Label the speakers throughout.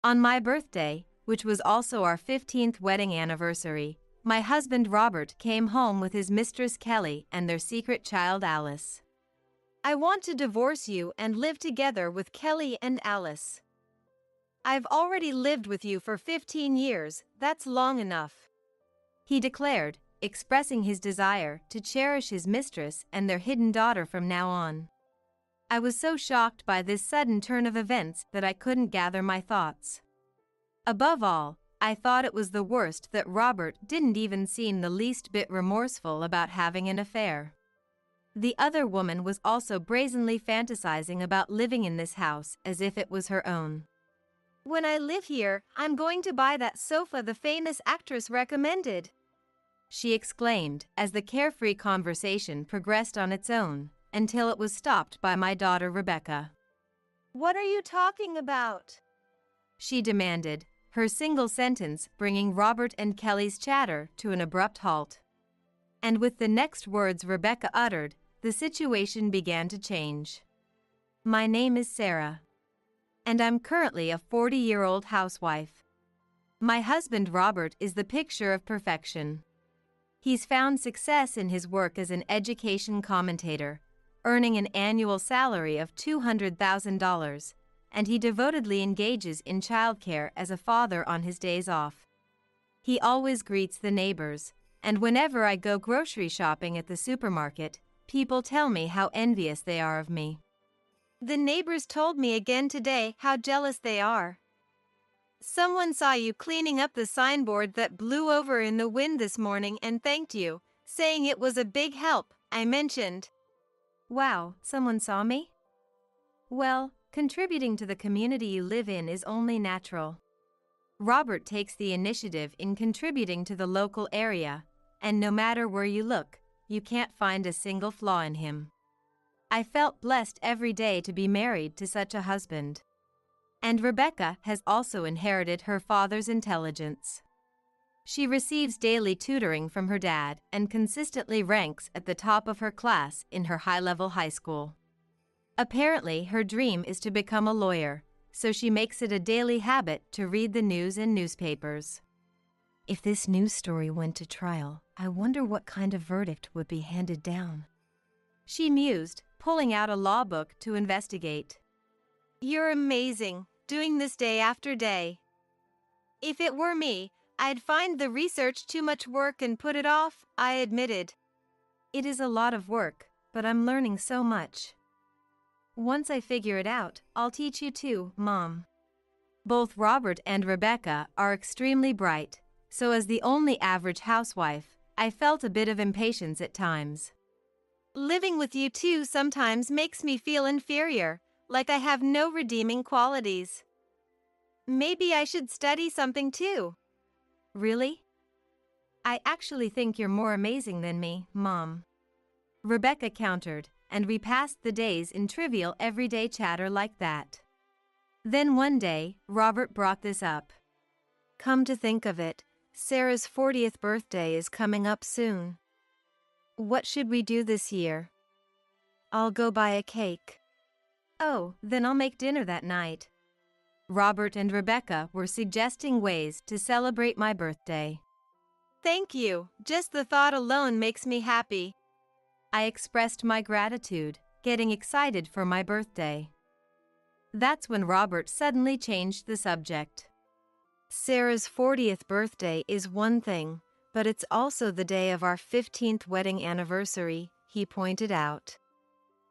Speaker 1: On my birthday, which was also our 15th wedding anniversary, my husband Robert came home with his mistress Kelly and their secret child Alice. "I want to divorce you and live together with Kelly and Alice. I've already lived with you for 15 years, that's long enough," he declared, expressing his desire to cherish his mistress and their hidden daughter from now on. I was so shocked by this sudden turn of events that I couldn't gather my thoughts. Above all, I thought it was the worst that Robert didn't even seem the least bit remorseful about having an affair. The other woman was also brazenly fantasizing about living in this house as if it was her own. "When I live here, I'm going to buy that sofa the famous actress recommended," she exclaimed as the carefree conversation progressed on its own, until it was stopped by my daughter Rebecca. "What are you talking about?" she demanded, her single sentence bringing Robert and Kelly's chatter to an abrupt halt. And with the next words Rebecca uttered, the situation began to change. "My name is Sarah. And I'm currently a 40-year-old housewife. My husband Robert is the picture of perfection. He's found success in his work as an education commentator, earning an annual salary of $200,000, and he devotedly engages in childcare as a father on his days off. He always greets the neighbors, and whenever I go grocery shopping at the supermarket, people tell me how envious they are of me. The neighbors told me again today how jealous they are. Someone saw you cleaning up the signboard that blew over in the wind this morning and thanked you, saying it was a big help," I mentioned. "Wow, someone saw me? Well, contributing to the community you live in is only natural. Robert takes the initiative in contributing to the local area, and no matter where you look, you can't find a single flaw in him. I felt blessed every day to be married to such a husband." And Rebecca has also inherited her father's intelligence. She receives daily tutoring from her dad and consistently ranks at the top of her class in her high-level high school. Apparently, her dream is to become a lawyer, so she makes it a daily habit to read the news in newspapers. "If this news story went to trial, I wonder what kind of verdict would be handed down," she mused, pulling out a law book to investigate. "You're amazing, doing this day after day. If it were me, I'd find the research too much work and put it off," I admitted. "It is a lot of work, but I'm learning so much. Once I figure it out, I'll teach you too, Mom." Both Robert and Rebecca are extremely bright, so as the only average housewife, I felt a bit of impatience at times. "Living with you two sometimes makes me feel inferior, like I have no redeeming qualities. Maybe I should study something too." "Really? I actually think you're more amazing than me, Mom," Rebecca countered, and we passed the days in trivial everyday chatter like that. Then one day, Robert brought this up. "Come to think of it, Sarah's 40th birthday is coming up soon. What should we do this year? I'll go buy a cake." "Oh, then I'll make dinner that night." Robert and Rebecca were suggesting ways to celebrate my birthday. "Thank you, just the thought alone makes me happy," I expressed my gratitude, getting excited for my birthday. That's when Robert suddenly changed the subject. "Sarah's 40th birthday is one thing, but it's also the day of our 15th wedding anniversary," he pointed out.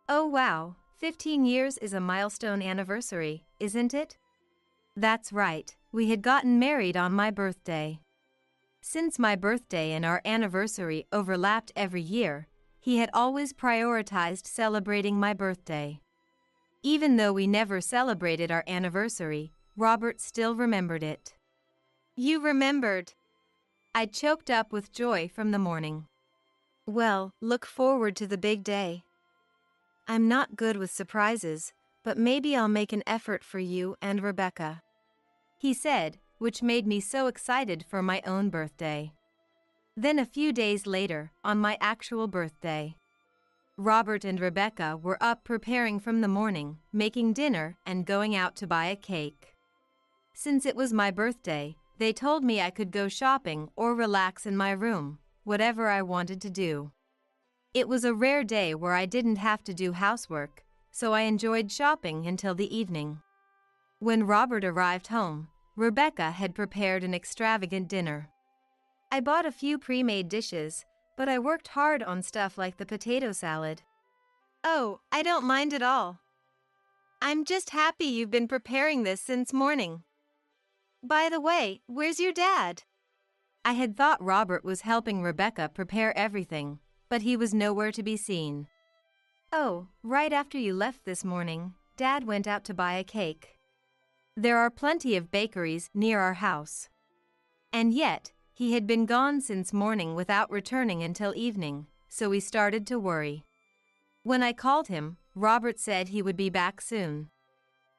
Speaker 1: "Oh wow, 15 years is a milestone anniversary, isn't it?" That's right, we had gotten married on my birthday. Since my birthday and our anniversary overlapped every year, he had always prioritized celebrating my birthday. Even though we never celebrated our anniversary, Robert still remembered it. "You remembered?" I choked up with joy from the morning. "Well, look forward to the big day. I'm not good with surprises, but maybe I'll make an effort for you and Rebecca," he said, which made me so excited for my own birthday. Then a few days later, on my actual birthday, Robert and Rebecca were up preparing from the morning, making dinner and going out to buy a cake. Since it was my birthday, they told me I could go shopping or relax in my room, whatever I wanted to do. It was a rare day where I didn't have to do housework, so I enjoyed shopping until the evening. When Robert arrived home, Rebecca had prepared an extravagant dinner. I bought a few pre-made dishes, but I worked hard on stuff like the potato salad. Oh, I don't mind at all. I'm just happy you've been preparing this since morning. By the way, where's your dad? I had thought Robert was helping Rebecca prepare everything, but he was nowhere to be seen. Oh, right after you left this morning, Dad went out to buy a cake. There are plenty of bakeries near our house. And yet, he had been gone since morning without returning until evening, so we started to worry. When I called him, Robert said he would be back soon.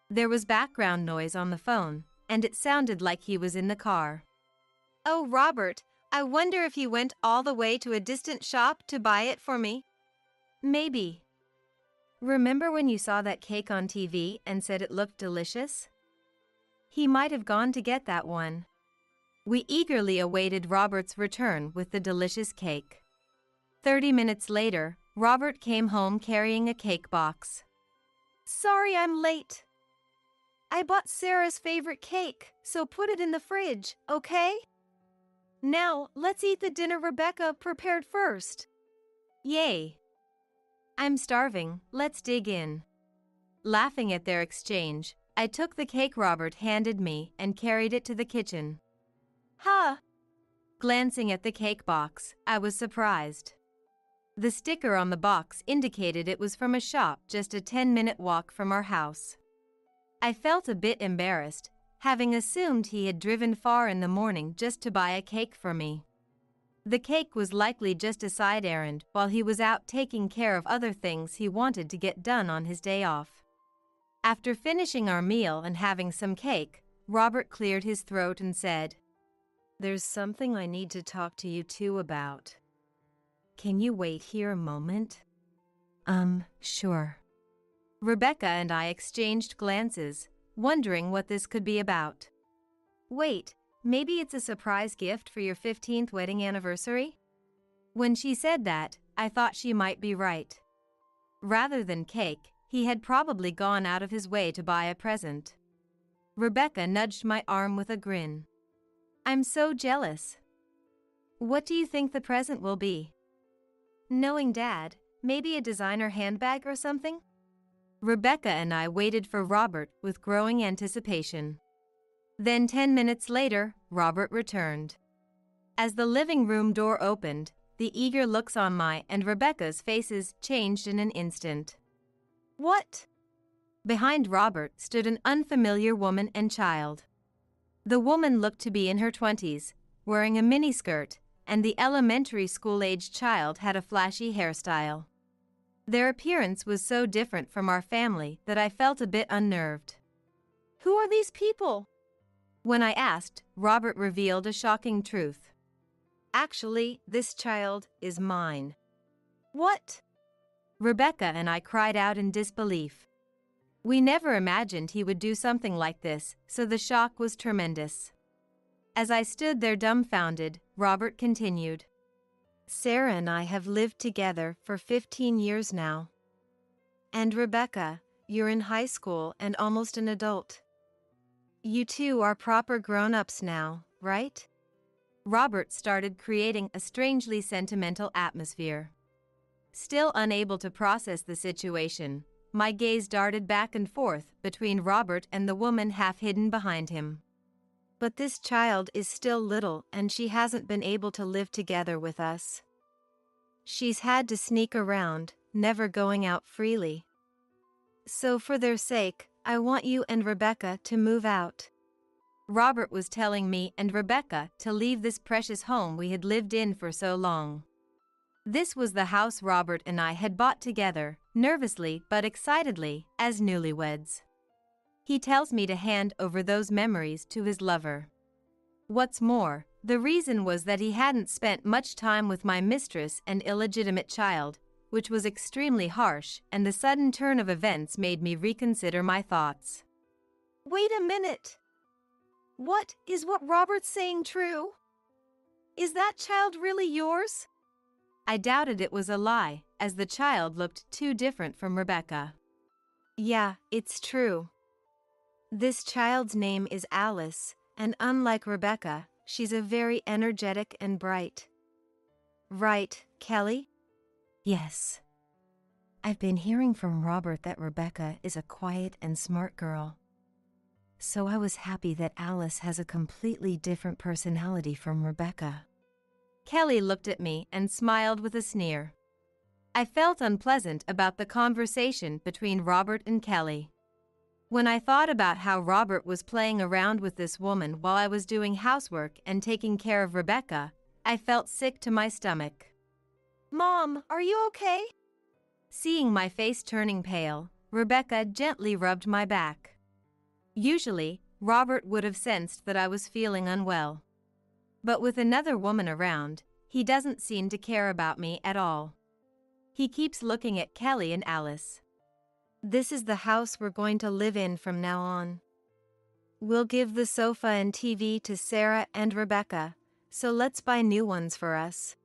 Speaker 1: There was background noise on the phone, and it sounded like he was in the car. Oh, Robert, I wonder if he went all the way to a distant shop to buy it for me? Maybe. Remember when you saw that cake on TV and said it looked delicious? He might have gone to get that one. We eagerly awaited Robert's return with the delicious cake. 30 minutes later, Robert came home carrying a cake box. Sorry I'm late. I bought Sarah's favorite cake, so put it in the fridge, okay? Now, let's eat the dinner Rebecca prepared first. Yay! I'm starving, let's dig in. Laughing at their exchange, I took the cake Robert handed me and carried it to the kitchen. Huh! Glancing at the cake box, I was surprised. The sticker on the box indicated it was from a shop just a 10-minute walk from our house. I felt a bit embarrassed, having assumed he had driven far in the morning just to buy a cake for me. The cake was likely just a side errand while he was out taking care of other things he wanted to get done on his day off. After finishing our meal and having some cake, Robert cleared his throat and said, "There's something I need to talk to you two about. Can you wait here a moment?" Sure. Rebecca and I exchanged glances, wondering what this could be about. Wait, maybe it's a surprise gift for your 15th wedding anniversary? When she said that, I thought she might be right. Rather than cake, he had probably gone out of his way to buy a present. Rebecca nudged my arm with a grin. I'm so jealous. What do you think the present will be? Knowing Dad, maybe a designer handbag or something? Rebecca and I waited for Robert with growing anticipation. Then 10 minutes later, Robert returned. As the living room door opened, the eager looks on my and Rebecca's faces changed in an instant. What? Behind Robert stood an unfamiliar woman and child. The woman looked to be in her 20s, wearing a miniskirt, and the elementary school-aged child had a flashy hairstyle. Their appearance was so different from our family that I felt a bit unnerved. Who are these people? When I asked, Robert revealed a shocking truth. Actually, this child is mine. What? Rebecca and I cried out in disbelief. We never imagined he would do something like this, so the shock was tremendous. As I stood there dumbfounded, Robert continued. Sarah and I have lived together for 15 years now. And Rebecca, you're in high school and almost an adult. You two are proper grown-ups now, right? Robert started creating a strangely sentimental atmosphere. Still unable to process the situation, my gaze darted back and forth between Robert and the woman half hidden behind him. But this child is still little and she hasn't been able to live together with us. She's had to sneak around, never going out freely. So for their sake, I want you and Rebecca to move out. Robert was telling me and Rebecca to leave this precious home we had lived in for so long. This was the house Robert and I had bought together, nervously but excitedly, as newlyweds. He tells me to hand over those memories to his lover. What's more, the reason was that he hadn't spent much time with my mistress and illegitimate child, which was extremely harsh, and the sudden turn of events made me reconsider my thoughts. Wait a minute! What Robert's saying true? Is that child really yours? I doubted it was a lie, as the child looked too different from Rebecca. Yeah, it's true. This child's name is Alice, and unlike Rebecca, she's a very energetic and bright. Right, Kelly? Yes. I've been hearing from Robert that Rebecca is a quiet and smart girl. So I was happy that Alice has a completely different personality from Rebecca. Kelly looked at me and smiled with a sneer. I felt unpleasant about the conversation between Robert and Kelly. When I thought about how Robert was playing around with this woman while I was doing housework and taking care of Rebecca, I felt sick to my stomach. Mom, are you okay? Seeing my face turning pale, Rebecca gently rubbed my back. Usually, Robert would have sensed that I was feeling unwell. But with another woman around, he doesn't seem to care about me at all. He keeps looking at Kelly and Alice. This is the house we're going to live in from now on. We'll give the sofa and TV to Sarah and Rebecca, so let's buy new ones for us.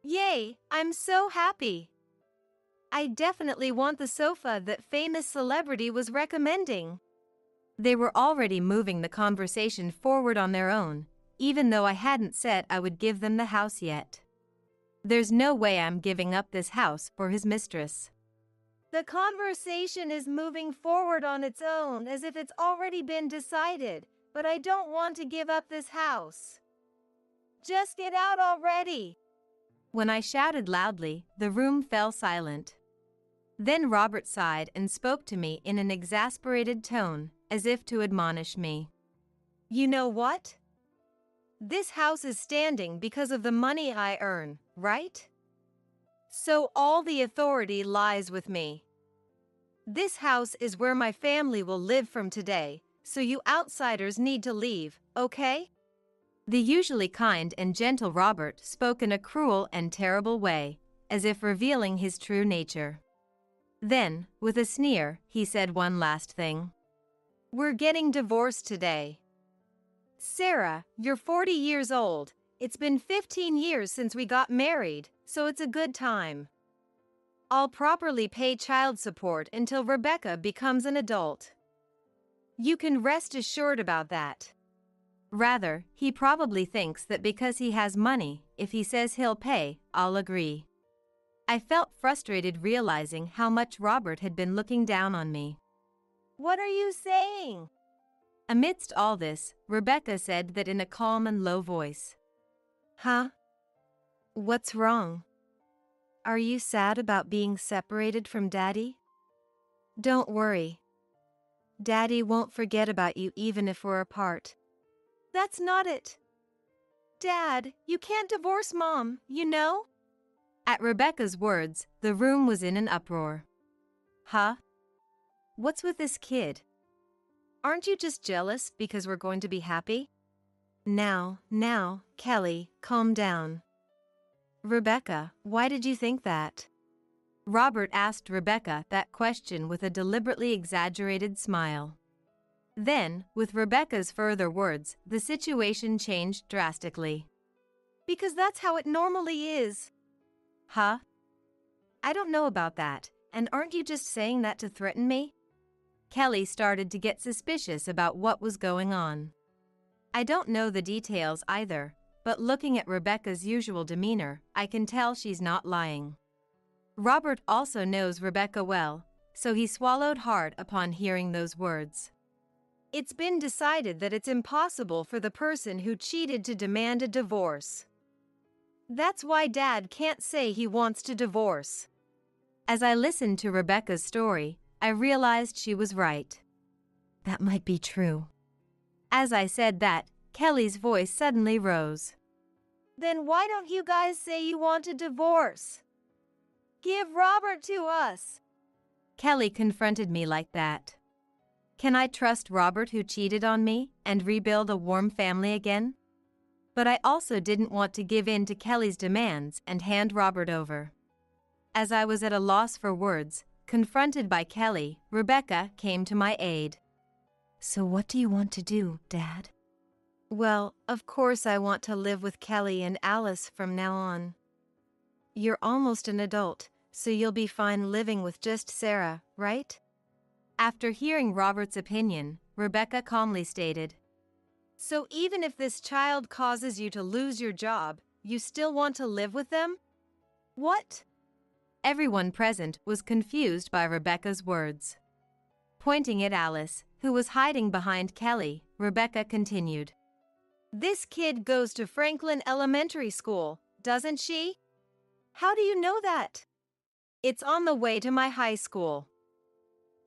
Speaker 1: Yay, I'm so happy. I definitely want the sofa that famous celebrity was recommending. They were already moving the conversation forward on their own, even though I hadn't said I would give them the house yet. There's no way I'm giving up this house for his mistress. The conversation is moving forward on its own as if it's already been decided, but I don't want to give up this house. Just get out already. When I shouted loudly, the room fell silent. Then Robert sighed and spoke to me in an exasperated tone, as if to admonish me. You know what? This house is standing because of the money I earn, right? So all the authority lies with me. This house is where my family will live from today, so you outsiders need to leave, okay? The usually kind and gentle Robert spoke in a cruel and terrible way, as if revealing his true nature. Then, with a sneer, he said one last thing. We're getting divorced today. Sarah, you're 40 years old. It's been 15 years since we got married, so it's a good time. I'll properly pay child support until Rebecca becomes an adult. You can rest assured about that. Rather, he probably thinks that because he has money, if he says he'll pay, I'll agree. I felt frustrated realizing how much Robert had been looking down on me. What are you saying? Amidst all this, Rebecca said that in a calm and low voice. Huh? What's wrong? Are you sad about being separated from Daddy? Don't worry. Daddy won't forget about you even if we're apart. That's not it. Dad, you can't divorce Mom, you know? At Rebecca's words, the room was in an uproar. Huh? What's with this kid? Aren't you just jealous because we're going to be happy? Now, Kelly, calm down. Rebecca, why did you think that? Robert asked Rebecca that question with a deliberately exaggerated smile. Then, with Rebecca's further words, the situation changed drastically. Because that's how it normally is. Huh? I don't know about that, and aren't you just saying that to threaten me? Kelly started to get suspicious about what was going on. I don't know the details either, but looking at Rebecca's usual demeanor, I can tell she's not lying. Robert also knows Rebecca well, so he swallowed hard upon hearing those words. It's been decided that it's impossible for the person who cheated to demand a divorce. That's why Dad can't say he wants to divorce. As I listened to Rebecca's story, I realized she was right. That might be true. As I said that, Kelly's voice suddenly rose. Then why don't you guys say you want a divorce? Give Robert to us. Kelly confronted me like that. Can I trust Robert who cheated on me and rebuild a warm family again? But I also didn't want to give in to Kelly's demands and hand Robert over. As I was at a loss for words, confronted by Kelly, Rebecca came to my aid. So what do you want to do, Dad? Well, of course I want to live with Kelly and Alice from now on. You're almost an adult, so you'll be fine living with just Sarah, right? After hearing Robert's opinion, Rebecca calmly stated, "So even if this child causes you to lose your job, you still want to live with them? What?" Everyone present was confused by Rebecca's words. Pointing at Alice, who was hiding behind Kelly, Rebecca continued, "This kid goes to Franklin Elementary School, doesn't she? How do you know that?" "It's on the way to my high school.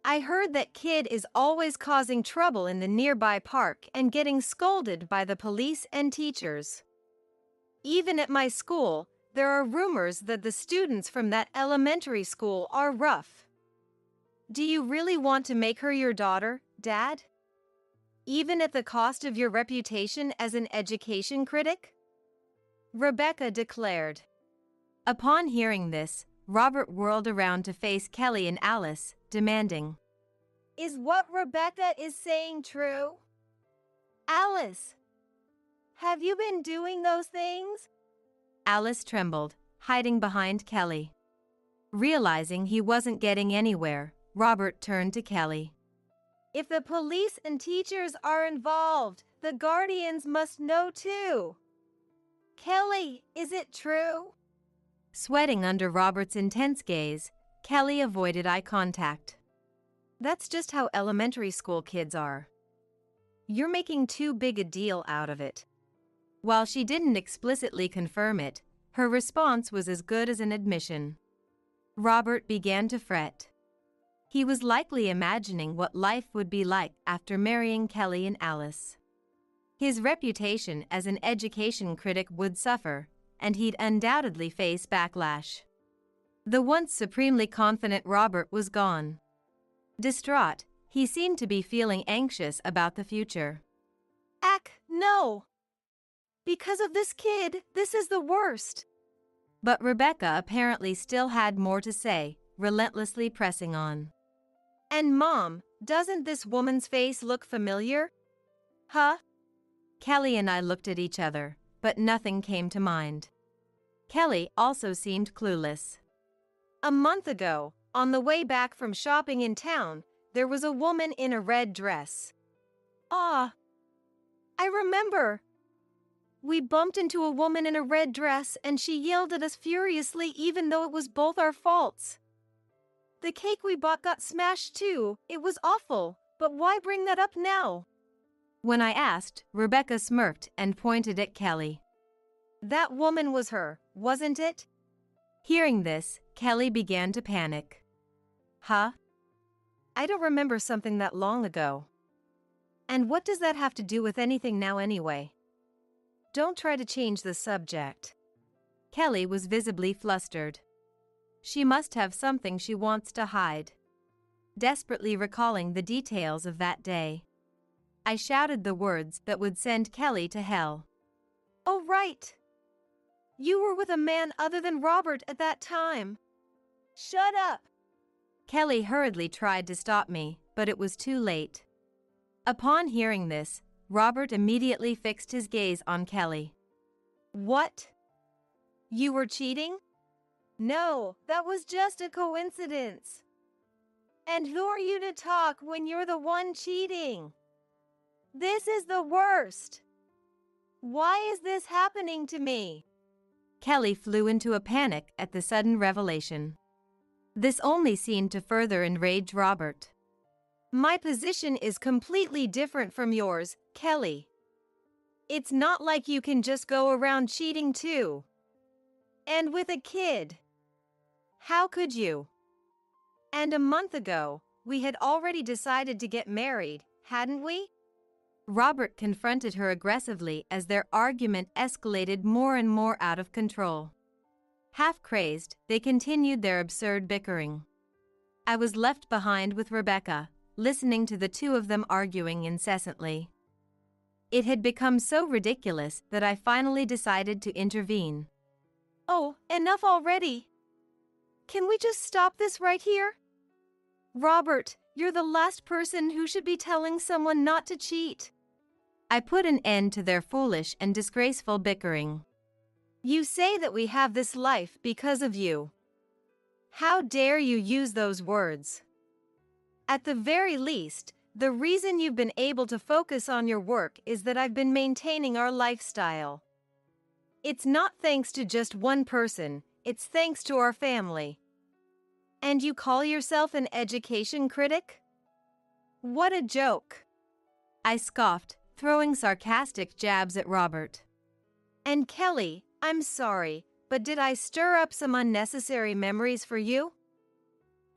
Speaker 1: I heard that kid is always causing trouble in the nearby park and getting scolded by the police and teachers. Even at my school, there are rumors that the students from that elementary school are rough. Do you really want to make her your daughter, Dad? Even at the cost of your reputation as an education critic?" Rebecca declared. Upon hearing this, Robert whirled around to face Kelly and Alice, demanding, "Is what Rebecca is saying true? Alice, have you been doing those things?" Alice trembled, hiding behind Kelly. Realizing he wasn't getting anywhere, Robert turned to Kelly. "If the police and teachers are involved, the guardians must know too. Kelly, is it true?" Sweating under Robert's intense gaze, Kelly avoided eye contact. "That's just how elementary school kids are. You're making too big a deal out of it." While she didn't explicitly confirm it, her response was as good as an admission. Robert began to fret. He was likely imagining what life would be like after marrying Kelly and Alice. His reputation as an education critic would suffer, and he'd undoubtedly face backlash. The once supremely confident Robert was gone. Distraught, he seemed to be feeling anxious about the future. No! Because of this kid, this is the worst." But Rebecca apparently still had more to say, relentlessly pressing on. "And Mom, doesn't this woman's face look familiar?" "Huh?" Kelly and I looked at each other, but nothing came to mind. Kelly also seemed clueless. "A month ago, on the way back from shopping in town, there was a woman in a red dress." "Ah, I remember. We bumped into a woman in a red dress and she yelled at us furiously even though it was both our faults. The cake we bought got smashed too. It was awful, but why bring that up now?" When I asked, Rebecca smirked and pointed at Kelly. "That woman was her, wasn't it?" Hearing this, Kelly began to panic. "Huh? I don't remember something that long ago. And what does that have to do with anything now anyway? Don't try to change the subject." Kelly was visibly flustered. She must have something she wants to hide. Desperately recalling the details of that day, I shouted the words that would send Kelly to hell. "Oh, right. You were with a man other than Robert at that time." "Shut up!" Kelly hurriedly tried to stop me, but it was too late. Upon hearing this, Robert immediately fixed his gaze on Kelly. "What? You were cheating?" "No, that was just a coincidence." "And who are you to talk when you're the one cheating? This is the worst. Why is this happening to me?" Kelly flew into a panic at the sudden revelation. This only seemed to further enrage Robert. "My position is completely different from yours, Kelly. It's not like you can just go around cheating too. And with a kid. How could you? And a month ago, we had already decided to get married, hadn't we?" Robert confronted her aggressively as their argument escalated more and more out of control. Half crazed, they continued their absurd bickering. I was left behind with Rebecca, listening to the two of them arguing incessantly. It had become so ridiculous that I finally decided to intervene. "Oh, enough already. Can we just stop this right here? Robert, you're the last person who should be telling someone not to cheat." I put an end to their foolish and disgraceful bickering. You say that we have this life because of you. How dare you use those words? At the very least, the reason you've been able to focus on your work is that I've been maintaining our lifestyle. It's not thanks to just one person, it's thanks to our family. And you call yourself an education critic? What a joke! I scoffed, throwing sarcastic jabs at Robert. And Kelly, I'm sorry, but did I stir up some unnecessary memories for you?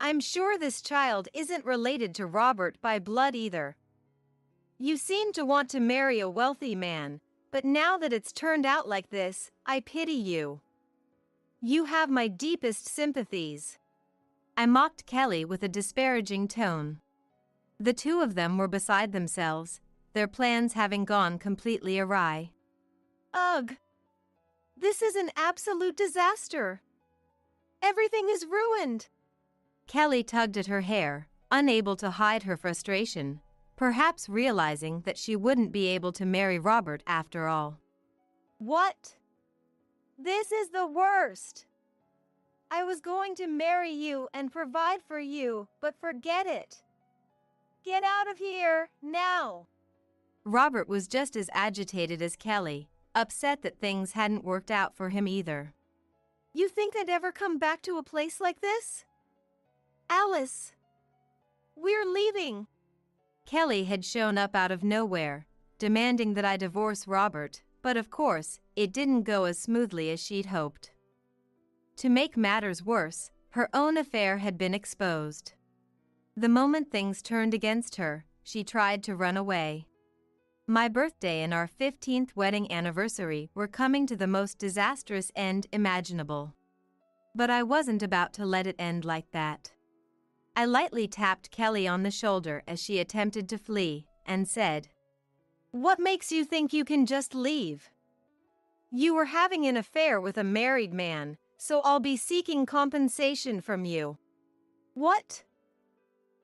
Speaker 1: I'm sure this child isn't related to Robert by blood either. You seem to want to marry a wealthy man, but now that it's turned out like this, I pity you. You have my deepest sympathies. I mocked Kelly with a disparaging tone. The two of them were beside themselves, their plans having gone completely awry. Ugh! This is an absolute disaster. Everything is ruined. Kelly tugged at her hair, unable to hide her frustration, perhaps realizing that she wouldn't be able to marry Robert after all. What? This is the worst. I was going to marry you and provide for you, but forget it. Get out of here, now. Robert was just as agitated as Kelly, upset that things hadn't worked out for him either. You think I'd ever come back to a place like this? Alice! We're leaving! Kelly had shown up out of nowhere, demanding that I divorce Robert, but of course, it didn't go as smoothly as she'd hoped. To make matters worse, her own affair had been exposed. The moment things turned against her, she tried to run away. My birthday and our 15th wedding anniversary were coming to the most disastrous end imaginable. But I wasn't about to let it end like that. I lightly tapped Kelly on the shoulder as she attempted to flee, and said, "What makes you think you can just leave? You were having an affair with a married man, so I'll be seeking compensation from you." What?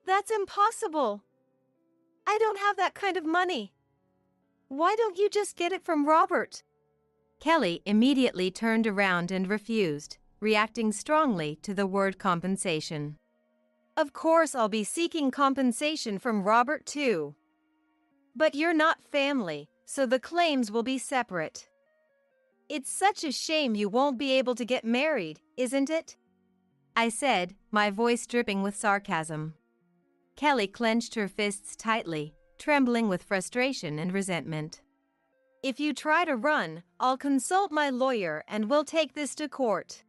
Speaker 1: That's impossible. I don't have that kind of money. Why don't you just get it from Robert? Kelly immediately turned around and refused, reacting strongly to the word compensation. Of course I'll be seeking compensation from Robert too. But you're not family, so the claims will be separate. It's such a shame you won't be able to get married, isn't it? I said, my voice dripping with sarcasm. Kelly clenched her fists tightly, trembling with frustration and resentment. If you try to run, I'll consult my lawyer and we'll take this to court.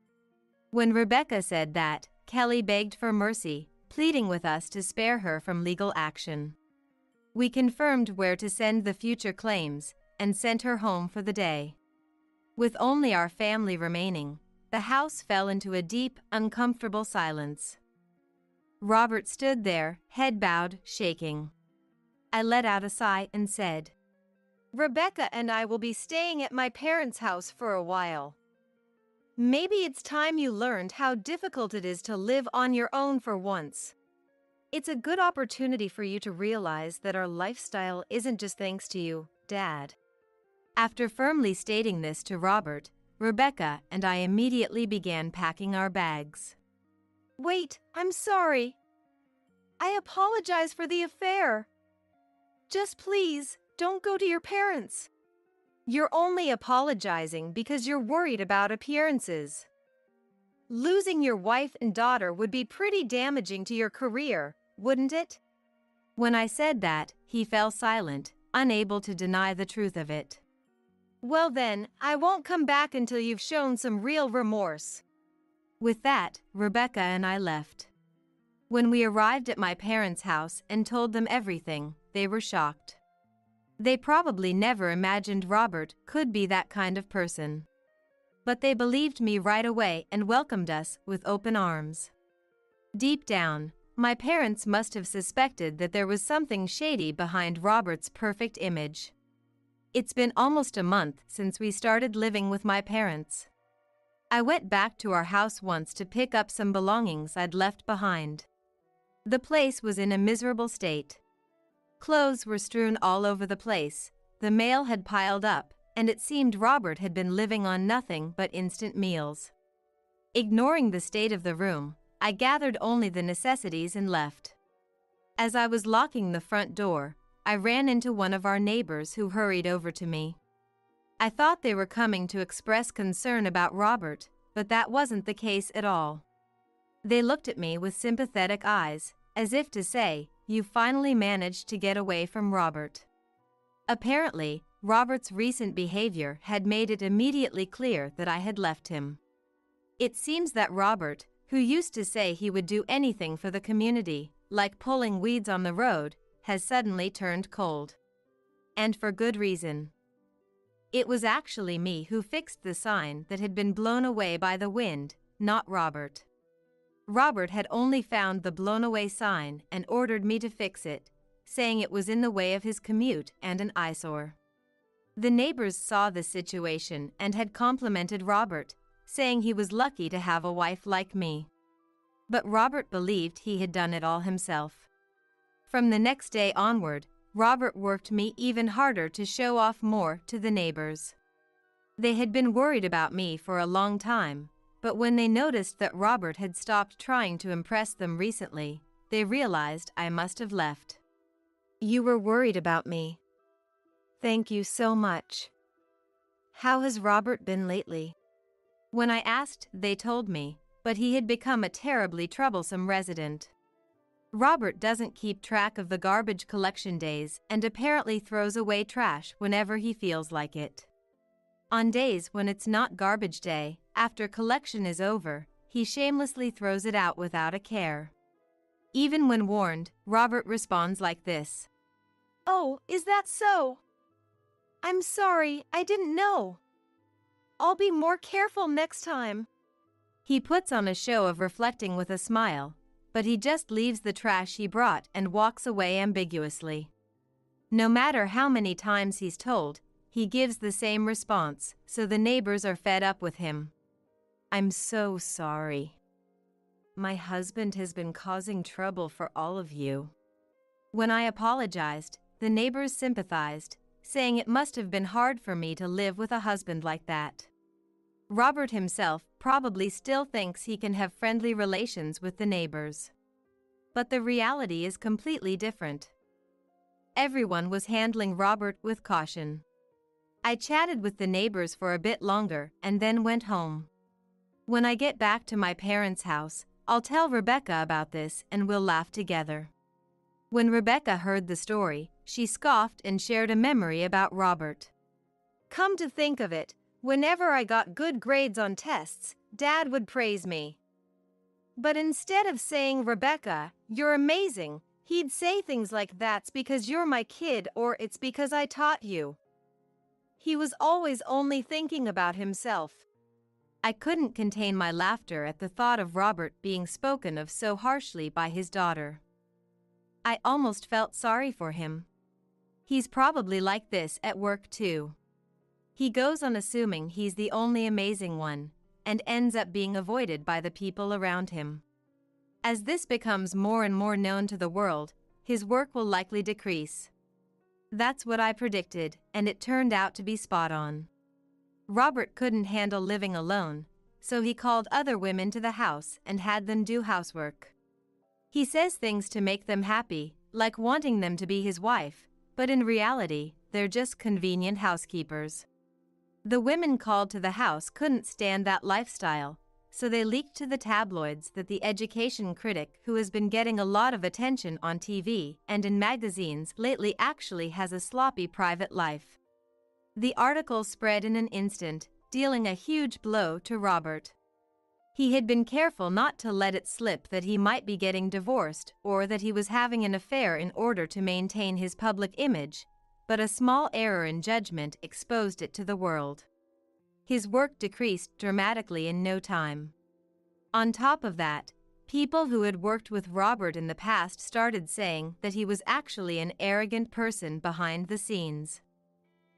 Speaker 1: When Rebecca said that, Kelly begged for mercy, pleading with us to spare her from legal action. We confirmed where to send the future claims, and sent her home for the day. With only our family remaining, the house fell into a deep, uncomfortable silence. Robert stood there, head bowed, shaking. I let out a sigh and said, "Rebecca and I will be staying at my parents' house for a while. Maybe it's time you learned how difficult it is to live on your own for once. It's a good opportunity for you to realize that our lifestyle isn't just thanks to you, Dad." After firmly stating this to Robert, Rebecca and I immediately began packing our bags. Wait, I'm sorry. I apologize for the affair. Just please, don't go to your parents. You're only apologizing because you're worried about appearances. Losing your wife and daughter would be pretty damaging to your career, wouldn't it? When I said that, he fell silent, unable to deny the truth of it. Well then, I won't come back until you've shown some real remorse. With that, Rebecca and I left. When we arrived at my parents' house and told them everything, they were shocked. They probably never imagined Robert could be that kind of person. But they believed me right away and welcomed us with open arms. Deep down, my parents must have suspected that there was something shady behind Robert's perfect image. It's been almost a month since we started living with my parents. I went back to our house once to pick up some belongings I'd left behind. The place was in a miserable state. Clothes were strewn all over the place, the mail had piled up, and it seemed Robert had been living on nothing but instant meals. Ignoring the state of the room, I gathered only the necessities and left. As I was locking the front door, I ran into one of our neighbors who hurried over to me. I thought they were coming to express concern about Robert, but that wasn't the case at all. They looked at me with sympathetic eyes, as if to say, "You finally managed to get away from Robert." Apparently, Robert's recent behavior had made it immediately clear that I had left him. It seems that Robert, who used to say he would do anything for the community, like pulling weeds on the road, has suddenly turned cold. And for good reason. It was actually me who fixed the sign that had been blown away by the wind, not Robert. Robert had only found the blown-away sign and ordered me to fix it, saying it was in the way of his commute and an eyesore. The neighbors saw the situation and had complimented Robert, saying he was lucky to have a wife like me. But Robert believed he had done it all himself. From the next day onward, Robert worked me even harder to show off more to the neighbors. They had been worried about me for a long time, but when they noticed that Robert had stopped trying to impress them recently, they realized I must have left. "You were worried about me. Thank you so much. How has Robert been lately?" When I asked, they told me, but he had become a terribly troublesome resident. Robert doesn't keep track of the garbage collection days and apparently throws away trash whenever he feels like it. On days when it's not garbage day, after collection is over, he shamelessly throws it out without a care. Even when warned, Robert responds like this. "Oh, is that so? I'm sorry, I didn't know. I'll be more careful next time." He puts on a show of reflecting with a smile, but he just leaves the trash he brought and walks away ambiguously. No matter how many times he's told, he gives the same response, so the neighbors are fed up with him. "I'm so sorry. My husband has been causing trouble for all of you." When I apologized, the neighbors sympathized, saying it must have been hard for me to live with a husband like that. Robert himself probably still thinks he can have friendly relations with the neighbors. But the reality is completely different. Everyone was handling Robert with caution. I chatted with the neighbors for a bit longer and then went home. When I get back to my parents' house, I'll tell Rebecca about this and we'll laugh together. When Rebecca heard the story, she scoffed and shared a memory about Robert. "Come to think of it, whenever I got good grades on tests, Dad would praise me. But instead of saying, 'Rebecca, you're amazing,' he'd say things like, 'That's because you're my kid,' or 'It's because I taught you.' He was always only thinking about himself." I couldn't contain my laughter at the thought of Robert being spoken of so harshly by his daughter. I almost felt sorry for him. He's probably like this at work too. He goes on assuming he's the only amazing one, and ends up being avoided by the people around him. As this becomes more and more known to the world, his work will likely decrease. That's what I predicted, and it turned out to be spot on. Robert couldn't handle living alone, so he called other women to the house and had them do housework. He says things to make them happy, like wanting them to be his wife, but in reality, they're just convenient housekeepers. The women called to the house couldn't stand that lifestyle, so they leaked to the tabloids that the education critic who has been getting a lot of attention on TV and in magazines lately actually has a sloppy private life. The article spread in an instant, dealing a huge blow to Robert. He had been careful not to let it slip that he might be getting divorced or that he was having an affair in order to maintain his public image, but a small error in judgment exposed it to the world. His work decreased dramatically in no time. On top of that, people who had worked with Robert in the past started saying that he was actually an arrogant person behind the scenes.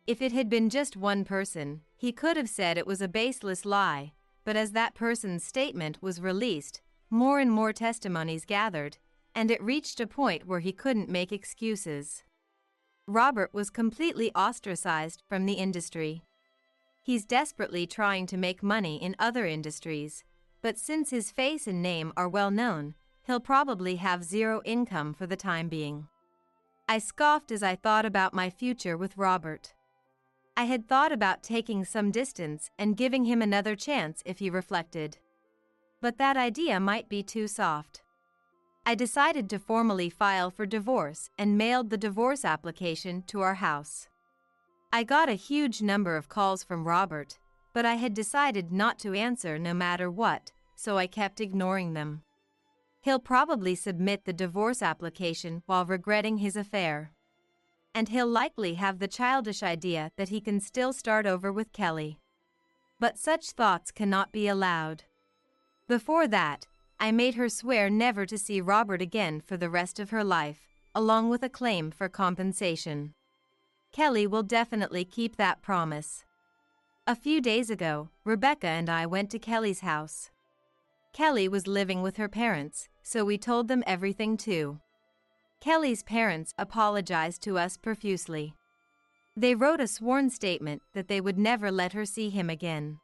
Speaker 1: If it had been just one person, he could have said it was a baseless lie, but as that person's statement was released, more and more testimonies gathered, and it reached a point where he couldn't make excuses. Robert was completely ostracized from the industry. He's desperately trying to make money in other industries, but since his face and name are well known, he'll probably have zero income for the time being. I scoffed as I thought about my future with Robert. I had thought about taking some distance and giving him another chance if he reflected. But that idea might be too soft. I decided to formally file for divorce and mailed the divorce application to our house. I got a huge number of calls from Robert, but I had decided not to answer no matter what, so I kept ignoring them. He'll probably submit the divorce application while regretting his affair. And he'll likely have the childish idea that he can still start over with Kelly. But such thoughts cannot be allowed. Before that, I made her swear never to see Robert again for the rest of her life, along with a claim for compensation. Kelly will definitely keep that promise. A few days ago, Rebecca and I went to Kelly's house. Kelly was living with her parents, so we told them everything too. Kelly's parents apologized to us profusely. They wrote a sworn statement that they would never let her see him again.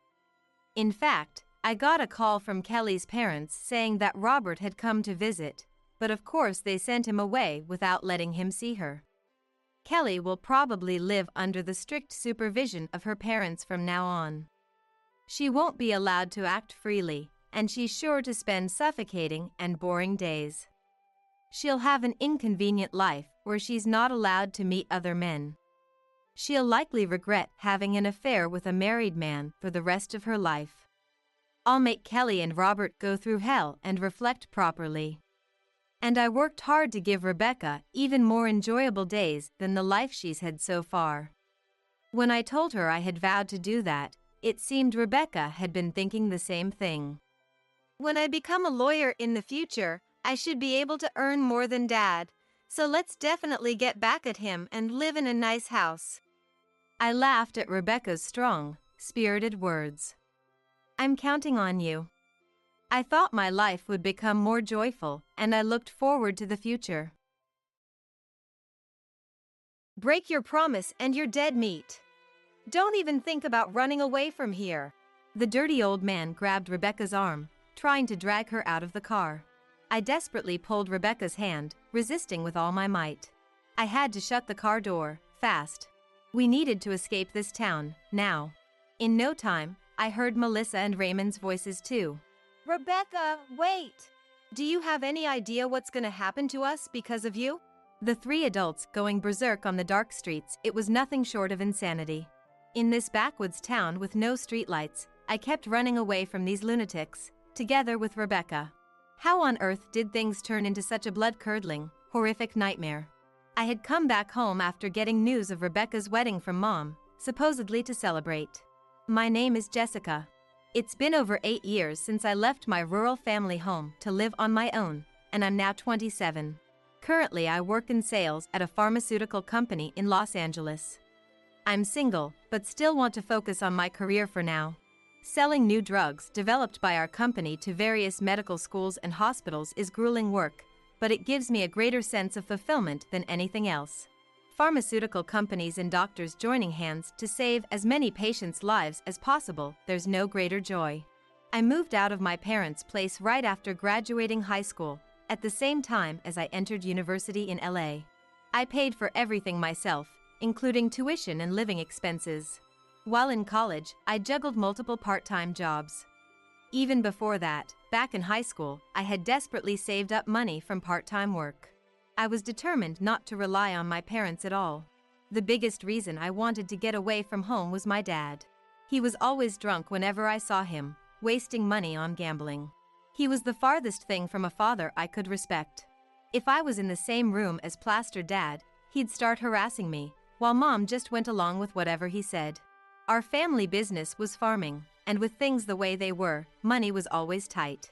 Speaker 1: In fact, I got a call from Kelly's parents saying that Robert had come to visit, but of course they sent him away without letting him see her. Kelly will probably live under the strict supervision of her parents from now on. She won't be allowed to act freely, and she's sure to spend suffocating and boring days. She'll have an inconvenient life where she's not allowed to meet other men. She'll likely regret having an affair with a married man for the rest of her life. I'll make Kelly and Robert go through hell and reflect properly. And I worked hard to give Rebecca even more enjoyable days than the life she's had so far. When I told her I had vowed to do that, it seemed Rebecca had been thinking the same thing. When I become a lawyer in the future, I should be able to earn more than Dad, so let's definitely get back at him and live in a nice house. I laughed at Rebecca's strong, spirited words. I'm counting on you. I thought my life would become more joyful, and I looked forward to the future. Break your promise and you're dead meat. Don't even think about running away from here. The dirty old man grabbed Rebecca's arm, trying to drag her out of the car. I desperately pulled Rebecca's hand, resisting with all my might. I had to shut the car door, fast. We needed to escape this town, now. In no time, I heard Melissa and Raymond's voices too. Rebecca, wait! Do you have any idea what's gonna happen to us because of you? The three adults going berserk on the dark streets, it was nothing short of insanity. In this backwoods town with no streetlights, I kept running away from these lunatics, together with Rebecca. How on earth did things turn into such a blood-curdling, horrific nightmare? I had come back home after getting news of Rebecca's wedding from Mom, supposedly to celebrate. My name is Jessica. It's been over 8 years since I left my rural family home to live on my own, and I'm now 27. Currently, I work in sales at a pharmaceutical company in Los Angeles. I'm single, but still want to focus on my career for now. Selling new drugs developed by our company to various medical schools and hospitals is grueling work, but it gives me a greater sense of fulfillment than anything else. Pharmaceutical companies and doctors joining hands to save as many patients' lives as possible, there's no greater joy. I moved out of my parents' place right after graduating high school, at the same time as I entered university in LA. I paid for everything myself, including tuition and living expenses. While in college, I juggled multiple part-time jobs. Even before that, back in high school, I had desperately saved up money from part-time work. I was determined not to rely on my parents at all. The biggest reason I wanted to get away from home was my dad. He was always drunk whenever I saw him, wasting money on gambling. He was the farthest thing from a father I could respect. If I was in the same room as Plaster Dad, he'd start harassing me, while Mom just went along with whatever he said. Our family business was farming, and with things the way they were, money was always tight.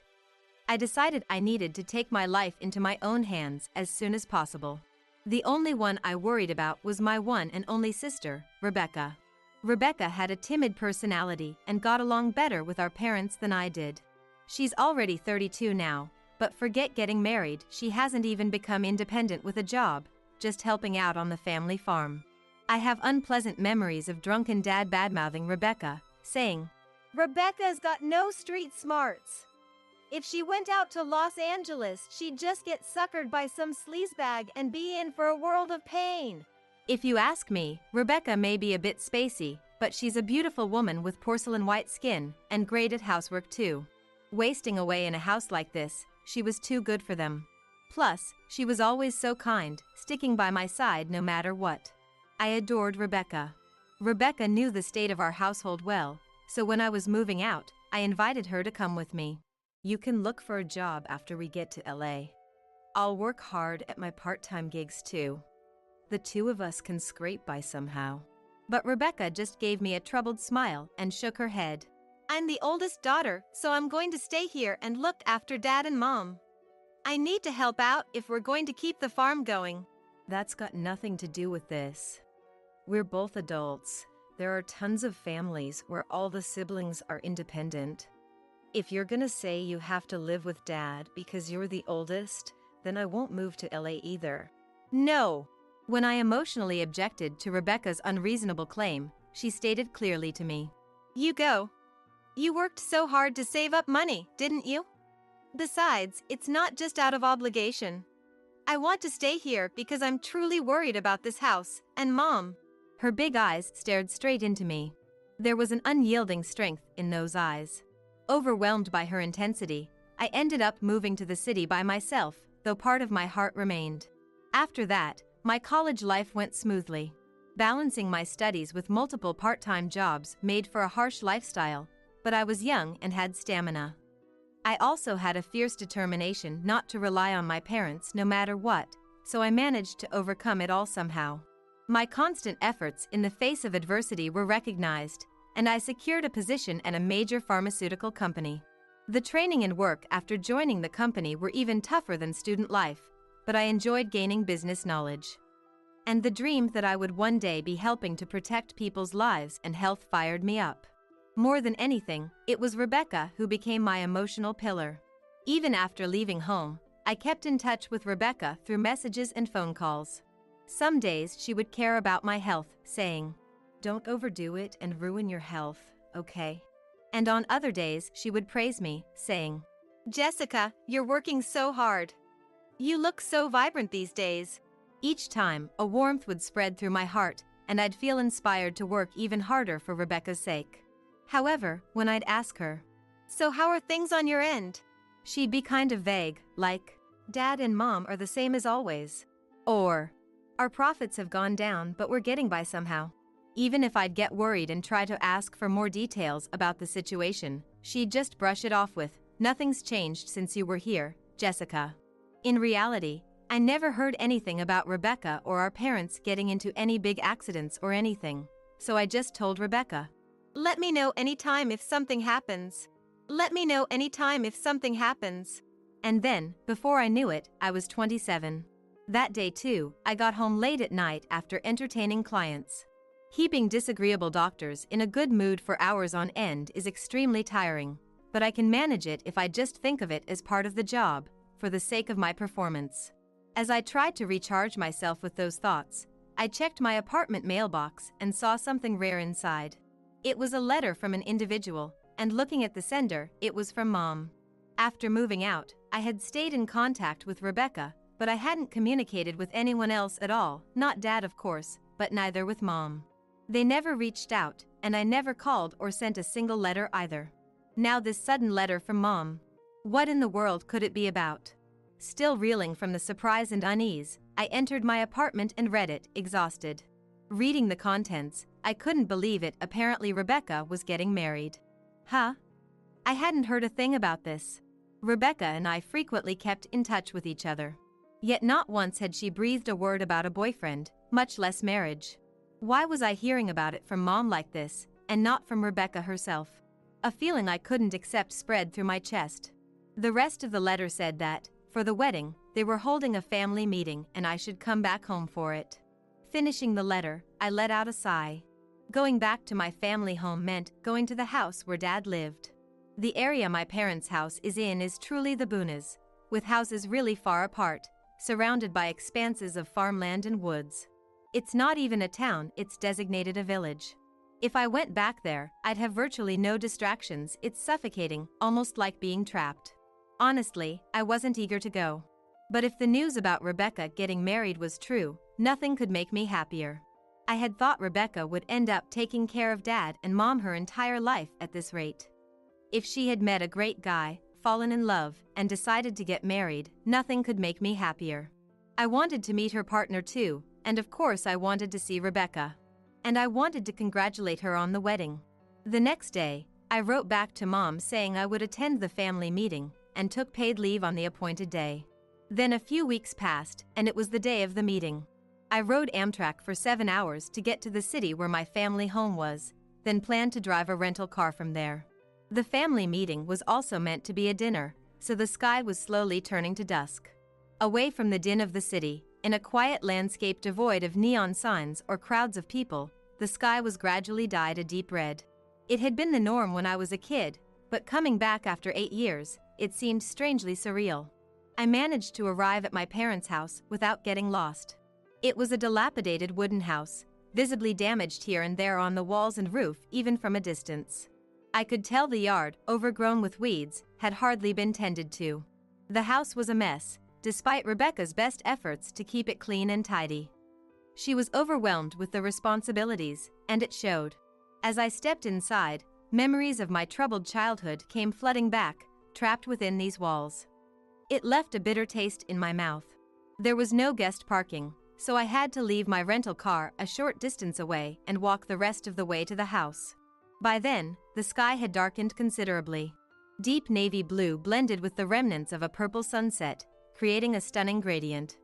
Speaker 1: I decided I needed to take my life into my own hands as soon as possible. The only one I worried about was my one and only sister, Rebecca. Rebecca had a timid personality and got along better with our parents than I did. She's already 32 now, but forget getting married, she hasn't even become independent with a job, just helping out on the family farm. I have unpleasant memories of drunken dad badmouthing Rebecca, saying, "Rebecca's got no street smarts. If she went out to Los Angeles, she'd just get suckered by some sleazebag and be in for a world of pain." If you ask me, Rebecca may be a bit spacey, but she's a beautiful woman with porcelain white skin and great at housework too. Wasting away in a house like this, she was too good for them. Plus, she was always so kind, sticking by my side no matter what. I adored Rebecca. Rebecca knew the state of our household well, so when I was moving out, I invited her to come with me. "You can look for a job after we get to LA. I'll work hard at my part-time gigs too. The two of us can scrape by somehow." But Rebecca just gave me a troubled smile and shook her head. "I'm the oldest daughter, so I'm going to stay here and look after Dad and Mom. I need to help out if we're going to keep the farm going." That's got nothing to do with this. We're both adults. There are tons of families where all the siblings are independent. If you're gonna say you have to live with Dad because you're the oldest, then I won't move to LA either. No. When I emotionally objected to Rebecca's unreasonable claim, she stated clearly to me, "You go. You worked so hard to save up money, didn't you? Besides, it's not just out of obligation. I want to stay here because I'm truly worried about this house and Mom." Her big eyes stared straight into me. There was an unyielding strength in those eyes. Overwhelmed by her intensity, I ended up moving to the city by myself, though part of my heart remained. After that, my college life went smoothly. Balancing my studies with multiple part-time jobs made for a harsh lifestyle, but I was young and had stamina. I also had a fierce determination not to rely on my parents no matter what, so I managed to overcome it all somehow. My constant efforts in the face of adversity were recognized, and I secured a position at a major pharmaceutical company. The training and work after joining the company were even tougher than student life, but I enjoyed gaining business knowledge. And the dream that I would one day be helping to protect people's lives and health fired me up. More than anything, it was Rebecca who became my emotional pillar. Even after leaving home, I kept in touch with Rebecca through messages and phone calls. Some days she would care about my health, saying, "Don't overdo it and ruin your health, okay?" And on other days she would praise me, saying, "Jessica, you're working so hard. You look so vibrant these days." Each time, a warmth would spread through my heart, and I'd feel inspired to work even harder for Rebecca's sake. However, when I'd ask her, "So how are things on your end?" she'd be kind of vague, like, "Dad and Mom are the same as always." Or, "Our profits have gone down but we're getting by somehow." Even if I'd get worried and try to ask for more details about the situation, she'd just brush it off with, "Nothing's changed since you were here, Jessica." In reality, I never heard anything about Rebecca or our parents getting into any big accidents or anything, so I just told Rebecca, "Let me know anytime if something happens. Let me know anytime if something happens." And then, before I knew it, I was 27. That day too, I got home late at night after entertaining clients. Keeping disagreeable doctors in a good mood for hours on end is extremely tiring, but I can manage it if I just think of it as part of the job, for the sake of my performance. As I tried to recharge myself with those thoughts, I checked my apartment mailbox and saw something rare inside. It was a letter from an individual, and looking at the sender, it was from Mom. After moving out, I had stayed in contact with Rebecca, but I hadn't communicated with anyone else at all, not Dad of course, but neither with Mom. They never reached out, and I never called or sent a single letter either. Now this sudden letter from Mom. What in the world could it be about? Still reeling from the surprise and unease, I entered my apartment and read it, exhausted. Reading the contents, I couldn't believe it. Apparently Rebecca was getting married. Huh? I hadn't heard a thing about this. Rebecca and I frequently kept in touch with each other. Yet not once had she breathed a word about a boyfriend, much less marriage. Why was I hearing about it from Mom like this, and not from Rebecca herself? A feeling I couldn't accept spread through my chest. The rest of the letter said that, for the wedding, they were holding a family meeting and I should come back home for it. Finishing the letter, I let out a sigh. Going back to my family home meant going to the house where Dad lived. The area my parents' house is in is truly the boonies, with houses really far apart, surrounded by expanses of farmland and woods. It's not even a town, it's designated a village. If I went back there, I'd have virtually no distractions. It's suffocating, almost like being trapped. Honestly, I wasn't eager to go. But if the news about Rebecca getting married was true, nothing could make me happier. I had thought Rebecca would end up taking care of Dad and Mom her entire life at this rate. If she had met a great guy, fallen in love, and decided to get married, nothing could make me happier. I wanted to meet her partner too, and of course I wanted to see Rebecca. And I wanted to congratulate her on the wedding. The next day, I wrote back to Mom saying I would attend the family meeting, and took paid leave on the appointed day. Then a few weeks passed, and it was the day of the meeting. I rode Amtrak for 7 hours to get to the city where my family home was, then planned to drive a rental car from there. The family meeting was also meant to be a dinner, so the sky was slowly turning to dusk. Away from the din of the city, in a quiet landscape devoid of neon signs or crowds of people, the sky was gradually dyed a deep red. It had been the norm when I was a kid, but coming back after 8 years, it seemed strangely surreal. I managed to arrive at my parents' house without getting lost. It was a dilapidated wooden house, visibly damaged here and there on the walls and roof even from a distance. I could tell the yard, overgrown with weeds, had hardly been tended to. The house was a mess, despite Rebecca's best efforts to keep it clean and tidy. She was overwhelmed with the responsibilities, and it showed. As I stepped inside, memories of my troubled childhood came flooding back, trapped within these walls. It left a bitter taste in my mouth. There was no guest parking, so I had to leave my rental car a short distance away and walk the rest of the way to the house. By then, the sky had darkened considerably. Deep navy blue blended with the remnants of a purple sunset, creating a stunning gradient.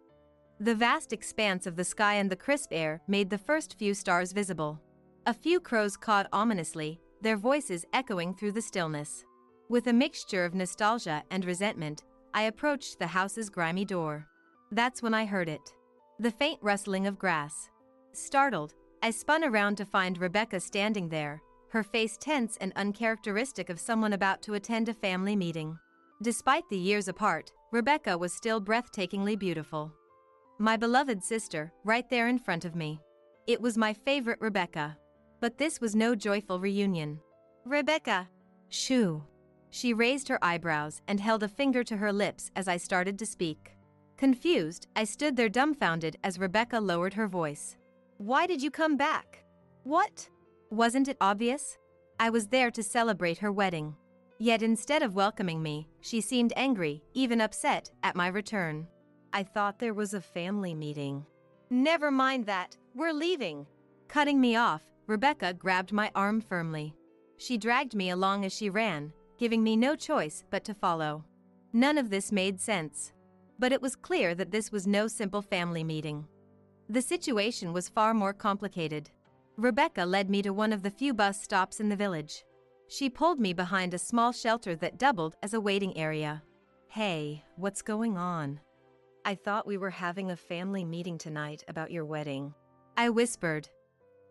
Speaker 1: The vast expanse of the sky and the crisp air made the first few stars visible. A few crows cawed ominously, their voices echoing through the stillness. With a mixture of nostalgia and resentment, I approached the house's grimy door. That's when I heard it. The faint rustling of grass. Startled, I spun around to find Rebecca standing there, her face tense and uncharacteristic of someone about to attend a family meeting. Despite the years apart, Rebecca was still breathtakingly beautiful. My beloved sister, right there in front of me. It was my favorite Rebecca. But this was no joyful reunion. Rebecca! Shoo! She raised her eyebrows and held a finger to her lips as I started to speak. Confused, I stood there dumbfounded as Rebecca lowered her voice. Why did you come back? What? Wasn't it obvious? I was there to celebrate her wedding. Yet instead of welcoming me, she seemed angry, even upset, at my return. I thought there was a family meeting. Never mind that, we're leaving. Cutting me off, Rebecca grabbed my arm firmly. She dragged me along as she ran, giving me no choice but to follow. None of this made sense. But it was clear that this was no simple family meeting. The situation was far more complicated. Rebecca led me to one of the few bus stops in the village. She pulled me behind a small shelter that doubled as a waiting area. Hey, what's going on? I thought we were having a family meeting tonight about your wedding. I whispered.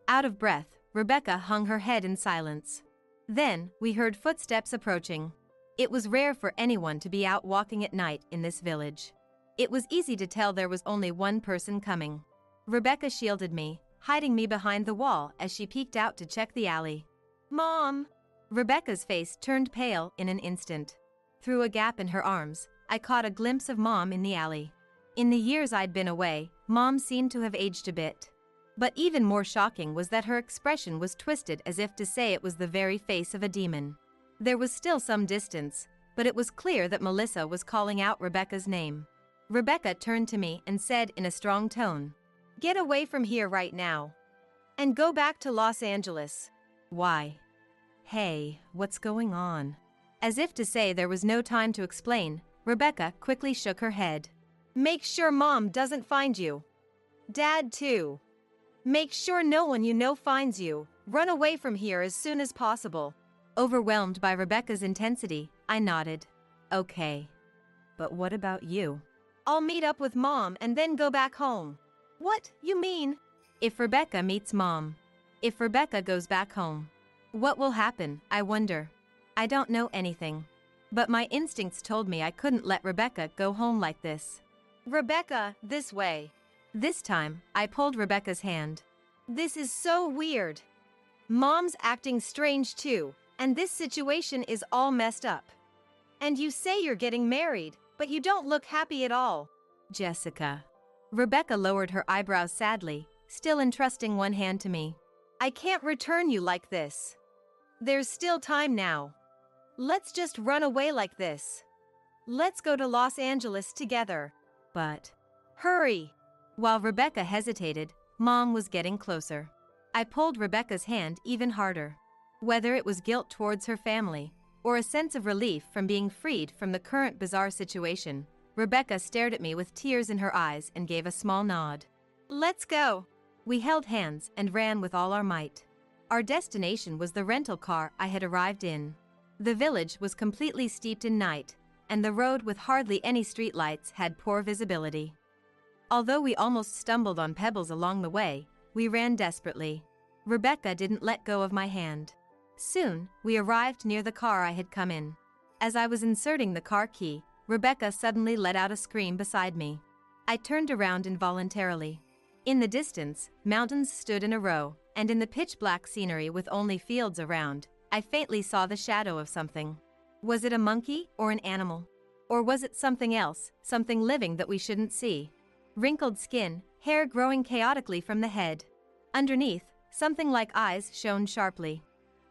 Speaker 1: Out of breath, Rebecca hung her head in silence. Then, we heard footsteps approaching. It was rare for anyone to be out walking at night in this village. It was easy to tell there was only one person coming. Rebecca shielded me, hiding me behind the wall as she peeked out to check the alley. Mom! Rebecca's face turned pale in an instant. Through a gap in her arms, I caught a glimpse of Mom in the alley. In the years I'd been away, Mom seemed to have aged a bit. But even more shocking was that her expression was twisted as if to say it was the very face of a demon. There was still some distance, but it was clear that Melissa was calling out Rebecca's name. Rebecca turned to me and said in a strong tone, "Get away from here right now. And go back to Los Angeles." Why? Hey, what's going on? As if to say there was no time to explain, Rebecca quickly shook her head. Make sure Mom doesn't find you. Dad too. Make sure no one you know finds you. Run away from here as soon as possible. Overwhelmed by Rebecca's intensity, I nodded. Okay. But what about you? I'll meet up with Mom and then go back home. What, you mean? If Rebecca meets Mom. If Rebecca goes back home. What will happen, I wonder? I don't know anything. But my instincts told me I couldn't let Rebecca go home like this. Rebecca, this way. This time, I pulled Rebecca's hand. This is so weird. Mom's acting strange too, and this situation is all messed up. And you say you're getting married, but you don't look happy at all. Jessica. Rebecca lowered her eyebrows sadly, still entrusting one hand to me. I can't return you like this. There's still time now. Let's just run away like this. Let's go to Los Angeles together. But hurry. While Rebecca hesitated, Mom was getting closer. I pulled Rebecca's hand even harder. Whether it was guilt towards her family, or a sense of relief from being freed from the current bizarre situation, Rebecca stared at me with tears in her eyes and gave a small nod. Let's go. We held hands and ran with all our might. Our destination was the rental car I had arrived in. The village was completely steeped in night, and the road with hardly any streetlights had poor visibility. Although we almost stumbled on pebbles along the way, we ran desperately. Rebecca didn't let go of my hand. Soon, we arrived near the car I had come in. As I was inserting the car key, Rebecca suddenly let out a scream beside me. I turned around involuntarily. In the distance, mountains stood in a row, and in the pitch-black scenery with only fields around, I faintly saw the shadow of something. Was it a monkey or an animal? Or was it something else, something living that we shouldn't see? Wrinkled skin, hair growing chaotically from the head. Underneath, something like eyes shone sharply.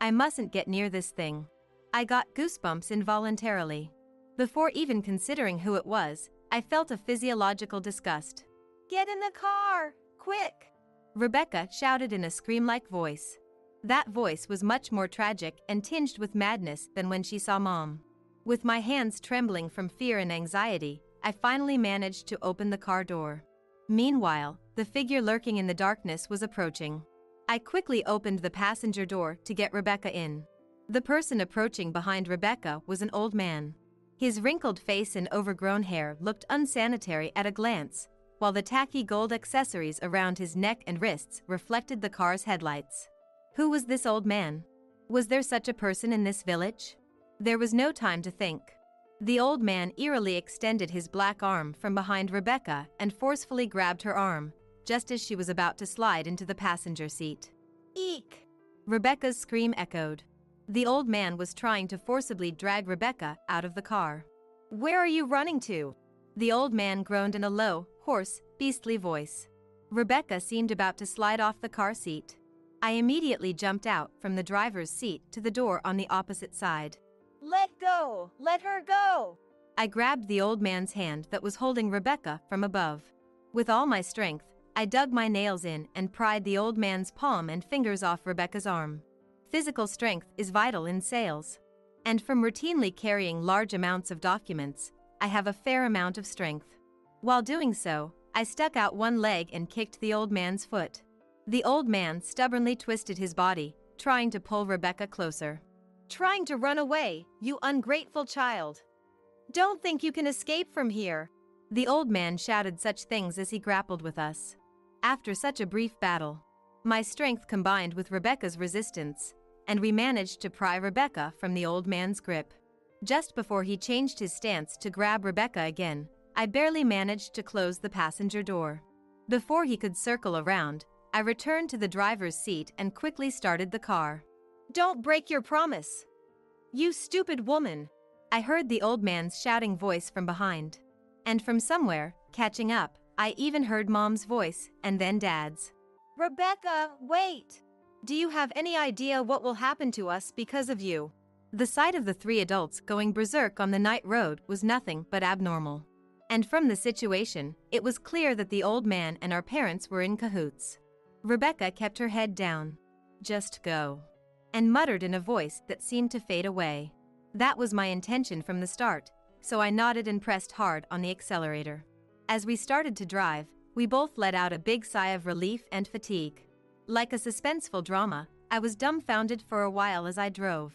Speaker 1: I mustn't get near this thing. I got goosebumps involuntarily. Before even considering who it was, I felt a physiological disgust. Get in the car, quick! Rebecca shouted in a scream-like voice. That voice was much more tragic and tinged with madness than when she saw Mom. With my hands trembling from fear and anxiety, I finally managed to open the car door. Meanwhile, the figure lurking in the darkness was approaching. I quickly opened the passenger door to get Rebecca in. The person approaching behind Rebecca was an old man. His wrinkled face and overgrown hair looked unsanitary at a glance, while the tacky gold accessories around his neck and wrists reflected the car's headlights. Who was this old man? Was there such a person in this village? There was no time to think. The old man eerily extended his black arm from behind Rebecca and forcefully grabbed her arm, just as she was about to slide into the passenger seat. Eek! Rebecca's scream echoed. The old man was trying to forcibly drag Rebecca out of the car. Where are you running to? The old man groaned in a low, hoarse, beastly voice. Rebecca seemed about to slide off the car seat. I immediately jumped out from the driver's seat to the door on the opposite side. Let go! Let her go! I grabbed the old man's hand that was holding Rebecca from above. With all my strength, I dug my nails in and pried the old man's palm and fingers off Rebecca's arm. Physical strength is vital in sales. And from routinely carrying large amounts of documents, I have a fair amount of strength. While doing so, I stuck out one leg and kicked the old man's foot. The old man stubbornly twisted his body, trying to pull Rebecca closer. Trying to run away, you ungrateful child. Don't think you can escape from here. The old man shouted such things as he grappled with us. After such a brief battle, my strength combined with Rebecca's resistance, and we managed to pry Rebecca from the old man's grip. Just before he changed his stance to grab Rebecca again, I barely managed to close the passenger door. Before he could circle around, I returned to the driver's seat and quickly started the car. Don't break your promise. You stupid woman. I heard the old man's shouting voice from behind. And from somewhere, catching up, I even heard Mom's voice and then Dad's. Rebecca, wait! Do you have any idea what will happen to us because of you? The sight of the three adults going berserk on the night road was nothing but abnormal. And from the situation, it was clear that the old man and our parents were in cahoots. Rebecca kept her head down. Just go. And muttered in a voice that seemed to fade away. That was my intention from the start, so I nodded and pressed hard on the accelerator. As we started to drive, we both let out a big sigh of relief and fatigue. Like a suspenseful drama, I was dumbfounded for a while as I drove.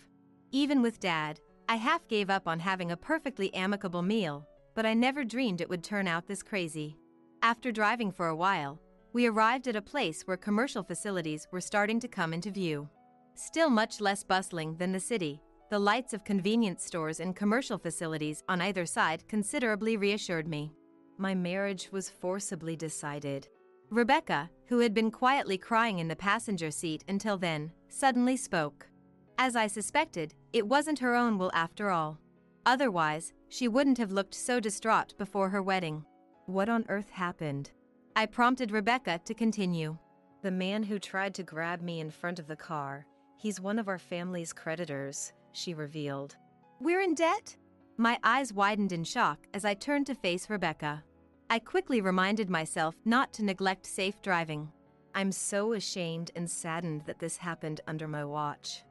Speaker 1: Even with Dad, I half gave up on having a perfectly amicable meal, but I never dreamed it would turn out this crazy. After driving for a while, we arrived at a place where commercial facilities were starting to come into view. Still much less bustling than the city, the lights of convenience stores and commercial facilities on either side considerably reassured me. my marriage was forcibly decided. Rebecca, who had been quietly crying in the passenger seat until then, suddenly spoke. As I suspected, it wasn't her own will after all. Otherwise, she wouldn't have looked so distraught before her wedding. What on earth happened? I prompted Rebecca to continue. The man who tried to grab me in front of the car, he's one of our family's creditors, she revealed. We're in debt? My eyes widened in shock as I turned to face Rebecca. I quickly reminded myself not to neglect safe driving. I'm so ashamed and saddened that this happened under my watch.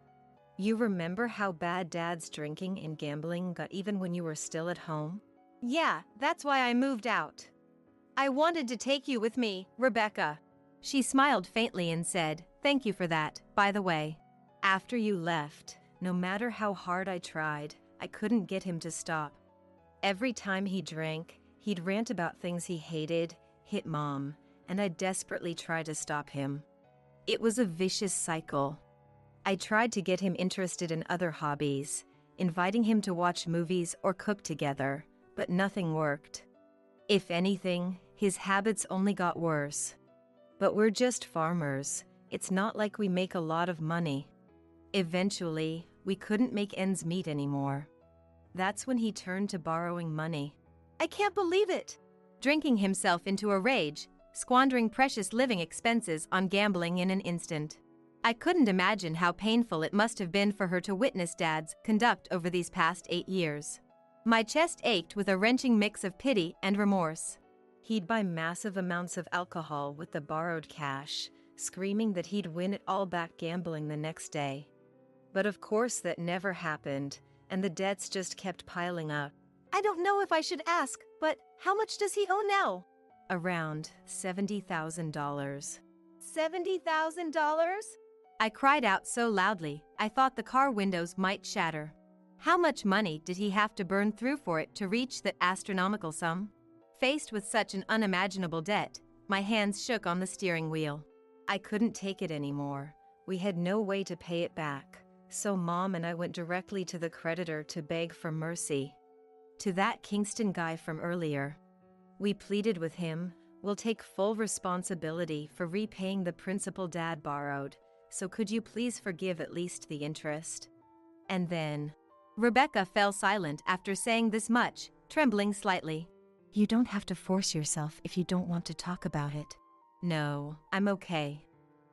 Speaker 1: You remember how bad Dad's drinking and gambling got even when you were still at home? Yeah, that's why I moved out. I wanted to take you with me, Rebecca. She smiled faintly and said, "Thank you for that, by the way." After you left, no matter how hard I tried, I couldn't get him to stop. Every time he drank, he'd rant about things he hated, hit Mom, and I desperately tried to stop him. It was a vicious cycle. I tried to get him interested in other hobbies, inviting him to watch movies or cook together, but nothing worked. If anything, his habits only got worse. But we're just farmers. It's not like we make a lot of money. Eventually, we couldn't make ends meet anymore. That's when he turned to borrowing money. I can't believe it! Drinking himself into a rage, squandering precious living expenses on gambling in an instant. I couldn't imagine how painful it must have been for her to witness Dad's conduct over these past 8 years. My chest ached with a wrenching mix of pity and remorse. He'd buy massive amounts of alcohol with the borrowed cash, screaming that he'd win it all back gambling the next day. But of course that never happened, and the debts just kept piling up. I don't know if I should ask, but how much does he owe now? Around $70,000. $70,000? I cried out so loudly, I thought the car windows might shatter. How much money did he have to burn through for it to reach that astronomical sum? Faced with such an unimaginable debt, my hands shook on the steering wheel. I couldn't take it anymore. We had no way to pay it back, so Mom and I went directly to the creditor to beg for mercy. To that Kingston guy from earlier. We pleaded with him, "We'll take full responsibility for repaying the principal Dad borrowed, so could you please forgive at least the interest?" And then, Rebecca fell silent after saying this much, trembling slightly. You don't have to force yourself if you don't want to talk about it. No, I'm okay.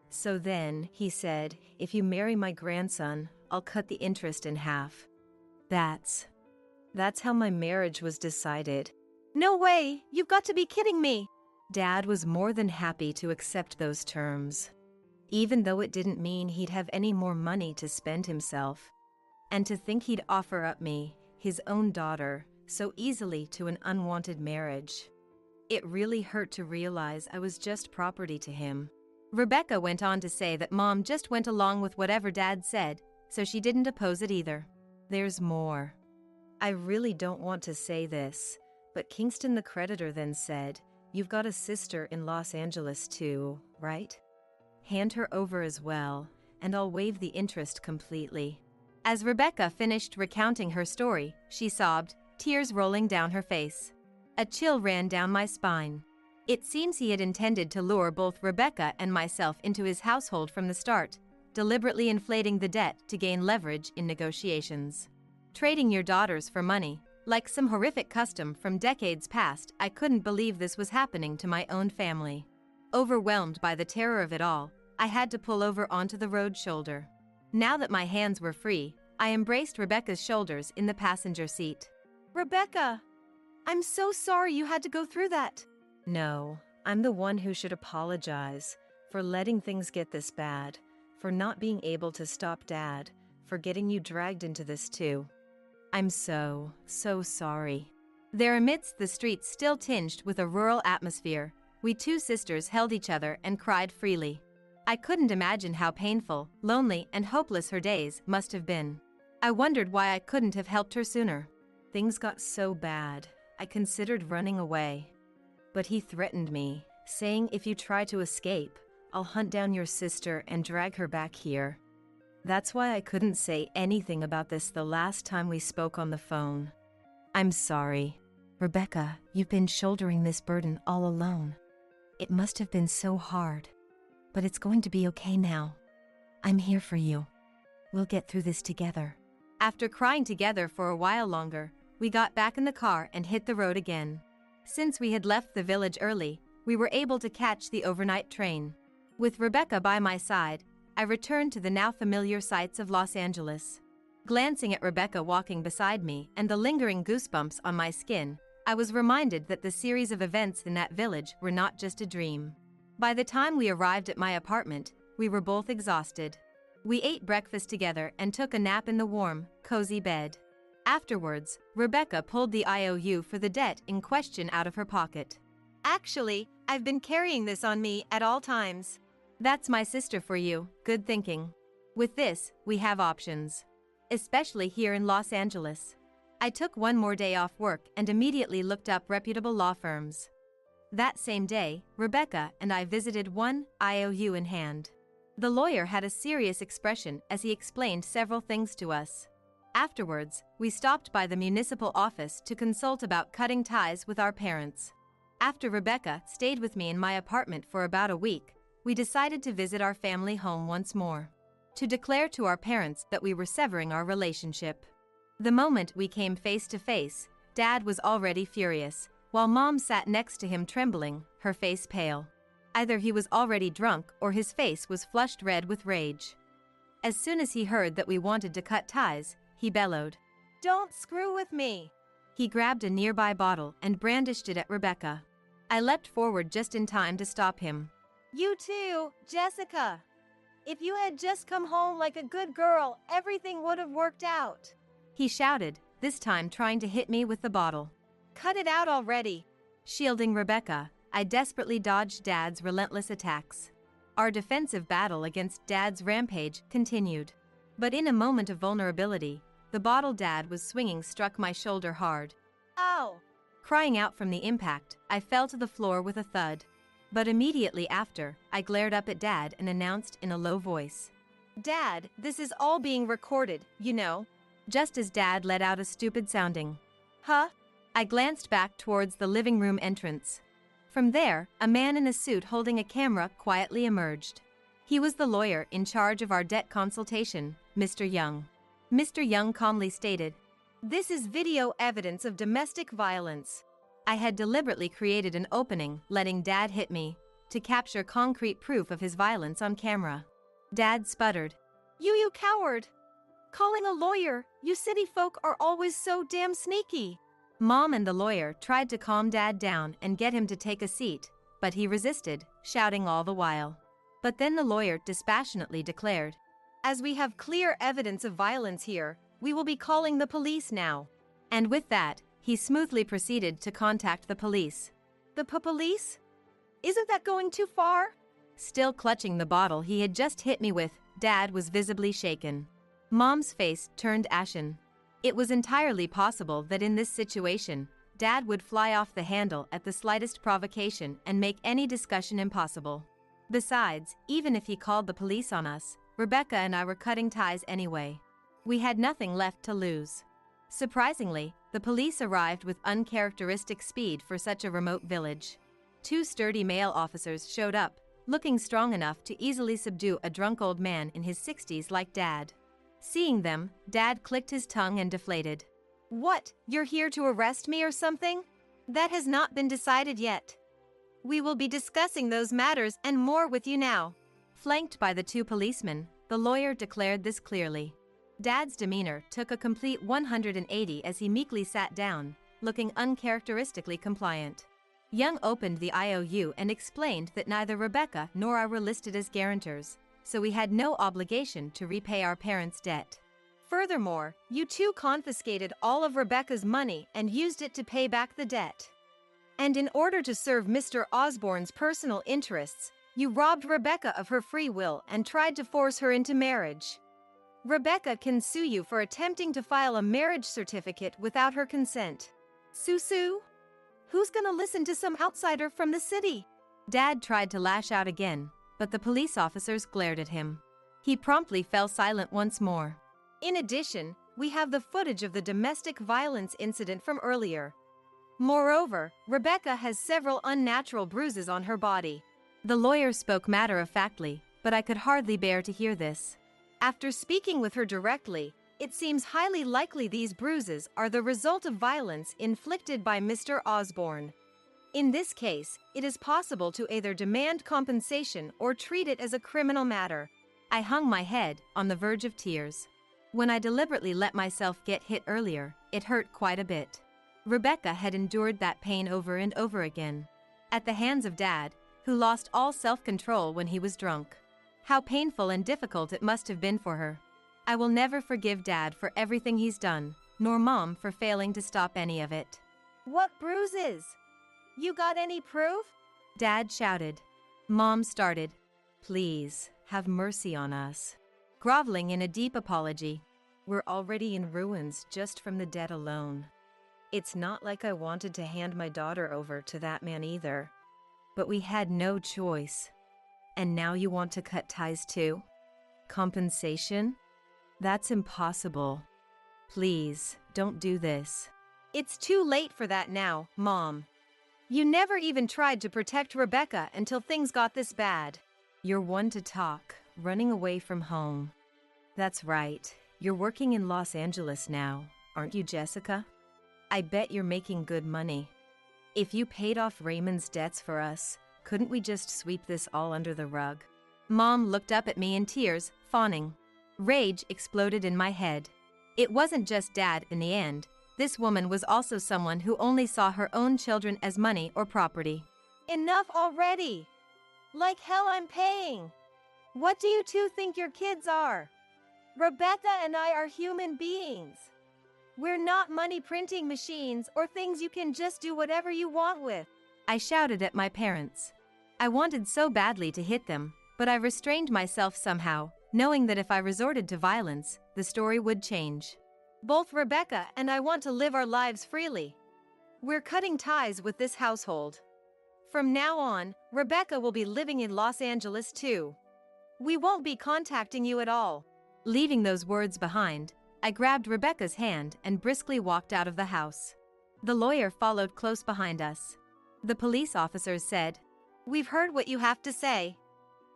Speaker 1: So then, he said, if you marry my grandson, I'll cut the interest in half. That's how my marriage was decided. No way! You've got to be kidding me! Dad was more than happy to accept those terms, even though it didn't mean he'd have any more money to spend himself. And to think he'd offer up me, his own daughter, so easily to an unwanted marriage. It really hurt to realize I was just property to him. Rebecca went on to say that Mom just went along with whatever Dad said, so she didn't oppose it either. There's more. I really don't want to say this, but Kingston the creditor then said, "You've got a sister in Los Angeles too, right? Hand her over as well, and I'll waive the interest completely." As Rebecca finished recounting her story, she sobbed, tears rolling down her face. A chill ran down my spine. It seems he had intended to lure both Rebecca and myself into his household from the start, deliberately inflating the debt to gain leverage in negotiations. Trading your daughters for money, like some horrific custom from decades past, I couldn't believe this was happening to my own family. Overwhelmed by the terror of it all, I had to pull over onto the road shoulder. Now that my hands were free, I embraced Rebecca's shoulders in the passenger seat. Rebecca! I'm so sorry you had to go through that. No, I'm the one who should apologize for letting things get this bad, for not being able to stop Dad, for getting you dragged into this too. I'm so sorry. There amidst the streets still tinged with a rural atmosphere, we two sisters held each other and cried freely. I couldn't imagine how painful, lonely, and hopeless her days must have been. I wondered why I couldn't have helped her sooner. Things got so bad, I considered running away. But he threatened me, saying if you try to escape, I'll hunt down your sister and drag her back here. That's why I couldn't say anything about this the last time we spoke on the phone. I'm sorry. Rebecca, you've been shouldering this burden all alone. It must have been so hard. But it's going to be okay now. I'm here for you. We'll get through this together. After crying together for a while longer, we got back in the car and hit the road again. Since we had left the village early, we were able to catch the overnight train. With Rebecca by my side, I returned to the now familiar sights of Los Angeles. Glancing at Rebecca walking beside me and the lingering goosebumps on my skin, I was reminded that the series of events in that village were not just a dream. By the time we arrived at my apartment, we were both exhausted. We ate breakfast together and took a nap in the warm, cozy bed. Afterwards, Rebecca pulled the IOU for the debt in question out of her pocket. Actually, I've been carrying this on me at all times. That's my sister for you, good thinking. With this, we have options. Especially here in Los Angeles. I took one more day off work and immediately looked up reputable law firms. That same day, Rebecca and I visited one, IOU in hand. The lawyer had a serious expression as he explained several things to us. Afterwards, we stopped by the municipal office to consult about cutting ties with our parents. After Rebecca stayed with me in my apartment for about a week, we decided to visit our family home once more. To declare to our parents that we were severing our relationship. The moment we came face to face, Dad was already furious, while Mom sat next to him trembling, her face pale. Either he was already drunk or his face was flushed red with rage. As soon as he heard that we wanted to cut ties, he bellowed, "Don't screw with me!" He grabbed a nearby bottle and brandished it at Rebecca. I leapt forward just in time to stop him. "You too, Jessica! If you had just come home like a good girl, everything would have worked out!" He shouted, this time trying to hit me with the bottle. "Cut it out already!" Shielding Rebecca, I desperately dodged Dad's relentless attacks. Our defensive battle against Dad's rampage continued. But in a moment of vulnerability, the bottle Dad was swinging struck my shoulder hard. "Ow!" Crying out from the impact, I fell to the floor with a thud. But immediately after, I glared up at Dad and announced in a low voice, "Dad, this is all being recorded, you know." Just as Dad let out a stupid sounding, "Huh?" I glanced back towards the living room entrance. From there, a man in a suit holding a camera quietly emerged. He was the lawyer in charge of our debt consultation, Mr. Young. Mr. Young calmly stated, "This is video evidence of domestic violence." I had deliberately created an opening, letting Dad hit me, to capture concrete proof of his violence on camera. Dad sputtered, You coward! Calling a lawyer, you city folk are always so damn sneaky." Mom and the lawyer tried to calm Dad down and get him to take a seat, but he resisted, shouting all the while. But then the lawyer dispassionately declared, "As we have clear evidence of violence here, we will be calling the police now." And with that, he smoothly proceeded to contact the police. "The police? Isn't that going too far?" Still clutching the bottle he had just hit me with, Dad was visibly shaken. Mom's face turned ashen. It was entirely possible that in this situation, Dad would fly off the handle at the slightest provocation and make any discussion impossible. Besides, even if he called the police on us, Rebecca and I were cutting ties anyway. We had nothing left to lose. Surprisingly, the police arrived with uncharacteristic speed for such a remote village. 2 sturdy male officers showed up, looking strong enough to easily subdue a drunk old man in his 60s like Dad. Seeing them, Dad clicked his tongue and deflated. "What, you're here to arrest me or something? That has not been decided yet. We will be discussing those matters and more with you now." Flanked by the 2 policemen, the lawyer declared this clearly. Dad's demeanor took a complete 180 as he meekly sat down, looking uncharacteristically compliant. Young opened the IOU and explained that neither Rebecca nor I were listed as guarantors, so we had no obligation to repay our parents' debt. Furthermore, you 2 confiscated all of Rebecca's money and used it to pay back the debt. And in order to serve Mr. Osborne's personal interests, you robbed Rebecca of her free will and tried to force her into marriage. Rebecca can sue you for attempting to file a marriage certificate without her consent. Sue? Who's gonna listen to some outsider from the city? Dad tried to lash out again, but the police officers glared at him. He promptly fell silent once more. In addition, we have the footage of the domestic violence incident from earlier. Moreover, Rebecca has several unnatural bruises on her body. The lawyer spoke matter-of-factly, but I could hardly bear to hear this. After speaking with her directly, it seems highly likely these bruises are the result of violence inflicted by Mr. Osborne. In this case, it is possible to either demand compensation or treat it as a criminal matter. I hung my head, on the verge of tears. When I deliberately let myself get hit earlier, it hurt quite a bit. Rebecca had endured that pain over and over again. At the hands of Dad, who lost all self-control when he was drunk. How painful and difficult it must have been for her. I will never forgive Dad for everything he's done, nor Mom for failing to stop any of it.
Speaker 2: What bruises? You got any proof?
Speaker 1: Dad shouted. Mom started. Please, have mercy on us. Groveling in a deep apology. We're already in ruins just from the debt alone. It's not like I wanted to hand my daughter over to that man either. But we had no choice. And now you want to cut ties too? Compensation? That's impossible. Please, don't do this.
Speaker 2: It's too late for that now, Mom. You never even tried to protect Rebecca until things got this bad.
Speaker 1: You're one to talk, running away from home. That's right, you're working in Los Angeles now, aren't you, Jessica? I bet you're making good money. If you paid off Raymond's debts for us, couldn't we just sweep this all under the rug? Mom looked up at me in tears, fawning. Rage exploded in my head. It wasn't just Dad in the end. This woman was also someone who only saw her own children as money or property.
Speaker 2: Enough already! Like hell I'm paying! What do you two think your kids are? Rebecca and I are human beings. We're not money printing machines or things you can just do whatever you want with.
Speaker 1: I shouted at my parents. I wanted so badly to hit them, but I restrained myself somehow, knowing that if I resorted to violence, the story would change.
Speaker 2: Both Rebecca and I want to live our lives freely. We're cutting ties with this household. From now on, Rebecca will be living in Los Angeles too. We won't be contacting you at all.
Speaker 1: Leaving those words behind, I grabbed Rebecca's hand and briskly walked out of the house. The lawyer followed close behind us. The police officers said,
Speaker 2: "We've heard what you have to say.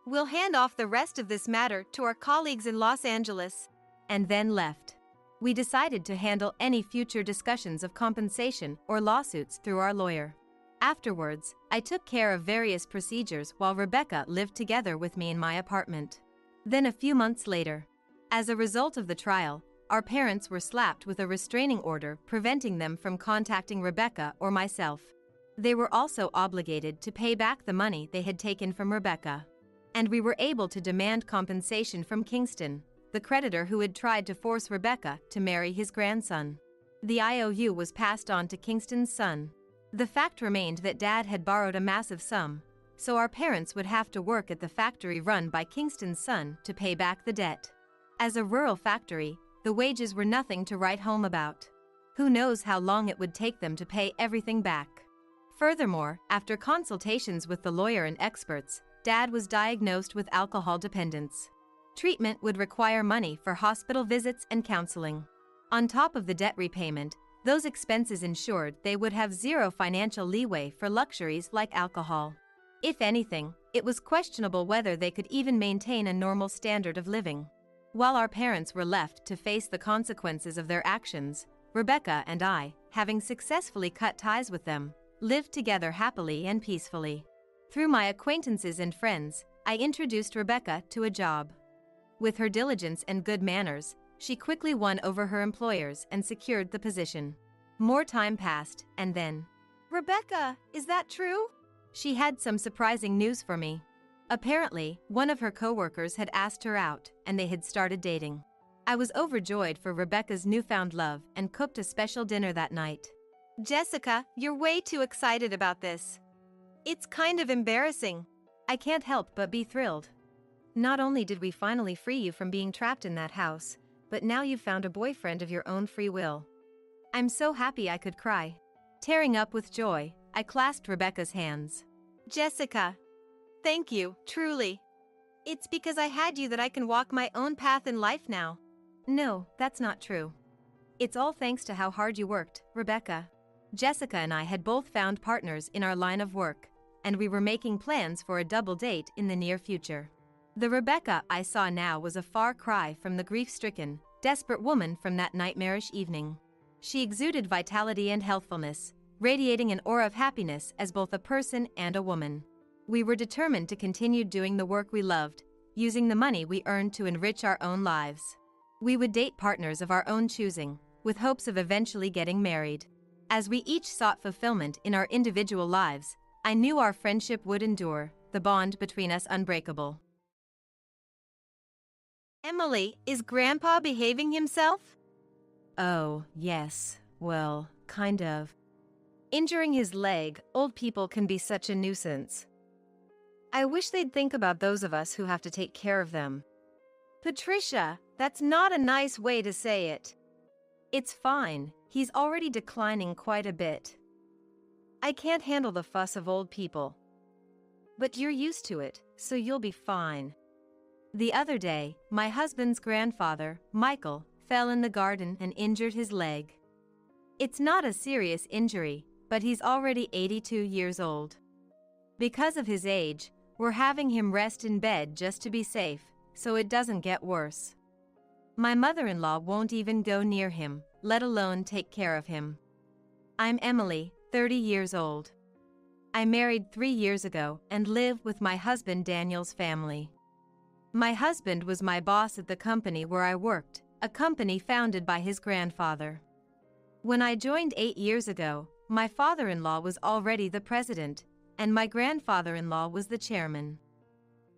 Speaker 2: We'll hand off the rest of this matter to our colleagues in Los Angeles,"
Speaker 1: and then left. We decided to handle any future discussions of compensation or lawsuits through our lawyer. Afterwards, I took care of various procedures while Rebecca lived together with me in my apartment. Then a few months later, as a result of the trial, our parents were slapped with a restraining order preventing them from contacting Rebecca or myself. They were also obligated to pay back the money they had taken from Rebecca. And we were able to demand compensation from Kingston, the creditor who had tried to force Rebecca to marry his grandson. The IOU was passed on to Kingston's son. The fact remained that Dad had borrowed a massive sum, so our parents would have to work at the factory run by Kingston's son to pay back the debt. As a rural factory, the wages were nothing to write home about. Who knows how long it would take them to pay everything back. Furthermore, after consultations with the lawyer and experts, Dad was diagnosed with alcohol dependence. Treatment would require money for hospital visits and counseling. On top of the debt repayment, those expenses ensured they would have zero financial leeway for luxuries like alcohol. If anything, it was questionable whether they could even maintain a normal standard of living. While our parents were left to face the consequences of their actions, Rebecca and I, having successfully cut ties with them, lived together happily and peacefully. Through my acquaintances and friends, I introduced Rebecca to a job. With her diligence and good manners, she quickly won over her employers and secured the position. More time passed, and then,
Speaker 2: "Rebecca, is that true?"
Speaker 1: She had some surprising news for me. Apparently, one of her coworkers had asked her out, and they had started dating. I was overjoyed for Rebecca's newfound love and cooked a special dinner that night.
Speaker 2: "Jessica, you're way too excited about this. It's kind of embarrassing."
Speaker 1: I can't help but be thrilled. Not only did we finally free you from being trapped in that house, but now you've found a boyfriend of your own free will. I'm so happy I could cry. Tearing up with joy, I clasped Rebecca's hands.
Speaker 2: "Jessica, thank you, truly. It's because I had you that I can walk my own path in life now."
Speaker 1: No, that's not true. It's all thanks to how hard you worked, Rebecca. Jessica and I had both found partners in our line of work, and we were making plans for a double date in the near future. The Rebecca I saw now was a far cry from the grief-stricken, desperate woman from that nightmarish evening. She exuded vitality and healthfulness, radiating an aura of happiness as both a person and a woman. We were determined to continue doing the work we loved, using the money we earned to enrich our own lives. We would date partners of our own choosing, with hopes of eventually getting married. As we each sought fulfillment in our individual lives, I knew our friendship would endure, the bond between us unbreakable.
Speaker 2: Emily, is Grandpa behaving himself?
Speaker 1: Oh, yes, well, kind of.
Speaker 2: Injuring his leg, old people can be such a nuisance. I wish they'd think about those of us who have to take care of them. Patricia, that's not a nice way to say it.
Speaker 1: It's fine, he's already declining quite a bit.
Speaker 2: I can't handle the fuss of old people.
Speaker 1: But you're used to it, so you'll be fine. The other day, my husband's grandfather, Michael, fell in the garden and injured his leg. It's not a serious injury, but he's already 82 years old. Because of his age, we're having him rest in bed just to be safe, so it doesn't get worse. My mother-in-law won't even go near him, let alone take care of him. I'm Emily, 30 years old. I married 3 years ago and live with my husband Daniel's family. My husband was my boss at the company where I worked, a company founded by his grandfather. When I joined 8 years ago, my father-in-law was already the president, and my grandfather-in-law was the chairman.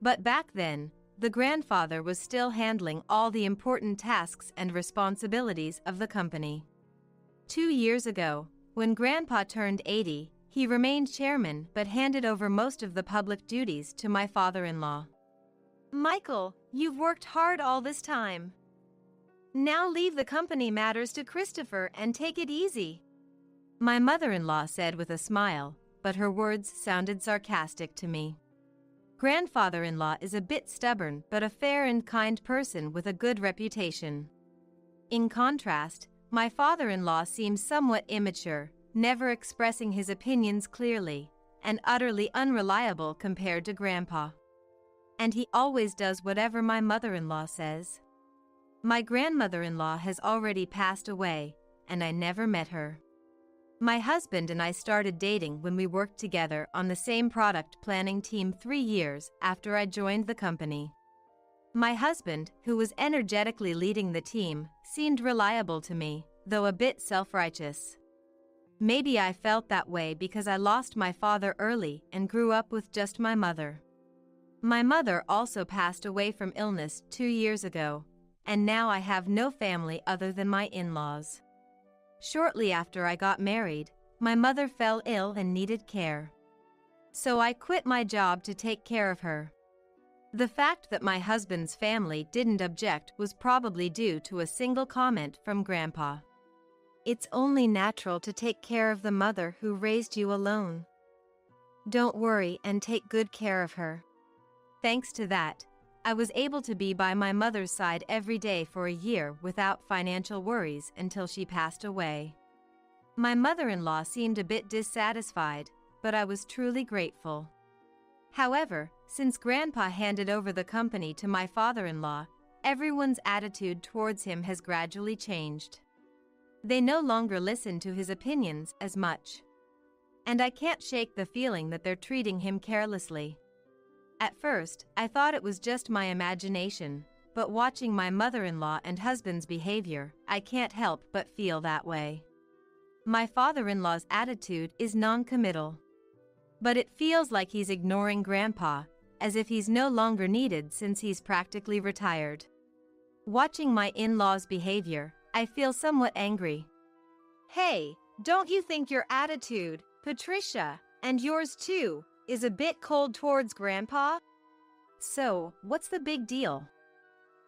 Speaker 1: But back then, the grandfather was still handling all the important tasks and responsibilities of the company. 2 years ago, when Grandpa turned 80, he remained chairman but handed over most of the public duties to my father-in-law.
Speaker 2: Michael, you've worked hard all this time. Now leave the company matters to Christopher and take it easy.
Speaker 1: My mother-in-law said with a smile, but her words sounded sarcastic to me. Grandfather-in-law is a bit stubborn but a fair and kind person with a good reputation. In contrast, my father-in-law seems somewhat immature, never expressing his opinions clearly, and utterly unreliable compared to Grandpa. And he always does whatever my mother-in-law says. My grandmother-in-law has already passed away, and I never met her. My husband and I started dating when we worked together on the same product planning team 3 years after I joined the company. My husband, who was energetically leading the team, seemed reliable to me, though a bit self-righteous. Maybe I felt that way because I lost my father early and grew up with just my mother. My mother also passed away from illness 2 years ago, and now I have no family other than my in-laws. Shortly after I got married, my mother fell ill and needed care. So I quit my job to take care of her. The fact that my husband's family didn't object was probably due to a single comment from Grandpa.
Speaker 2: It's only natural to take care of the mother who raised you alone. Don't worry and take good care of her.
Speaker 1: Thanks to that, I was able to be by my mother's side every day for a year without financial worries until she passed away. My mother-in-law seemed a bit dissatisfied, but I was truly grateful. However, since Grandpa handed over the company to my father-in-law, everyone's attitude towards him has gradually changed. They no longer listen to his opinions as much. And I can't shake the feeling that they're treating him carelessly. At first, I thought it was just my imagination, but watching my mother-in-law and husband's behavior, I can't help but feel that way. My father-in-law's attitude is non-committal. But it feels like he's ignoring Grandpa, as if he's no longer needed since he's practically retired. Watching my in-laws' behavior, I feel somewhat angry.
Speaker 2: Hey, don't you think your attitude, Patricia, and yours too, is a bit cold towards Grandpa?
Speaker 1: So, what's the big deal?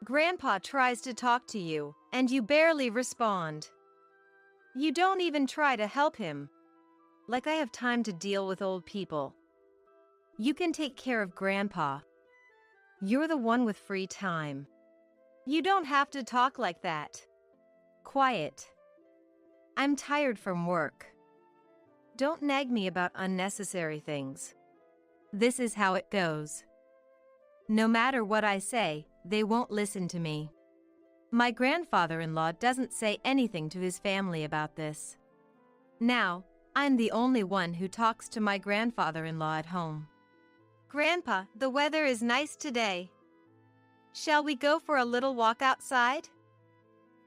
Speaker 2: Grandpa tries to talk to you, and you barely respond. You don't even try to help him. Like I have time to deal with old people.
Speaker 1: You can take care of Grandpa. You're the one with free time.
Speaker 2: You don't have to talk like that.
Speaker 1: Quiet. I'm tired from work. Don't nag me about unnecessary things. This is how it goes. No matter what I say, they won't listen to me. My grandfather-in-law doesn't say anything to his family about this. Now, I'm the only one who talks to my grandfather-in-law at home.
Speaker 2: Grandpa, the weather is nice today. Shall we go for a little walk outside?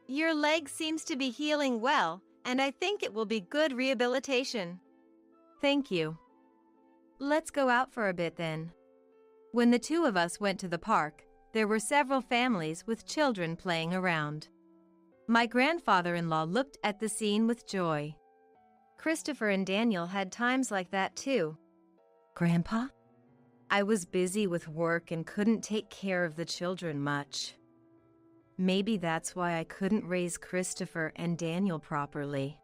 Speaker 2: Your leg seems to be healing well, and I think it will be good rehabilitation.
Speaker 1: Thank you. Let's go out for a bit then. When the two of us went to the park, there were several families with children playing around. My grandfather-in-law looked at the scene with joy. Christopher and Daniel had times like that too. Grandpa? I was busy with work and couldn't take care of the children much. Maybe that's why I couldn't raise Christopher and Daniel properly.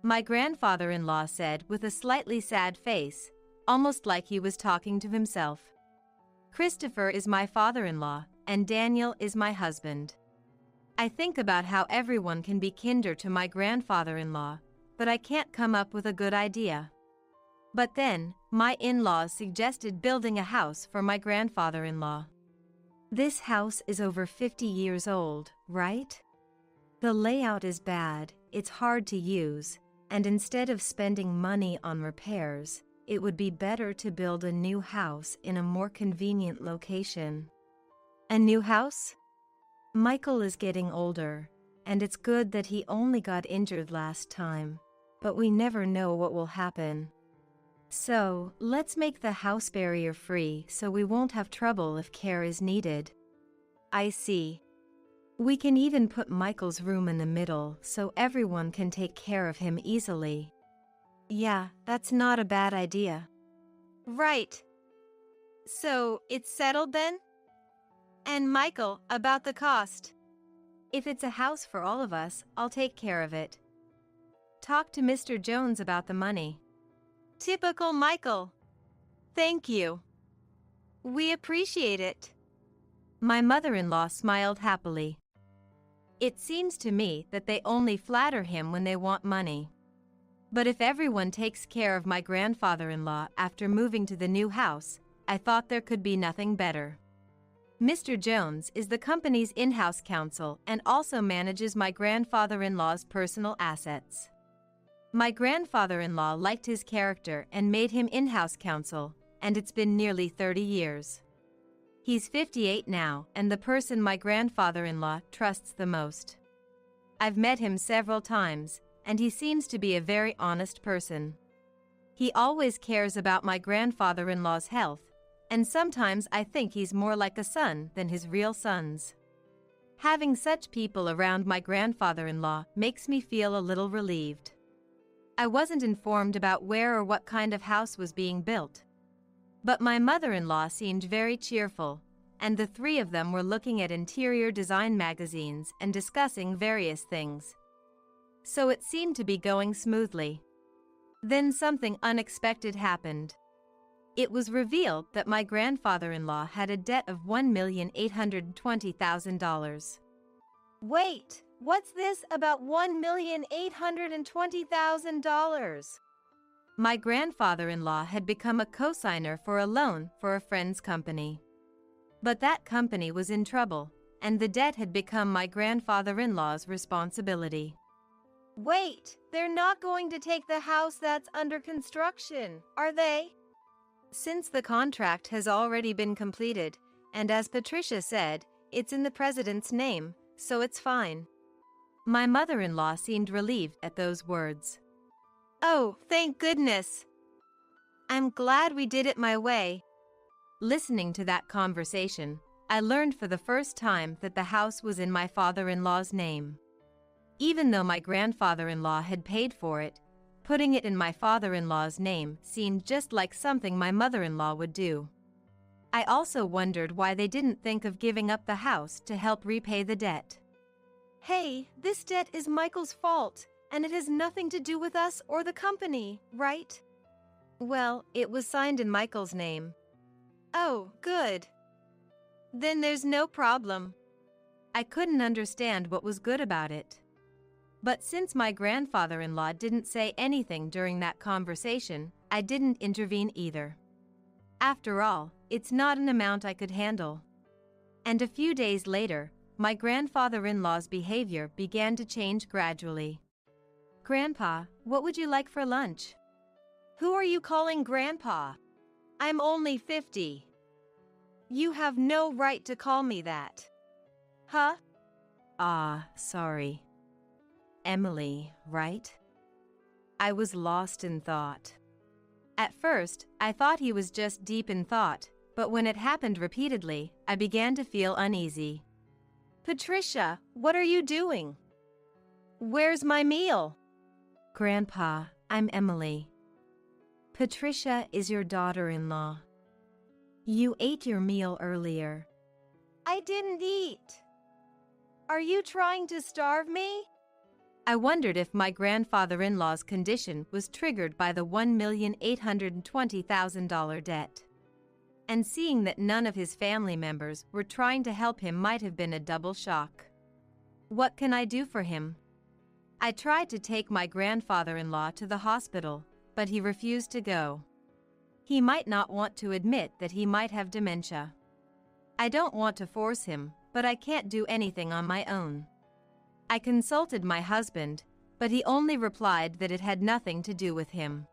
Speaker 1: My grandfather-in-law said with a slightly sad face, almost like he was talking to himself. Christopher is my father-in-law, and Daniel is my husband. I think about how everyone can be kinder to my grandfather-in-law, but I can't come up with a good idea. But then, my in-laws suggested building a house for my grandfather-in-law. This house is over 50 years old, right? The layout is bad, it's hard to use, and instead of spending money on repairs, it would be better to build a new house in a more convenient location. A new house? Michael is getting older, and it's good that he only got injured last time, but we never know what will happen. So, let's make the house barrier free so we won't have trouble if care is needed. I see. We can even put Michael's room in the middle so everyone can take care of him easily. Yeah, that's not a bad idea.
Speaker 2: Right. So, it's settled then? And Michael, about the cost.
Speaker 1: If it's a house for all of us, I'll take care of it. Talk to Mr. Jones about the money.
Speaker 2: Typical Michael. Thank you. We appreciate it.
Speaker 1: My mother-in-law smiled happily. It seems to me that they only flatter him when they want money. But if everyone takes care of my grandfather-in-law after moving to the new house, I thought there could be nothing better. Mr. Jones is the company's in-house counsel and also manages my grandfather-in-law's personal assets. My grandfather-in-law liked his character and made him in-house counsel, and it's been nearly 30 years. He's 58 now and the person my grandfather-in-law trusts the most. I've met him several times, and he seems to be a very honest person. He always cares about my grandfather-in-law's health, and sometimes I think he's more like a son than his real sons. Having such people around my grandfather-in-law makes me feel a little relieved. I wasn't informed about where or what kind of house was being built. But my mother-in-law seemed very cheerful, and the three of them were looking at interior design magazines and discussing various things. So it seemed to be going smoothly. Then something unexpected happened. It was revealed that my grandfather-in-law had a debt of $1,820,000.
Speaker 2: Wait, what's this about $1,820,000?
Speaker 1: My grandfather-in-law had become a co-signer for a loan for a friend's company. But that company was in trouble, and the debt had become my grandfather-in-law's responsibility.
Speaker 2: Wait, they're not going to take the house that's under construction, are they?
Speaker 1: Since the contract has already been completed, and as Patricia said, it's in the president's name, so it's fine. My mother-in-law seemed relieved at those words.
Speaker 2: Oh, thank goodness. I'm glad we did it my way.
Speaker 1: Listening to that conversation, I learned for the first time that the house was in my father-in-law's name. Even though my grandfather-in-law had paid for it, putting it in my father-in-law's name seemed just like something my mother-in-law would do. I also wondered why they didn't think of giving up the house to help repay the debt.
Speaker 2: Hey, this debt is Michael's fault, and it has nothing to do with us or the company, right?
Speaker 1: Well, it was signed in Michael's name.
Speaker 2: Oh, good. Then there's no problem.
Speaker 1: I couldn't understand what was good about it. But since my grandfather-in-law didn't say anything during that conversation, I didn't intervene either. After all, it's not an amount I could handle. And a few days later, my grandfather-in-law's behavior began to change gradually. "Grandpa, what would you like for lunch?"
Speaker 2: Who are you calling Grandpa? I'm only 50. You have no right to call me that. Huh?
Speaker 1: Sorry. Emily, right? I was lost in thought. At first, I thought he was just deep in thought, but when it happened repeatedly, I began to feel uneasy.
Speaker 2: Patricia, what are you doing? Where's my meal?
Speaker 1: Grandpa, I'm Emily. Patricia is your daughter-in-law. You ate your meal earlier.
Speaker 2: I didn't eat. Are you trying to starve me?
Speaker 1: I wondered if my grandfather-in-law's condition was triggered by the $1,820,000 debt. And seeing that none of his family members were trying to help him might have been a double shock. What can I do for him? I tried to take my grandfather-in-law to the hospital, but he refused to go. He might not want to admit that he might have dementia. I don't want to force him, but I can't do anything on my own. I consulted my husband, but he only replied that it had nothing to do with him.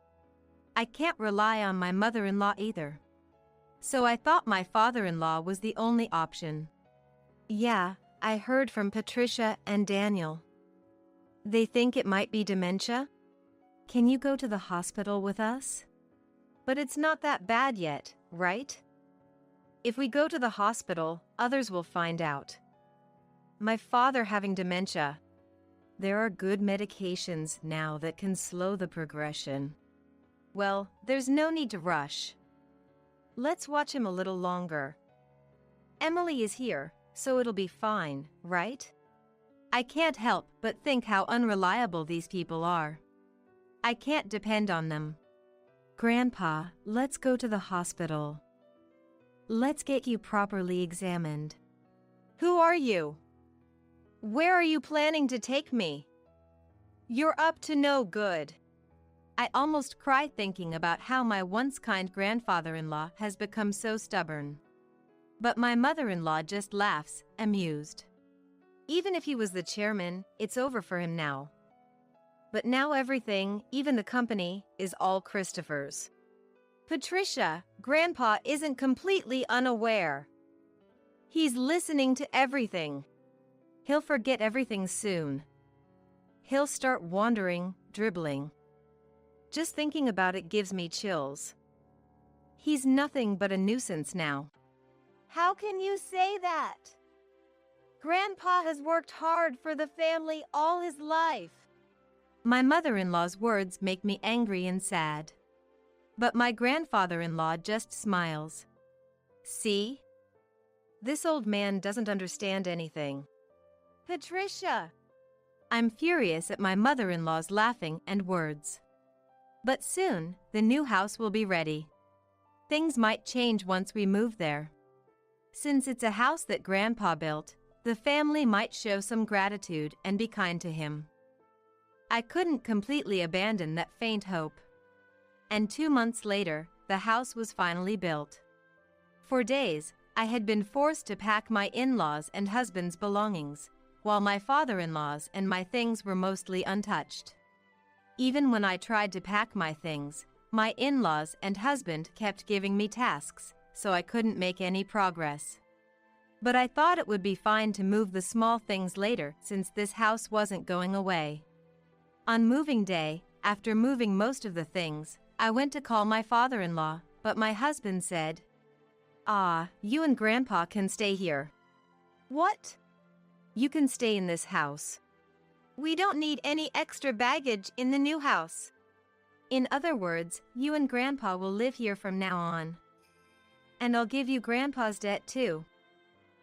Speaker 1: I can't rely on my mother-in-law either. So I thought my father-in-law was the only option.
Speaker 2: Yeah, I heard from Patricia and Daniel. They think it might be dementia?
Speaker 1: Can you go to the hospital with us?
Speaker 2: But it's not that bad yet, right? If we go to the hospital, others will find out. My father having dementia.
Speaker 1: There are good medications now that can slow the progression.
Speaker 2: Well, there's no need to rush. Let's watch him a little longer. Emily is here, so it'll be fine, right?
Speaker 1: I can't help but think how unreliable these people are. I can't depend on them. Grandpa, let's go to the hospital. Let's get you properly examined.
Speaker 2: Who are you? Where are you planning to take me? You're up to no good.
Speaker 1: I almost cry thinking about how my once kind grandfather-in-law has become so stubborn. But my mother-in-law just laughs, amused.
Speaker 2: Even if he was the chairman, it's over for him now. But now everything, even the company, is all Christopher's. Patricia, Grandpa isn't completely unaware. He's listening to everything.
Speaker 1: He'll forget everything soon. He'll start wandering, dribbling.
Speaker 2: Just thinking about it gives me chills. He's nothing but a nuisance now. How can you say that? Grandpa has worked hard for the family all his life.
Speaker 1: My mother-in-law's words make me angry and sad. But my grandfather-in-law just smiles.
Speaker 2: See? This old man doesn't understand anything. Patricia!
Speaker 1: I'm furious at my mother-in-law's laughing and words. But soon, the new house will be ready. Things might change once we move there. Since it's a house that Grandpa built, the family might show some gratitude and be kind to him. I couldn't completely abandon that faint hope. And 2 months later, the house was finally built. For days, I had been forced to pack my in-laws' and husband's belongings, while my father-in-law's and my things were mostly untouched. Even when I tried to pack my things, my in-laws and husband kept giving me tasks, so I couldn't make any progress. But I thought it would be fine to move the small things later since this house wasn't going away. On moving day, after moving most of the things, I went to call my father-in-law, but my husband said, "You and Grandpa can stay here."
Speaker 2: What?
Speaker 1: You can stay in this house.
Speaker 2: We don't need any extra baggage in the new house.
Speaker 1: In other words, you and Grandpa will live here from now on. And I'll give you Grandpa's debt too.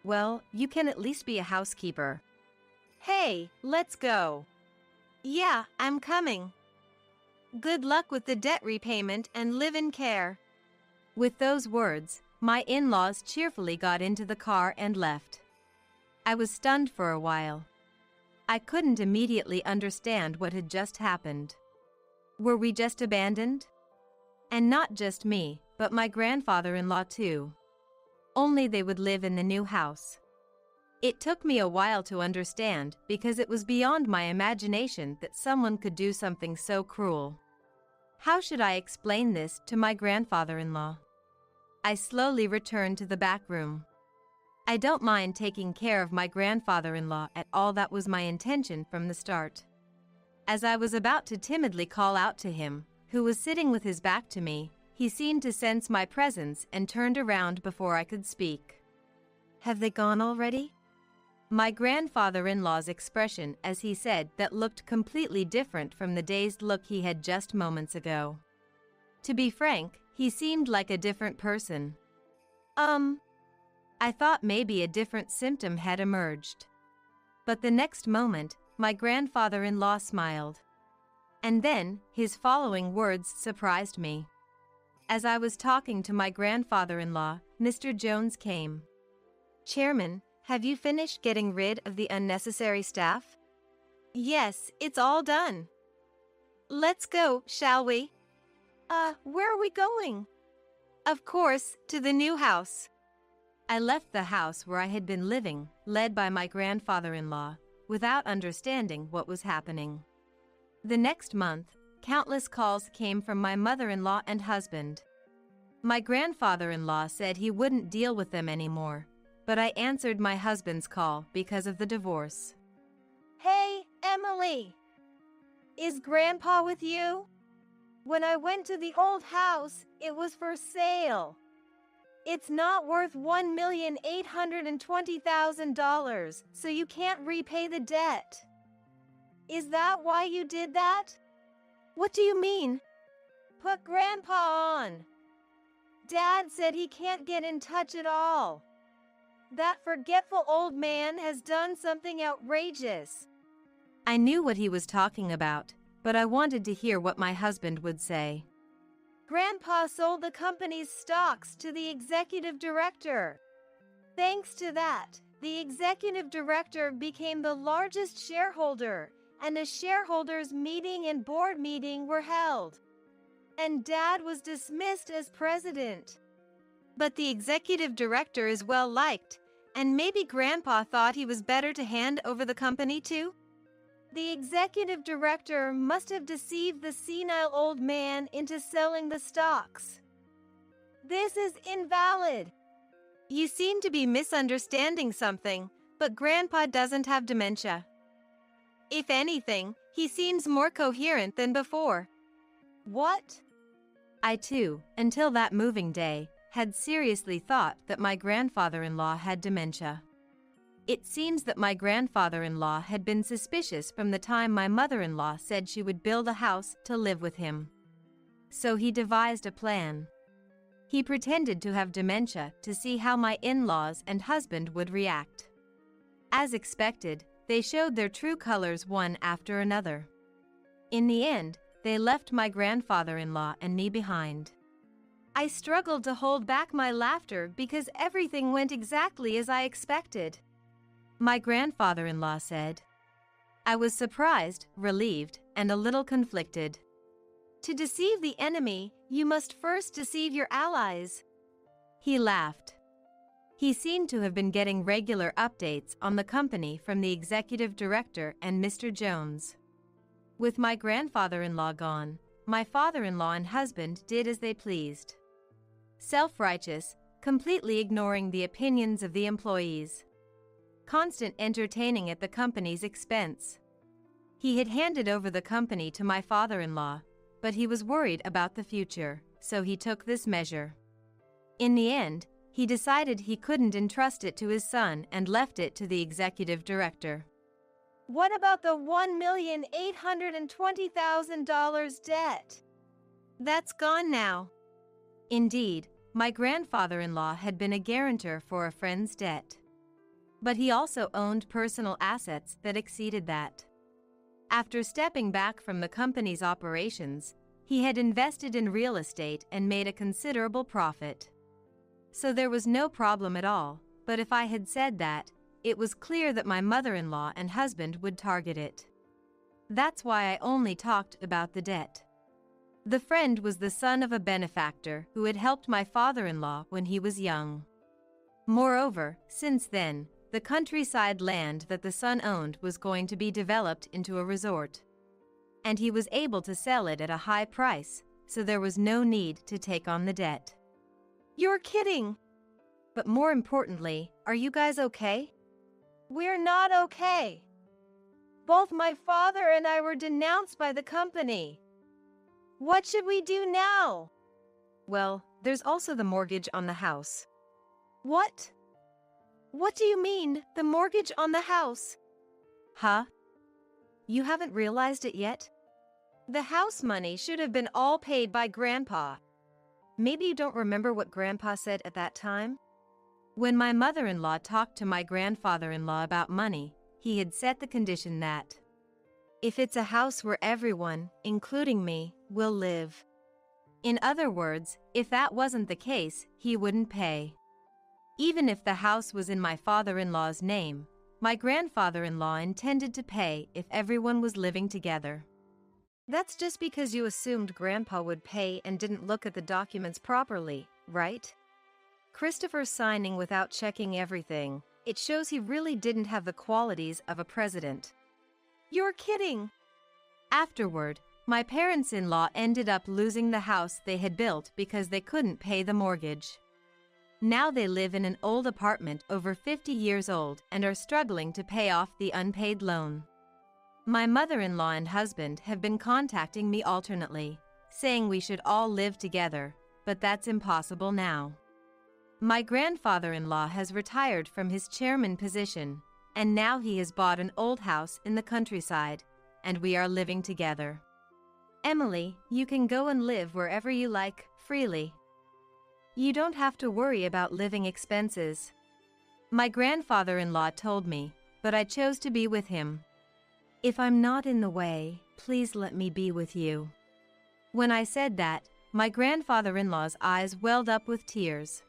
Speaker 1: Well, you can at least be a housekeeper.
Speaker 2: Hey, let's go. Yeah, I'm coming. Good luck with the debt repayment and live in care.
Speaker 1: With those words, my in-laws cheerfully got into the car and left. I was stunned for a while. I couldn't immediately understand what had just happened. Were we just abandoned? And not just me, but my grandfather-in-law too. Only they would live in the new house. It took me a while to understand because it was beyond my imagination that someone could do something so cruel. How should I explain this to my grandfather-in-law? I slowly returned to the back room. I don't mind taking care of my grandfather-in-law at all. That was my intention from the start. As I was about to timidly call out to him, who was sitting with his back to me, he seemed to sense my presence and turned around before I could speak. "Have they gone already?" My grandfather-in-law's expression as he said that looked completely different from the dazed look he had just moments ago. To be frank, he seemed like a different person. I thought maybe a different symptom had emerged. But the next moment, my grandfather-in-law smiled. And then, his following words surprised me. As I was talking to my grandfather-in-law, Mr. Jones came. "Chairman, have you finished getting rid of the unnecessary staff?" "Yes, it's all done." "Let's go, shall we?"
Speaker 2: Where are we going?"
Speaker 1: "Of course, to the new house." I left the house where I had been living, led by my grandfather-in-law, without understanding what was happening. The next month, countless calls came from my mother-in-law and husband. My grandfather-in-law said he wouldn't deal with them anymore, but I answered my husband's call because of the divorce.
Speaker 2: "Hey, Emily! Is Grandpa with you? When I went to the old house, it was for sale. It's not worth $1,820,000, so you can't repay the debt. Is that why you did that?"
Speaker 1: "What do you mean?"
Speaker 2: "Put Grandpa on. Dad said he can't get in touch at all. That forgetful old man has done something outrageous."
Speaker 1: I knew what he was talking about, but I wanted to hear what my husband would say.
Speaker 2: "Grandpa sold the company's stocks to the executive director. Thanks to that, the executive director became the largest shareholder, and a shareholders' meeting and board meeting were held. And Dad was dismissed as president."
Speaker 1: "But the executive director is well liked, and maybe Grandpa thought he was better to hand over the company to?"
Speaker 2: "The executive director must have deceived the senile old man into selling the stocks. This is invalid."
Speaker 1: "You seem to be misunderstanding something, but Grandpa doesn't have dementia. If anything, he seems more coherent than before."
Speaker 2: "What?"
Speaker 1: I too, until that moving day, had seriously thought that my grandfather-in-law had dementia. It seems that my grandfather-in-law had been suspicious from the time my mother-in-law said she would build a house to live with him. So he devised a plan. He pretended to have dementia to see how my in-laws and husband would react. As expected, they showed their true colors one after another. In the end, they left my grandfather-in-law and me behind. I struggled to hold back my laughter because everything went exactly as I expected. My grandfather-in-law said. I was surprised, relieved, and a little conflicted.
Speaker 2: "To deceive the enemy, you must first deceive your allies."
Speaker 1: He laughed. He seemed to have been getting regular updates on the company from the executive director and Mr. Jones. With my grandfather-in-law gone, my father-in-law and husband did as they pleased. Self-righteous, completely ignoring the opinions of the employees. Constant entertaining at the company's expense. He had handed over the company to my father-in-law, but he was worried about the future, so he took this measure. In the end, he decided he couldn't entrust it to his son and left it to the executive director.
Speaker 2: "What about the $1,820,000 debt?"
Speaker 1: "That's gone now." Indeed, my grandfather-in-law had been a guarantor for a friend's debt. But he also owned personal assets that exceeded that. After stepping back from the company's operations, he had invested in real estate and made a considerable profit. So there was no problem at all, but if I had said that, it was clear that my mother-in-law and husband would target it. That's why I only talked about the debt. The friend was the son of a benefactor who had helped my father-in-law when he was young. Moreover, since then, the countryside land that the son owned was going to be developed into a resort. And he was able to sell it at a high price, so there was no need to take on the debt.
Speaker 2: You're kidding!
Speaker 1: But more importantly, are you guys okay?
Speaker 2: We're not okay. Both my father and I were denounced by the company. What should we do now?
Speaker 1: Well, there's also the mortgage on the house.
Speaker 2: What? What do you mean, the mortgage on the house?
Speaker 1: Huh? You haven't realized it yet?
Speaker 2: The house money should have been all paid by Grandpa.
Speaker 1: Maybe you don't remember what Grandpa said at that time? When my mother-in-law talked to my grandfather-in-law about money, he had set the condition that if it's a house where everyone, including me, will live. In other words, if that wasn't the case, he wouldn't pay. Even if the house was in my father-in-law's name, my grandfather-in-law intended to pay if everyone was living together.
Speaker 2: That's just because you assumed Grandpa would pay and didn't look at the documents properly, right?
Speaker 1: Christopher's signing without checking everything. It shows he really didn't have the qualities of a president.
Speaker 2: You're kidding!
Speaker 1: Afterward, my parents-in-law ended up losing the house they had built because they couldn't pay the mortgage. Now they live in an old apartment over 50 years old and are struggling to pay off the unpaid loan. My mother-in-law and husband have been contacting me alternately, saying we should all live together, but that's impossible now. My grandfather-in-law has retired from his chairman position, and now he has bought an old house in the countryside, and we are living together. Emily, you can go and live wherever you like, freely. You don't have to worry about living expenses. My grandfather-in-law told me, but I chose to be with him. If I'm not in the way, please let me be with you. When I said that, my grandfather-in-law's eyes welled up with tears.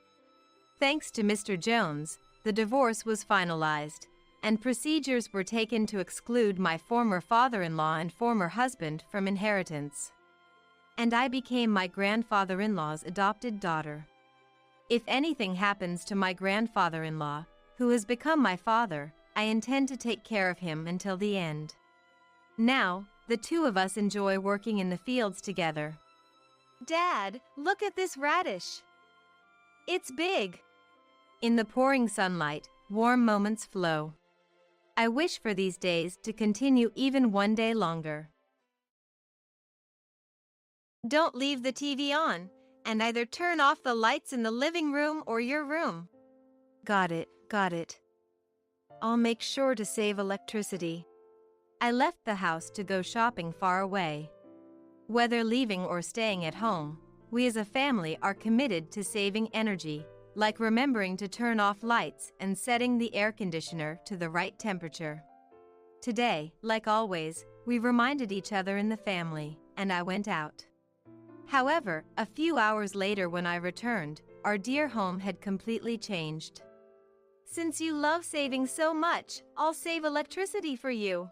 Speaker 1: Thanks to Mr. Jones, the divorce was finalized, and procedures were taken to exclude my former father-in-law and former husband from inheritance. And I became my grandfather-in-law's adopted daughter. If anything happens to my grandfather-in-law, who has become my father, I intend to take care of him until the end. Now, the two of us enjoy working in the fields together.
Speaker 2: Dad, look at this radish. It's big.
Speaker 1: In the pouring sunlight, warm moments flow. I wish for these days to continue even one day longer.
Speaker 2: Don't leave the TV on, and either turn off the lights in the living room or your room.
Speaker 1: Got it. I'll make sure to save electricity. I left the house to go shopping far away. Whether leaving or staying at home, we as a family are committed to saving energy, like remembering to turn off lights and setting the air conditioner to the right temperature. Today, like always, we reminded each other in the family, and I went out. However, a few hours later when I returned, our dear home had completely changed.
Speaker 2: Since you love saving so much, I'll save electricity for you.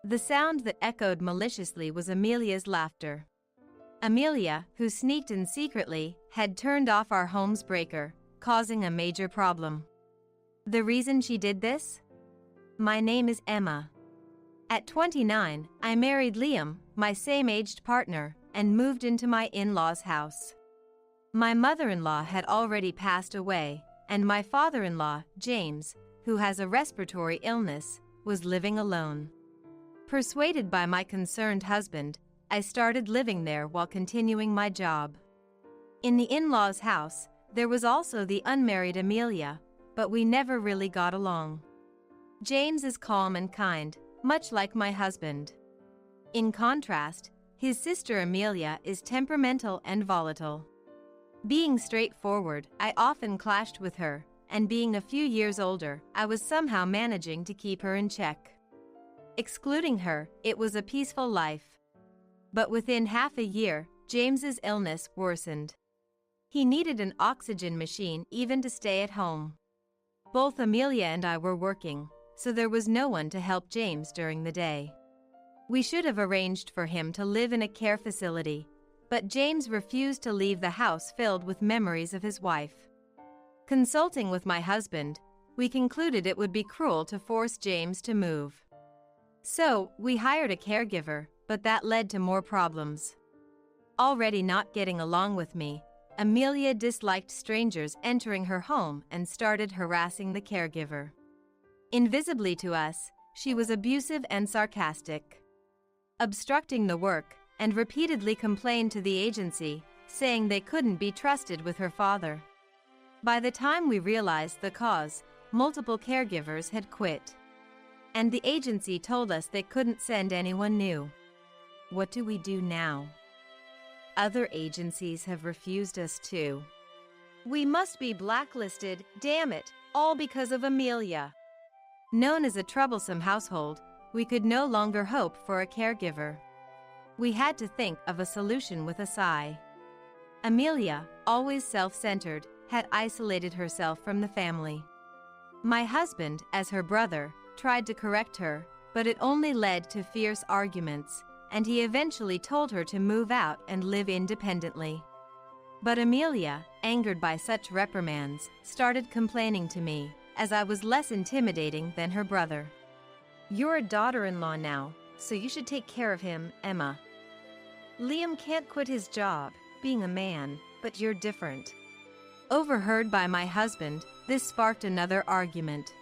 Speaker 1: The sound that echoed maliciously was Amelia's laughter. Amelia, who sneaked in secretly, had turned off our home's breaker, causing a major problem. The reason she did this? My name is Emma. At 29, I married Liam, my same-aged partner, and moved into my in-laws' house. My mother-in-law had already passed away, and my father-in-law, James, who has a respiratory illness, was living alone. Persuaded by my concerned husband, I started living there while continuing my job. In the in-laws' house, there was also the unmarried Amelia, but we never really got along. James is calm and kind, much like my husband. In contrast, his sister Amelia is temperamental and volatile. Being straightforward, I often clashed with her, and being a few years older, I was somehow managing to keep her in check. Excluding her, it was a peaceful life. But within half a year, James's illness worsened. He needed an oxygen machine even to stay at home. Both Amelia and I were working, so there was no one to help James during the day. We should have arranged for him to live in a care facility, but James refused to leave the house filled with memories of his wife. Consulting with my husband, we concluded it would be cruel to force James to move. So, we hired a caregiver, but that led to more problems. Already not getting along with me, Amelia disliked strangers entering her home and started harassing the caregiver. Invisibly to us, she was abusive and sarcastic, obstructing the work, and repeatedly complained to the agency, saying they couldn't be trusted with her father. By the time we realized the cause, multiple caregivers had quit, and the agency told us they couldn't send anyone new. What do we do now? Other agencies have refused us too.
Speaker 2: We must be blacklisted, damn it, all because of Amelia.
Speaker 1: Known as a troublesome household, we could no longer hope for a caregiver. We had to think of a solution with a sigh. Amelia, always self-centered, had isolated herself from the family. My husband, as her brother, tried to correct her, but it only led to fierce arguments, and he eventually told her to move out and live independently. But Amelia, angered by such reprimands, started complaining to me, as I was less intimidating than her brother.
Speaker 2: You're a daughter-in-law now, so you should take care of him, Emma. Liam can't quit his job, being a man, but you're different.
Speaker 1: Overheard by my husband, this sparked another argument.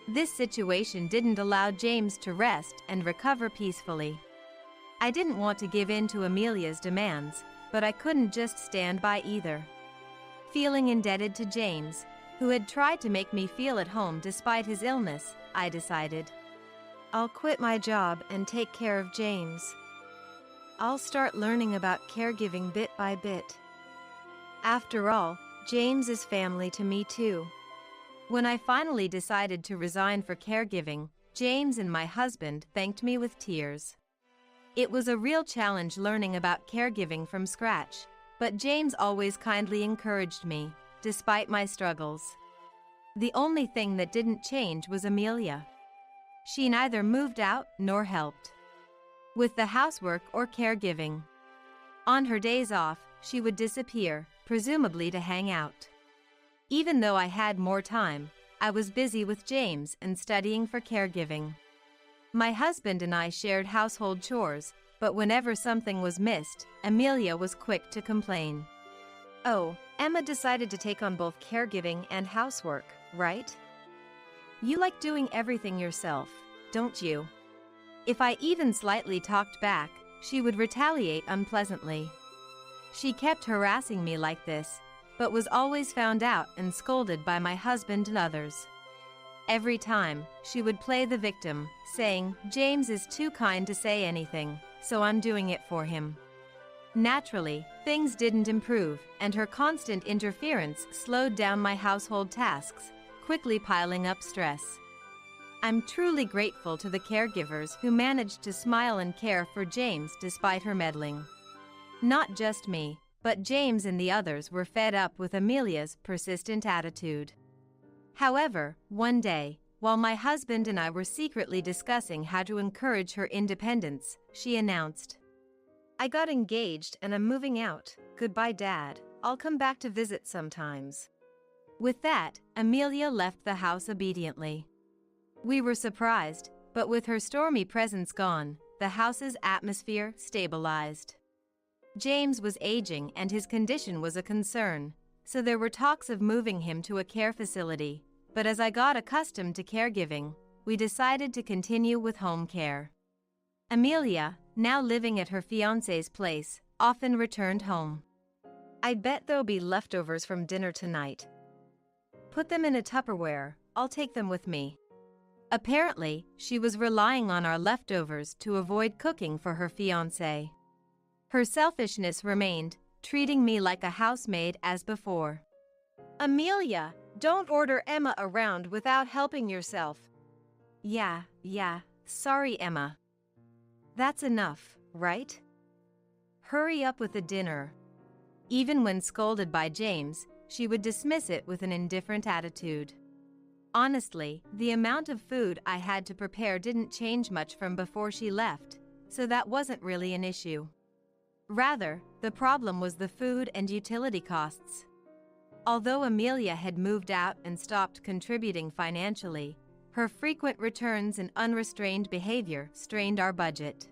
Speaker 1: This situation didn't allow James to rest and recover peacefully. I didn't want to give in to Amelia's demands, but I couldn't just stand by either. Feeling indebted to James, who had tried to make me feel at home despite his illness, I decided,
Speaker 2: I'll quit my job and take care of James. I'll start learning about caregiving bit by bit. After all, James is family to me too.
Speaker 1: When I finally decided to resign for caregiving, James and my husband thanked me with tears. It was a real challenge learning about caregiving from scratch, but James always kindly encouraged me, despite my struggles. The only thing that didn't change was Amelia. She neither moved out nor helped with the housework or caregiving. On her days off, she would disappear, presumably to hang out. Even though I had more time, I was busy with James and studying for caregiving. My husband and I shared household chores, but whenever something was missed, Amelia was quick to complain.
Speaker 2: Oh, Emma decided to take on both caregiving and housework, right? You like doing everything yourself, don't you?
Speaker 1: If I even slightly talked back, she would retaliate unpleasantly. She kept harassing me like this, but was always found out and scolded by my husband and others. Every time, she would play the victim, saying, James is too kind to say anything, so I'm doing it for him. Naturally, things didn't improve, and her constant interference slowed down my household tasks, quickly piling up stress. I'm truly grateful to the caregivers who managed to smile and care for James despite her meddling. Not just me, but James and the others were fed up with Amelia's persistent attitude. However, one day, while my husband and I were secretly discussing how to encourage her independence, she announced,
Speaker 2: I got engaged and I'm moving out. Goodbye, Dad. I'll come back to visit sometimes.
Speaker 1: With that, Amelia left the house obediently. We were surprised, but with her stormy presence gone, the house's atmosphere stabilized. James was aging and his condition was a concern, so there were talks of moving him to a care facility, but as I got accustomed to caregiving, we decided to continue with home care. Amelia, now living at her fiancé's place, often returned home.
Speaker 2: I bet there'll be leftovers from dinner tonight. Put them in a Tupperware, I'll take them with me.
Speaker 1: Apparently, she was relying on our leftovers to avoid cooking for her fiancé. Her selfishness remained, treating me like a housemaid as before.
Speaker 2: Amelia, don't order Emma around without helping yourself.
Speaker 1: Yeah, sorry Emma.
Speaker 2: That's enough, right?
Speaker 1: Hurry up with the dinner. Even when scolded by James, she would dismiss it with an indifferent attitude. Honestly, the amount of food I had to prepare didn't change much from before she left, so that wasn't really an issue. Rather, the problem was the food and utility costs. Although Amelia had moved out and stopped contributing financially, her frequent returns and unrestrained behavior strained our budget.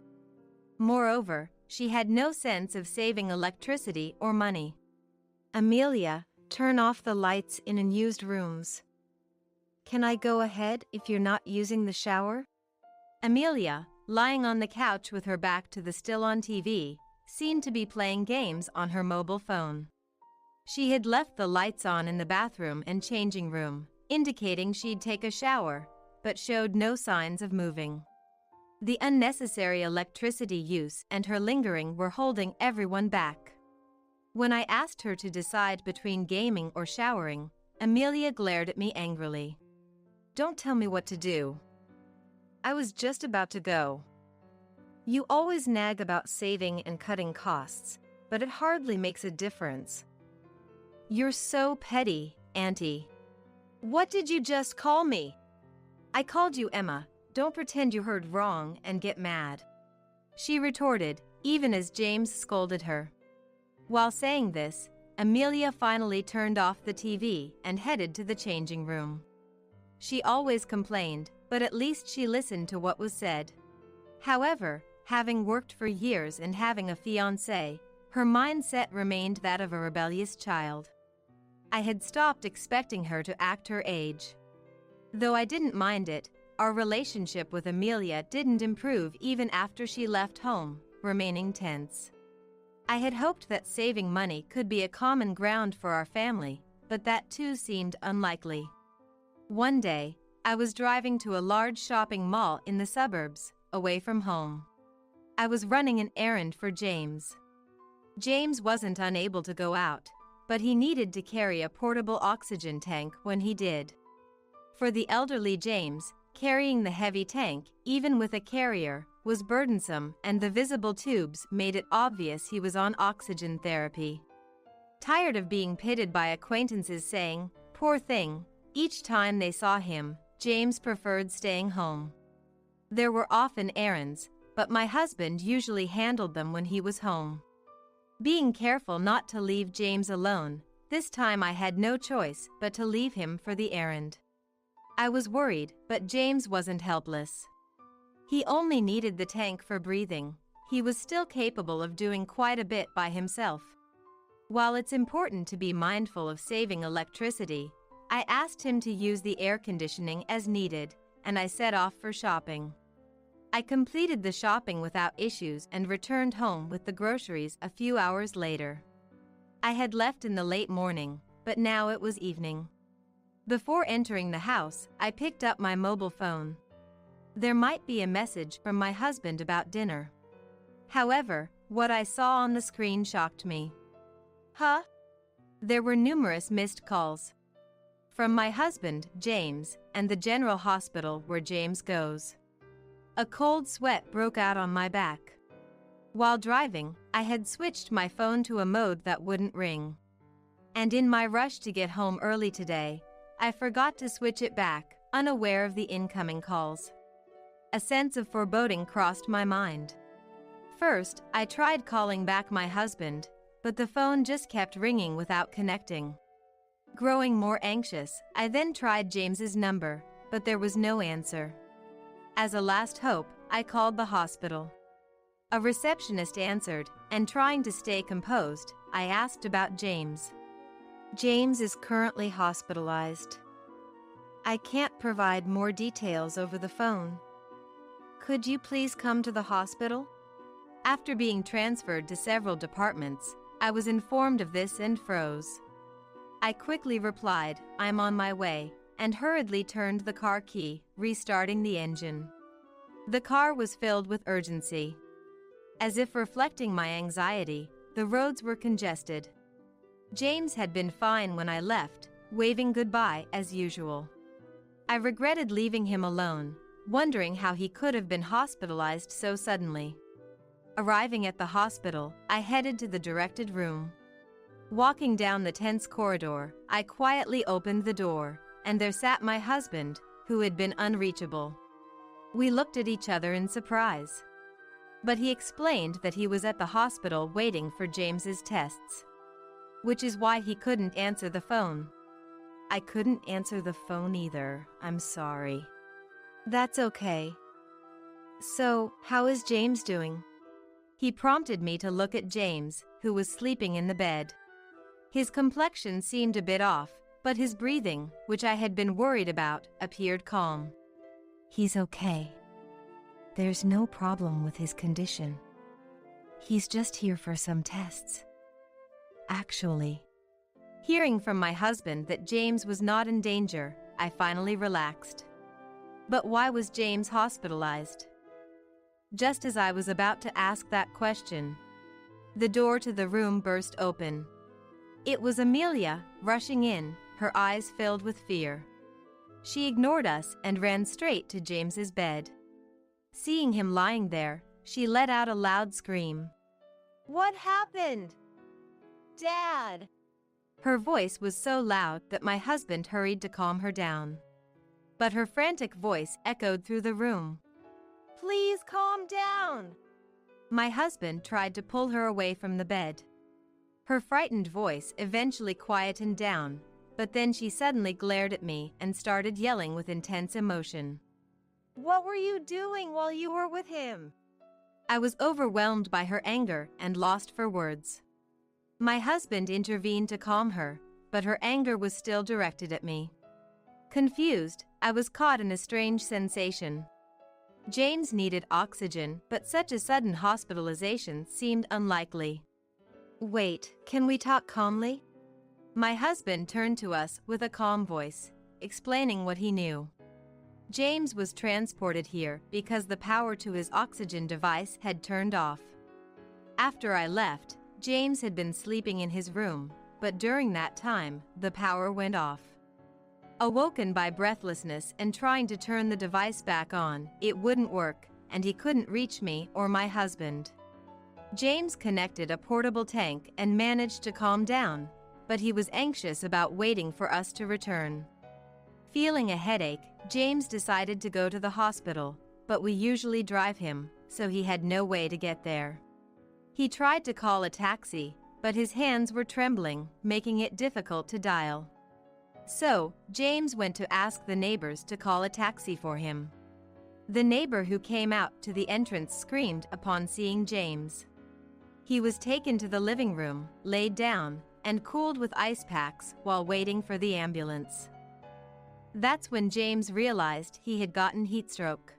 Speaker 1: Moreover, she had no sense of saving electricity or money.
Speaker 2: Amelia, turn off the lights in unused rooms. Can I go ahead if you're not using the shower?
Speaker 1: Amelia, lying on the couch with her back to the still-on TV, seemed to be playing games on her mobile phone. She had left the lights on in the bathroom and changing room, indicating she'd take a shower, but showed no signs of moving. The unnecessary electricity use and her lingering were holding everyone back. When I asked her to decide between gaming or showering, Amelia glared at me angrily. "Don't tell me what to do. I was just about to go."
Speaker 2: You always nag about saving and cutting costs, but it hardly makes a difference.
Speaker 1: You're so petty, Auntie.
Speaker 2: What did you just call me?
Speaker 1: I called you Emma. Don't pretend you heard wrong and get mad. She retorted, even as James scolded her. While saying this, Amelia finally turned off the TV and headed to the changing room. She always complained, but at least she listened to what was said. However, having worked for years and having a fiancé, her mindset remained that of a rebellious child. I had stopped expecting her to act her age. Though I didn't mind it, our relationship with Amelia didn't improve even after she left home, remaining tense. I had hoped that saving money could be a common ground for our family, but that too seemed unlikely. One day, I was driving to a large shopping mall in the suburbs, away from home. I was running an errand for James. James wasn't unable to go out, but he needed to carry a portable oxygen tank when he did. For the elderly James, carrying the heavy tank, even with a carrier, was burdensome, and the visible tubes made it obvious he was on oxygen therapy. Tired of being pitted by acquaintances saying, "Poor thing," each time they saw him, James preferred staying home. There were often errands, but my husband usually handled them when he was home. Being careful not to leave James alone, this time I had no choice but to leave him for the errand. I was worried, but James wasn't helpless. He only needed the tank for breathing. He was still capable of doing quite a bit by himself. While it's important to be mindful of saving electricity, I asked him to use the air conditioning as needed, and I set off for shopping. I completed the shopping without issues and returned home with the groceries a few hours later. I had left in the late morning, but now it was evening. Before entering the house, I picked up my mobile phone. There might be a message from my husband about dinner. However, what I saw on the screen shocked me.
Speaker 2: Huh?
Speaker 1: There were numerous missed calls. From my husband, James, and the general hospital where James goes. A cold sweat broke out on my back. While driving, I had switched my phone to a mode that wouldn't ring. And in my rush to get home early today, I forgot to switch it back, unaware of the incoming calls. A sense of foreboding crossed my mind. First, I tried calling back my husband, but the phone just kept ringing without connecting. Growing more anxious, I then tried James's number, but there was no answer. As a last hope, I called the hospital. A receptionist answered, and trying to stay composed, I asked about James.
Speaker 2: James is currently hospitalized. I can't provide more details over the phone. Could you please come to the hospital?
Speaker 1: After being transferred to several departments, I was informed of this and froze. I quickly replied, "I'm on my way," and hurriedly turned the car key, restarting the engine. The car was filled with urgency. As if reflecting my anxiety, the roads were congested. James had been fine when I left, waving goodbye as usual. I regretted leaving him alone, wondering how he could have been hospitalized so suddenly. Arriving at the hospital, I headed to the directed room. Walking down the tense corridor, I quietly opened the door, and there sat my husband, who had been unreachable. We looked at each other in surprise. But he explained that he was at the hospital waiting for James's tests, which is why he couldn't answer the phone. I couldn't answer the phone either, I'm sorry.
Speaker 2: That's okay. So, how is James doing?
Speaker 1: He prompted me to look at James, who was sleeping in the bed. His complexion seemed a bit off, but his breathing, which I had been worried about, appeared calm.
Speaker 2: He's okay. There's no problem with his condition. He's just here for some tests. Actually,
Speaker 1: hearing from my husband that James was not in danger, I finally relaxed. But why was James hospitalized? Just as I was about to ask that question, the door to the room burst open. It was Amelia, rushing in, her eyes filled with fear. She ignored us and ran straight to James's bed. Seeing him lying there, she let out a loud scream.
Speaker 2: What happened? Dad!
Speaker 1: Her voice was so loud that my husband hurried to calm her down. But her frantic voice echoed through the room.
Speaker 2: Please calm down!
Speaker 1: My husband tried to pull her away from the bed. Her frightened voice eventually quietened down, but then she suddenly glared at me and started yelling with intense emotion.
Speaker 2: What were you doing while you were with him?
Speaker 1: I was overwhelmed by her anger and lost for words. My husband intervened to calm her, but her anger was still directed at me. Confused, I was caught in a strange sensation. James needed oxygen, but such a sudden hospitalization seemed unlikely.
Speaker 2: Wait, can we talk calmly?
Speaker 1: My husband turned to us with a calm voice, explaining what he knew. James was transported here because the power to his oxygen device had turned off. After I left, James had been sleeping in his room, but during that time, the power went off. Awoken by breathlessness and trying to turn the device back on, it wouldn't work, and he couldn't reach me or my husband. James connected a portable tank and managed to calm down, but he was anxious about waiting for us to return. Feeling a headache, James decided to go to the hospital, but we usually drive him, so he had no way to get there. He tried to call a taxi, but his hands were trembling, making it difficult to dial. So, James went to ask the neighbors to call a taxi for him. The neighbor who came out to the entrance screamed upon seeing James. He was taken to the living room, laid down, and cooled with ice packs while waiting for the ambulance. That's when James realized he had gotten heat stroke.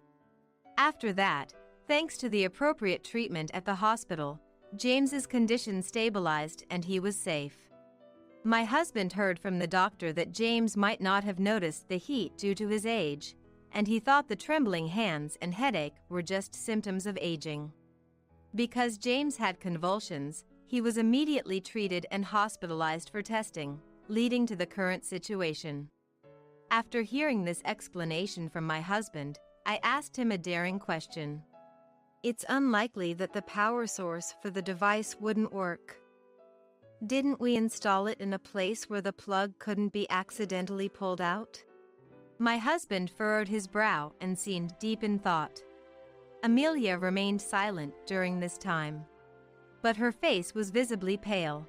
Speaker 1: After that, thanks to the appropriate treatment at the hospital, James's condition stabilized and he was safe. My husband heard from the doctor that James might not have noticed the heat due to his age, and he thought the trembling hands and headache were just symptoms of aging. Because James had convulsions, he was immediately treated and hospitalized for testing, leading to the current situation. After hearing this explanation from my husband, I asked him a daring question.
Speaker 2: It's unlikely that the power source for the device wouldn't work. Didn't we install it in a place where the plug couldn't be accidentally pulled out?
Speaker 1: My husband furrowed his brow and seemed deep in thought. Amelia remained silent during this time, but her face was visibly pale.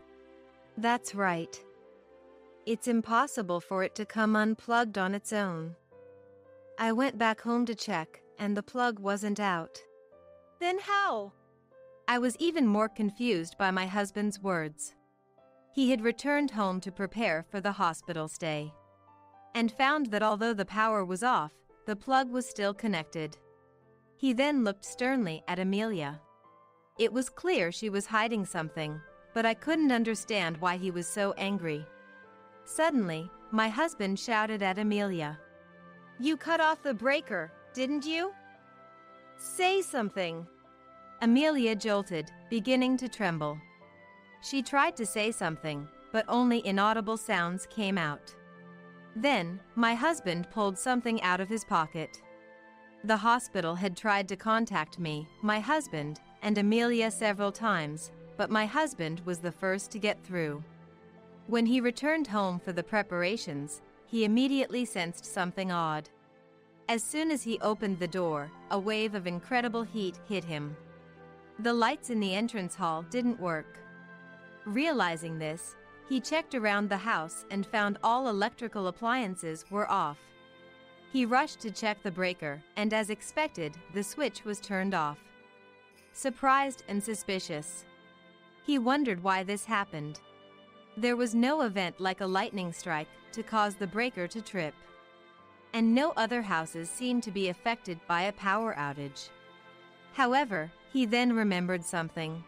Speaker 2: That's right. It's impossible for it to come unplugged on its own. I went back home to check, and the plug wasn't out. Then how?
Speaker 1: I was even more confused by my husband's words. He had returned home to prepare for the hospital stay, and found that although the power was off, the plug was still connected. He then looked sternly at Amelia. It was clear she was hiding something, but I couldn't understand why he was so angry. Suddenly, my husband shouted at Amelia.
Speaker 2: You cut off the breaker, didn't you? Say something.
Speaker 1: Amelia jolted, beginning to tremble. She tried to say something, but only inaudible sounds came out. Then, my husband pulled something out of his pocket. The hospital had tried to contact me, my husband, and Amelia several times, but my husband was the first to get through. When he returned home for the preparations, he immediately sensed something odd. As soon as he opened the door, a wave of incredible heat hit him. The lights in the entrance hall didn't work. Realizing this, he checked around the house and found all electrical appliances were off. He rushed to check the breaker, and as expected, the switch was turned off. Surprised and suspicious, he wondered why this happened. There was no event like a lightning strike to cause the breaker to trip, and no other houses seemed to be affected by a power outage. However, he then remembered something.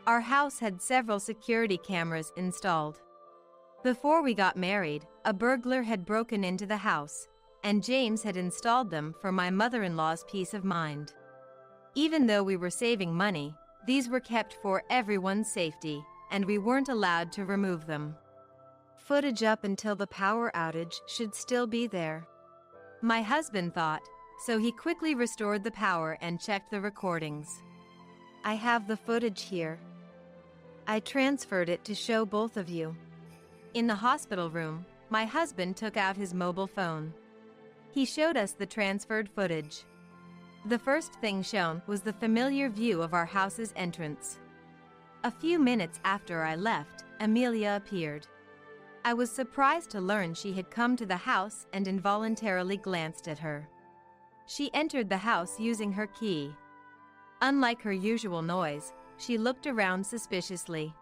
Speaker 1: Our house had several security cameras installed. Before we got married, a burglar had broken into the house, and James had installed them for my mother-in-law's peace of mind. Even though we were saving money, these were kept for everyone's safety, and we weren't allowed to remove them. Footage up until the power outage should still be there, my husband thought, so he quickly restored the power and checked the recordings. I have the footage here. I transferred it to show both of you. In the hospital room, my husband took out his mobile phone. He showed us the transferred footage. The first thing shown was the familiar view of our house's entrance. A few minutes after I left, Amelia appeared. I was surprised to learn she had come to the house and involuntarily glanced at her. She entered the house using her key. Unlike her usual noise, she looked around suspiciously,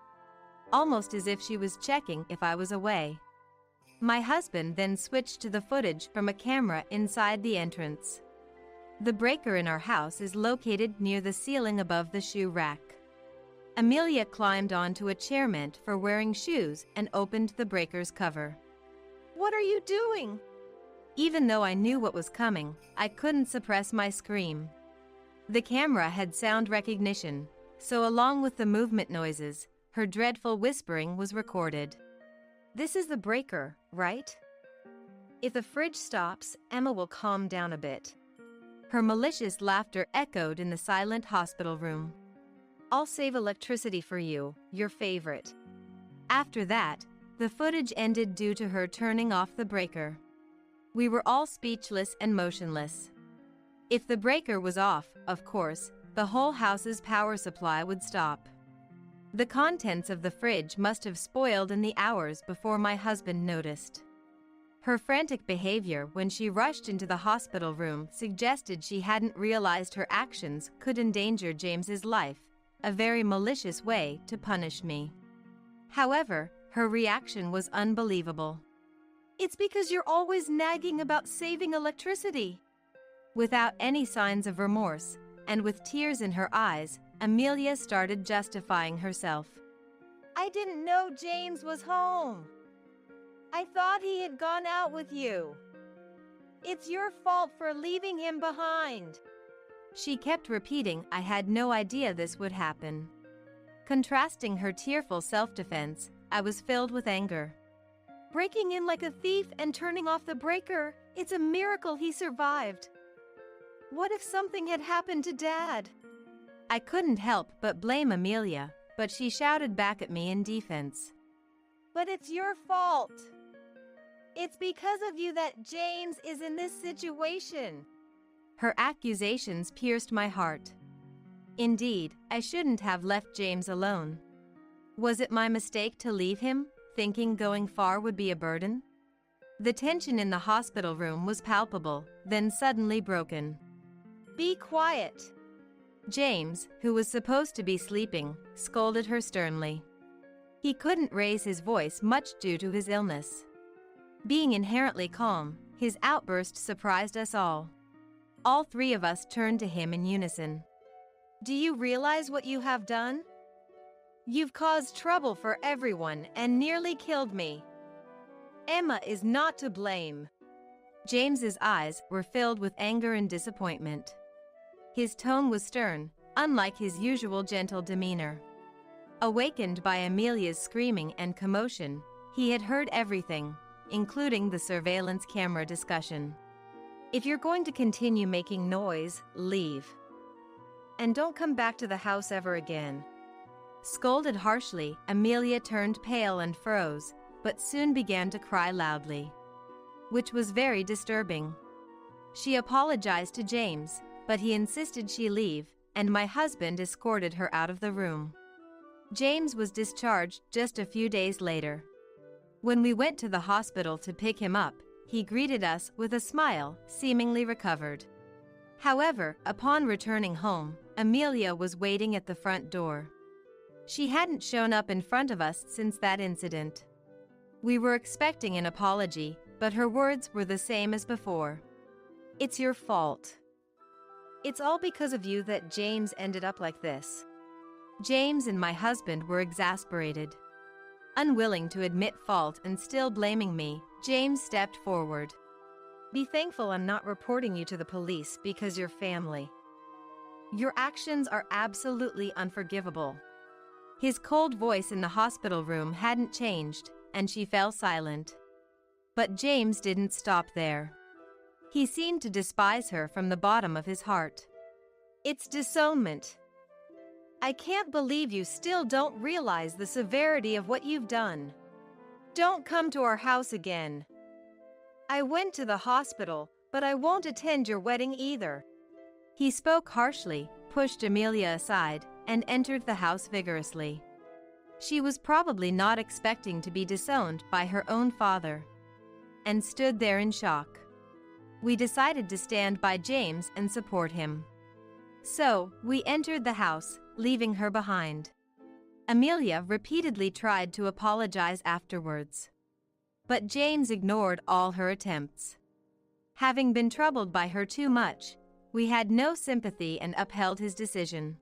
Speaker 1: almost as if she was checking if I was away. My husband then switched to the footage from a camera inside the entrance. The breaker in our house is located near the ceiling above the shoe rack. Amelia climbed onto a chair meant for wearing shoes and opened the breaker's cover.
Speaker 2: What are you doing?
Speaker 1: Even though I knew what was coming, I couldn't suppress my scream. The camera had sound recognition, so along with the movement noises, her dreadful whispering was recorded.
Speaker 2: This is the breaker, right? If the fridge stops, Emma will calm down a bit.
Speaker 1: Her malicious laughter echoed in the silent hospital room.
Speaker 2: I'll save electricity for you, your favorite.
Speaker 1: After that, the footage ended due to her turning off the breaker. We were all speechless and motionless. If the breaker was off, of course, the whole house's power supply would stop. The contents of the fridge must have spoiled in the hours before my husband noticed. Her frantic behavior when she rushed into the hospital room suggested she hadn't realized her actions could endanger James's life, a very malicious way to punish me. However, her reaction was unbelievable.
Speaker 2: It's because you're always nagging about saving electricity.
Speaker 1: Without any signs of remorse, and with tears in her eyes, Amelia started justifying herself.
Speaker 2: I didn't know James was home. I thought he had gone out with you. It's your fault for leaving him behind.
Speaker 1: She kept repeating I had no idea this would happen. Contrasting her tearful self-defense, I was filled with anger.
Speaker 2: Breaking in like a thief and turning off the breaker, it's a miracle he survived. What if something had happened to Dad?
Speaker 1: I couldn't help but blame Amelia, but she shouted back at me in defense.
Speaker 2: But it's your fault. It's because of you that James is in this situation.
Speaker 1: Her accusations pierced my heart. Indeed, I shouldn't have left James alone. Was it my mistake to leave him, thinking going far would be a burden? The tension in the hospital room was palpable, then suddenly broken.
Speaker 2: Be quiet.
Speaker 1: James, who was supposed to be sleeping, scolded her sternly. He couldn't raise his voice much due to his illness. Being inherently calm, his outburst surprised us all. All three of us turned to him in unison.
Speaker 2: Do you realize what you have done? You've caused trouble for everyone and nearly killed me. Emma is not to blame.
Speaker 1: James's eyes were filled with anger and disappointment. His tone was stern, unlike his usual gentle demeanor. Awakened by Amelia's screaming and commotion, he had heard everything, including the surveillance camera discussion.
Speaker 2: If you're going to continue making noise, leave. And don't come back to the house ever again.
Speaker 1: Scolded harshly, Amelia turned pale and froze, but soon began to cry loudly. which was very disturbing. She apologized to James, but he insisted she leave, and my husband escorted her out of the room. James was discharged just a few days later. When we went to the hospital to pick him up, he greeted us with a smile, seemingly recovered. However, upon returning home, Amelia was waiting at the front door. She hadn't shown up in front of us since that incident. We were expecting an apology, but her words were the same as before.
Speaker 2: It's your fault. It's all because of you that James ended up like this.
Speaker 1: James and my husband were exasperated. Unwilling to admit fault and still blaming me, James stepped forward.
Speaker 2: Be thankful I'm not reporting you to the police because you're family. Your actions are absolutely unforgivable.
Speaker 1: His cold voice in the hospital room hadn't changed, and she fell silent. But James didn't stop there. He seemed to despise her from the bottom of his heart.
Speaker 2: It's disownment. I can't believe you still don't realize the severity of what you've done. Don't come to our house again. I went to the hospital, but I won't attend your wedding either.
Speaker 1: He spoke harshly, pushed Amelia aside, and entered the house vigorously. She was probably not expecting to be disowned by her own father, and stood there in shock. We decided to stand by James and support him. So, we entered the house, leaving her behind. Amelia repeatedly tried to apologize afterwards. But James ignored all her attempts. Having been troubled by her too much, we had no sympathy and upheld his decision.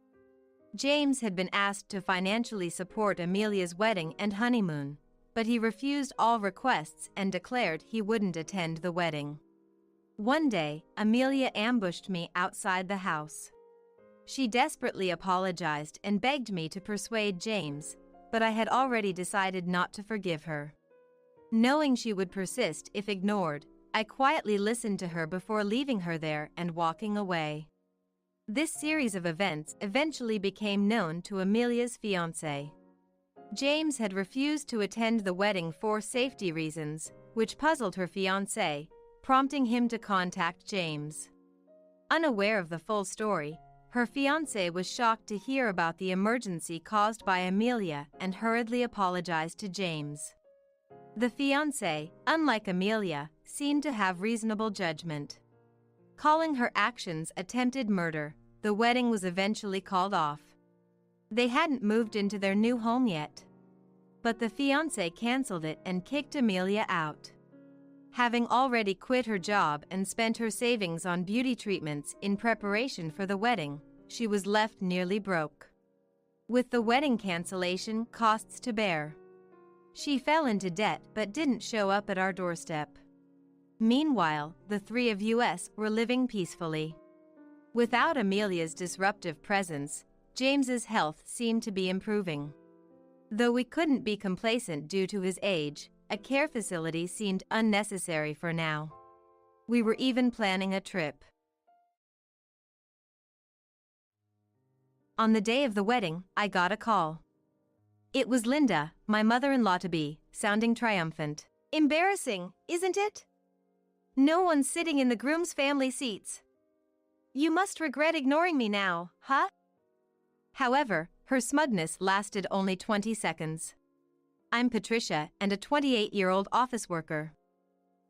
Speaker 1: James had been asked to financially support Amelia's wedding and honeymoon, but he refused all requests and declared he wouldn't attend the wedding. One day, Amelia ambushed me outside the house. She desperately apologized and begged me to persuade James, but I had already decided not to forgive her. Knowing she would persist if ignored, I quietly listened to her before leaving her there and walking away. This series of events eventually became known to Amelia's fiancé. James had refused to attend the wedding for safety reasons, which puzzled her fiancé, prompting him to contact James. Unaware of the full story, her fiancé was shocked to hear about the emergency caused by Amelia and hurriedly apologized to James. The fiancé, unlike Amelia, seemed to have reasonable judgment. Calling her actions attempted murder, the wedding was eventually called off. They hadn't moved into their new home yet. But the fiancé canceled it and kicked Amelia out. Having already quit her job and spent her savings on beauty treatments in preparation for the wedding, she was left nearly broke. With the wedding cancellation costs to bear, she fell into debt but didn't show up at our doorstep. Meanwhile, the three of us were living peacefully. Without Amelia's disruptive presence, James's health seemed to be improving. Though we couldn't be complacent due to his age, a care facility seemed unnecessary for now. We were even planning a trip. On the day of the wedding, I got a call. It was Linda, my mother-in-law-to-be, sounding triumphant.
Speaker 2: Embarrassing, isn't it? No one's sitting in the groom's family seats. You must regret ignoring me now, huh?
Speaker 1: However, her smugness lasted only 20 seconds. I'm Patricia and a 28-year-old office worker.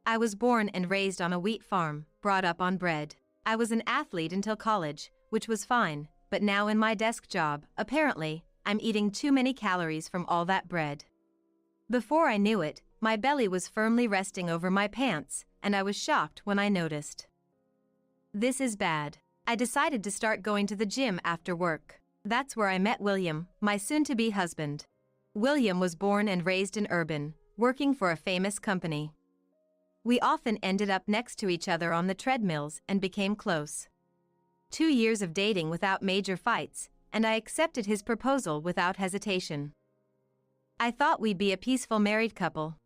Speaker 1: I was born and raised on a wheat farm, brought up on bread. I was an athlete until college, which was fine, but now in my desk job, apparently, I'm eating too many calories from all that bread. Before I knew it, my belly was firmly resting over my pants, and I was shocked when I noticed. This is bad. I decided to start going to the gym after work. That's where I met William, my soon-to-be husband. William was born and raised in Urban, working for a famous company. We often ended up next to each other on the treadmills and became close. 2 years of dating without major fights, and I accepted his proposal without hesitation. I thought we'd be a peaceful married couple.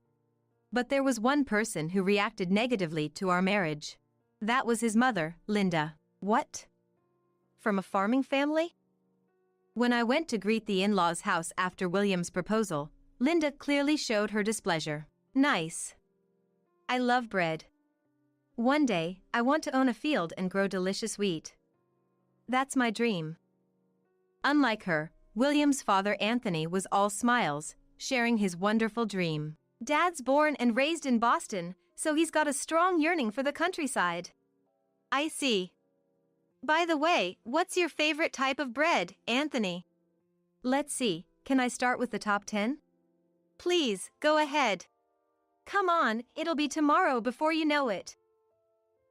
Speaker 1: But there was one person who reacted negatively to our marriage. That was his mother, Linda.
Speaker 2: What? From a farming family?
Speaker 1: When I went to greet the in-laws' house after William's proposal, Linda clearly showed her displeasure. Nice. I love bread. One day, I want to own a field and grow delicious wheat. That's my dream. Unlike her, William's father Anthony was all smiles, sharing his wonderful dream. Dad's born and raised in Boston, so he's got a strong yearning for the countryside. I see. By the way, what's your favorite type of bread, Anthony? Let's see, can I start with the top 10? Please, go ahead. Come on, it'll be tomorrow before you know it.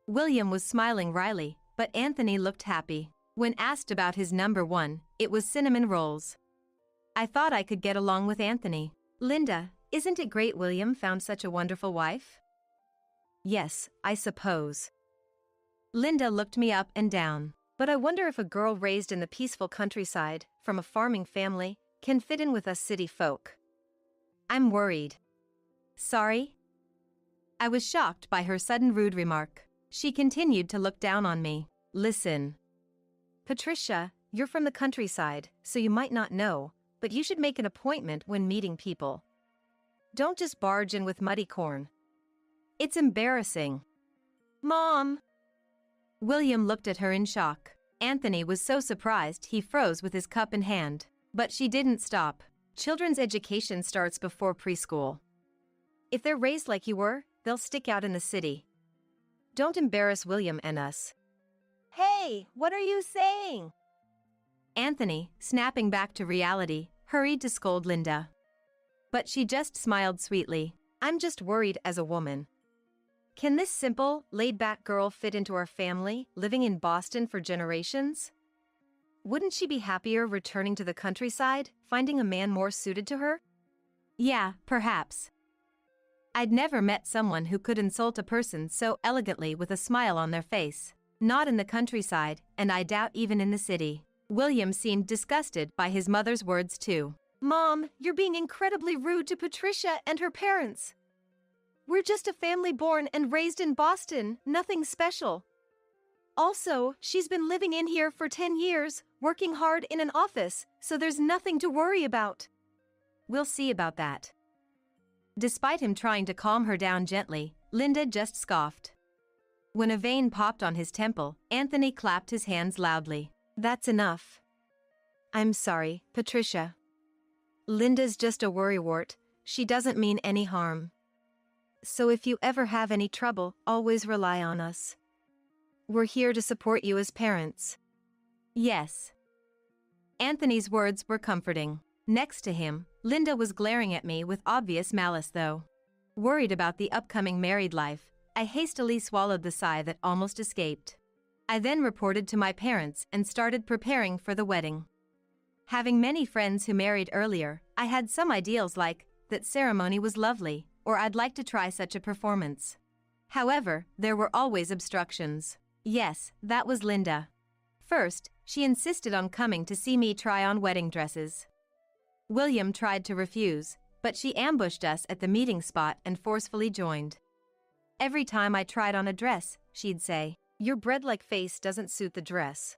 Speaker 1: William was smiling wryly, but Anthony looked happy. When asked about his number 1, it was cinnamon rolls. I thought I could get along with Anthony. Linda, isn't it great William found such a wonderful wife? Yes, I suppose. Linda looked me up and down. But I wonder if a girl raised in the peaceful countryside, from a farming family, can fit in with us city folk. I'm worried. Sorry? I was shocked by her sudden rude remark. She continued to look down on me. Listen. Patricia, you're from the countryside, so you might not know, but you should make an appointment when meeting people. Don't just barge in with muddy corn. It's embarrassing. Mom! William looked at her in shock. Anthony was so surprised he froze with his cup in hand. But she didn't stop. Children's education starts before preschool. If they're raised like you were, they'll stick out in the city. Don't embarrass William and us.
Speaker 2: Hey, what are you saying?
Speaker 1: Anthony, snapping back to reality, hurried to scold Linda. But she just smiled sweetly. I'm just worried as a woman. Can this simple, laid-back girl fit into our family, living in Boston for generations? Wouldn't she be happier returning to the countryside, finding a man more suited to her? Yeah, perhaps. I'd never met someone who could insult a person so elegantly with a smile on their face. Not in the countryside, and I doubt even in the city. William seemed disgusted by his mother's words too.
Speaker 2: Mom, you're being incredibly rude to Patricia and her parents. We're just a family born and raised in Boston, nothing special. Also, she's been living in here for 10 years, working hard in an office, so there's nothing to worry about.
Speaker 1: We'll see about that. Despite him trying to calm her down gently, Linda just scoffed. When a vein popped on his temple, Anthony clapped his hands loudly. That's enough. I'm sorry, Patricia. Linda's just a worrywart. She doesn't mean any harm. So if you ever have any trouble, always rely on us. We're here to support you as parents. Yes. Anthony's words were comforting. Next to him, Linda was glaring at me with obvious malice though. Worried about the upcoming married life, I hastily swallowed the sigh that almost escaped. I then reported to my parents and started preparing for the wedding. Having many friends who married earlier, I had some ideals like, that ceremony was lovely, or I'd like to try such a performance. However, there were always obstructions. Yes, that was Linda. First, she insisted on coming to see me try on wedding dresses. William tried to refuse, but she ambushed us at the meeting spot and forcefully joined. Every time I tried on a dress, she'd say, "Your bread-like face doesn't suit the dress."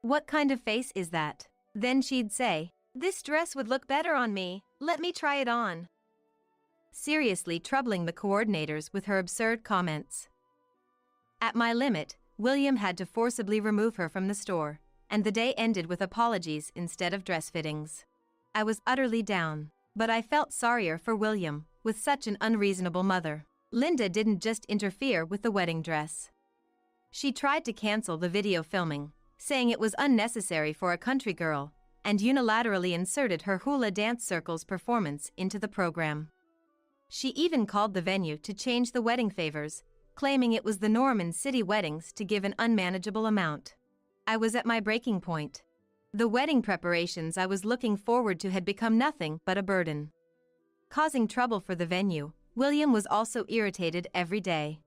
Speaker 1: What kind of face is that? Then she'd say, "This dress would look better on me, let me try it on." Seriously troubling the coordinators with her absurd comments. At my limit, William had to forcibly remove her from the store, and the day ended with apologies instead of dress fittings. I was utterly down, but I felt sorrier for William, with such an unreasonable mother. Linda didn't just interfere with the wedding dress. She tried to cancel the video filming, saying it was unnecessary for a country girl, and unilaterally inserted her hula dance circle's performance into the program. She even called the venue to change the wedding favors, claiming it was the norm in city weddings to give an unmanageable amount. I was at my breaking point. The wedding preparations I was looking forward to had become nothing but a burden. Causing trouble for the venue, William was also irritated every day.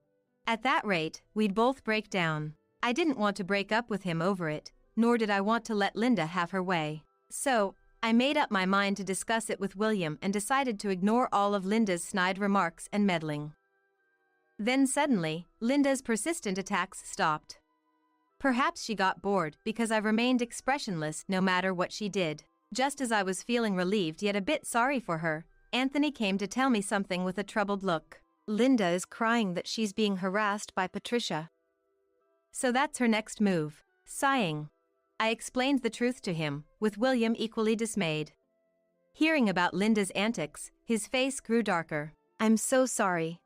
Speaker 1: At that rate, we'd both break down. I didn't want to break up with him over it, nor did I want to let Linda have her way. So, I made up my mind to discuss it with William and decided to ignore all of Linda's snide remarks and meddling. Then suddenly, Linda's persistent attacks stopped. Perhaps she got bored because I remained expressionless no matter what she did. Just as I was feeling relieved yet a bit sorry for her, Anthony came to tell me something with a troubled look.
Speaker 2: Linda is crying that she's being harassed by Patricia.
Speaker 1: So that's her next move. Sighing, I explained the truth to him, with William equally dismayed. Hearing about Linda's antics, his face grew darker.
Speaker 2: I'm so sorry.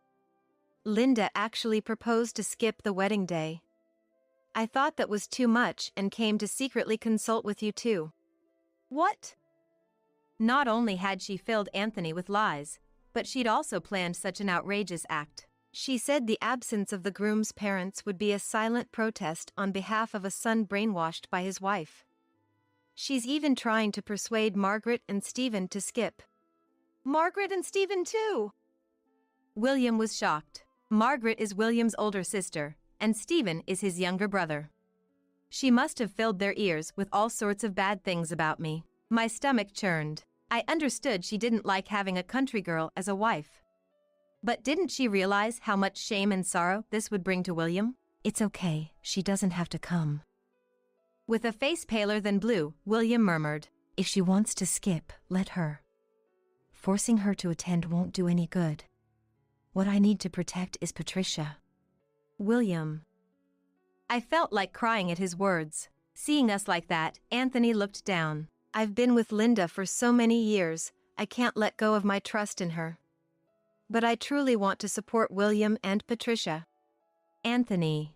Speaker 2: Linda actually proposed to skip the wedding day. I thought that was too much and came to secretly consult with you too. What?
Speaker 1: Not only had she filled Anthony with lies, but she'd also planned such an outrageous act.
Speaker 2: She said the absence of the groom's parents would be a silent protest on behalf of a son brainwashed by his wife. She's even trying to persuade Margaret and Stephen to skip.
Speaker 1: Margaret and Stephen too? William was shocked. Margaret is William's older sister, and Stephen is his younger brother. She must have filled their ears with all sorts of bad things about me. My stomach churned. I understood she didn't like having a country girl as a wife. But didn't she realize how much shame and sorrow this would bring to William?
Speaker 2: It's okay, she doesn't have to come.
Speaker 1: With a face paler than blue, William murmured,
Speaker 2: If she wants to skip, let her. Forcing her to attend won't do any good. What I need to protect is Patricia.
Speaker 1: William. I felt like crying at his words. Seeing us like that, Anthony looked down.
Speaker 2: I've been with Linda for so many years, I can't let go of my trust in her. But I truly want to support William and Patricia.
Speaker 1: Anthony.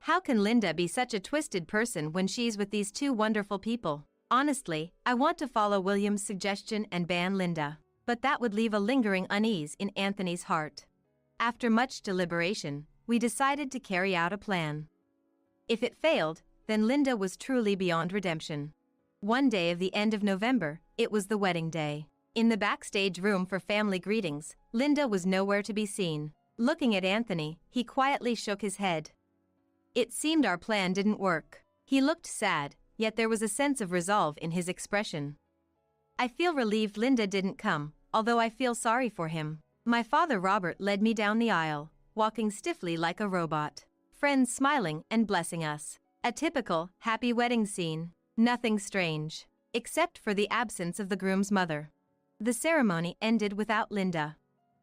Speaker 1: How can Linda be such a twisted person when she's with these two wonderful people? Honestly, I want to follow William's suggestion and ban Linda, but that would leave a lingering unease in Anthony's heart. After much deliberation, we decided to carry out a plan. If it failed, then Linda was truly beyond redemption. One day of the end of November, it was the wedding day. In the backstage room for family greetings, Linda was nowhere to be seen. Looking at Anthony, he quietly shook his head. It seemed our plan didn't work. He looked sad, yet there was a sense of resolve in his expression. I feel relieved Linda didn't come, although I feel sorry for him. My father Robert led me down the aisle, walking stiffly like a robot. Friends smiling and blessing us. A typical, happy wedding scene. Nothing strange, except for the absence of the groom's mother. The ceremony ended without Linda.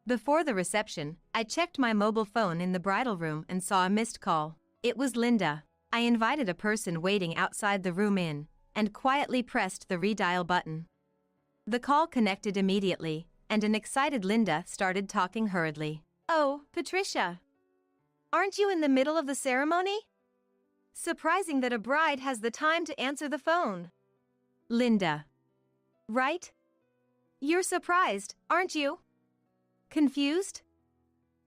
Speaker 1: Before the reception, I checked my mobile phone in the bridal room and saw a missed call. It was Linda. I invited a person waiting outside the room in, and quietly pressed the redial button. The call connected immediately, and an excited Linda started talking hurriedly.
Speaker 2: Oh, Patricia. Aren't you in the middle of the ceremony? Surprising that a bride has the time to answer the phone.
Speaker 1: Linda.
Speaker 2: Right? You're surprised, aren't you? Confused?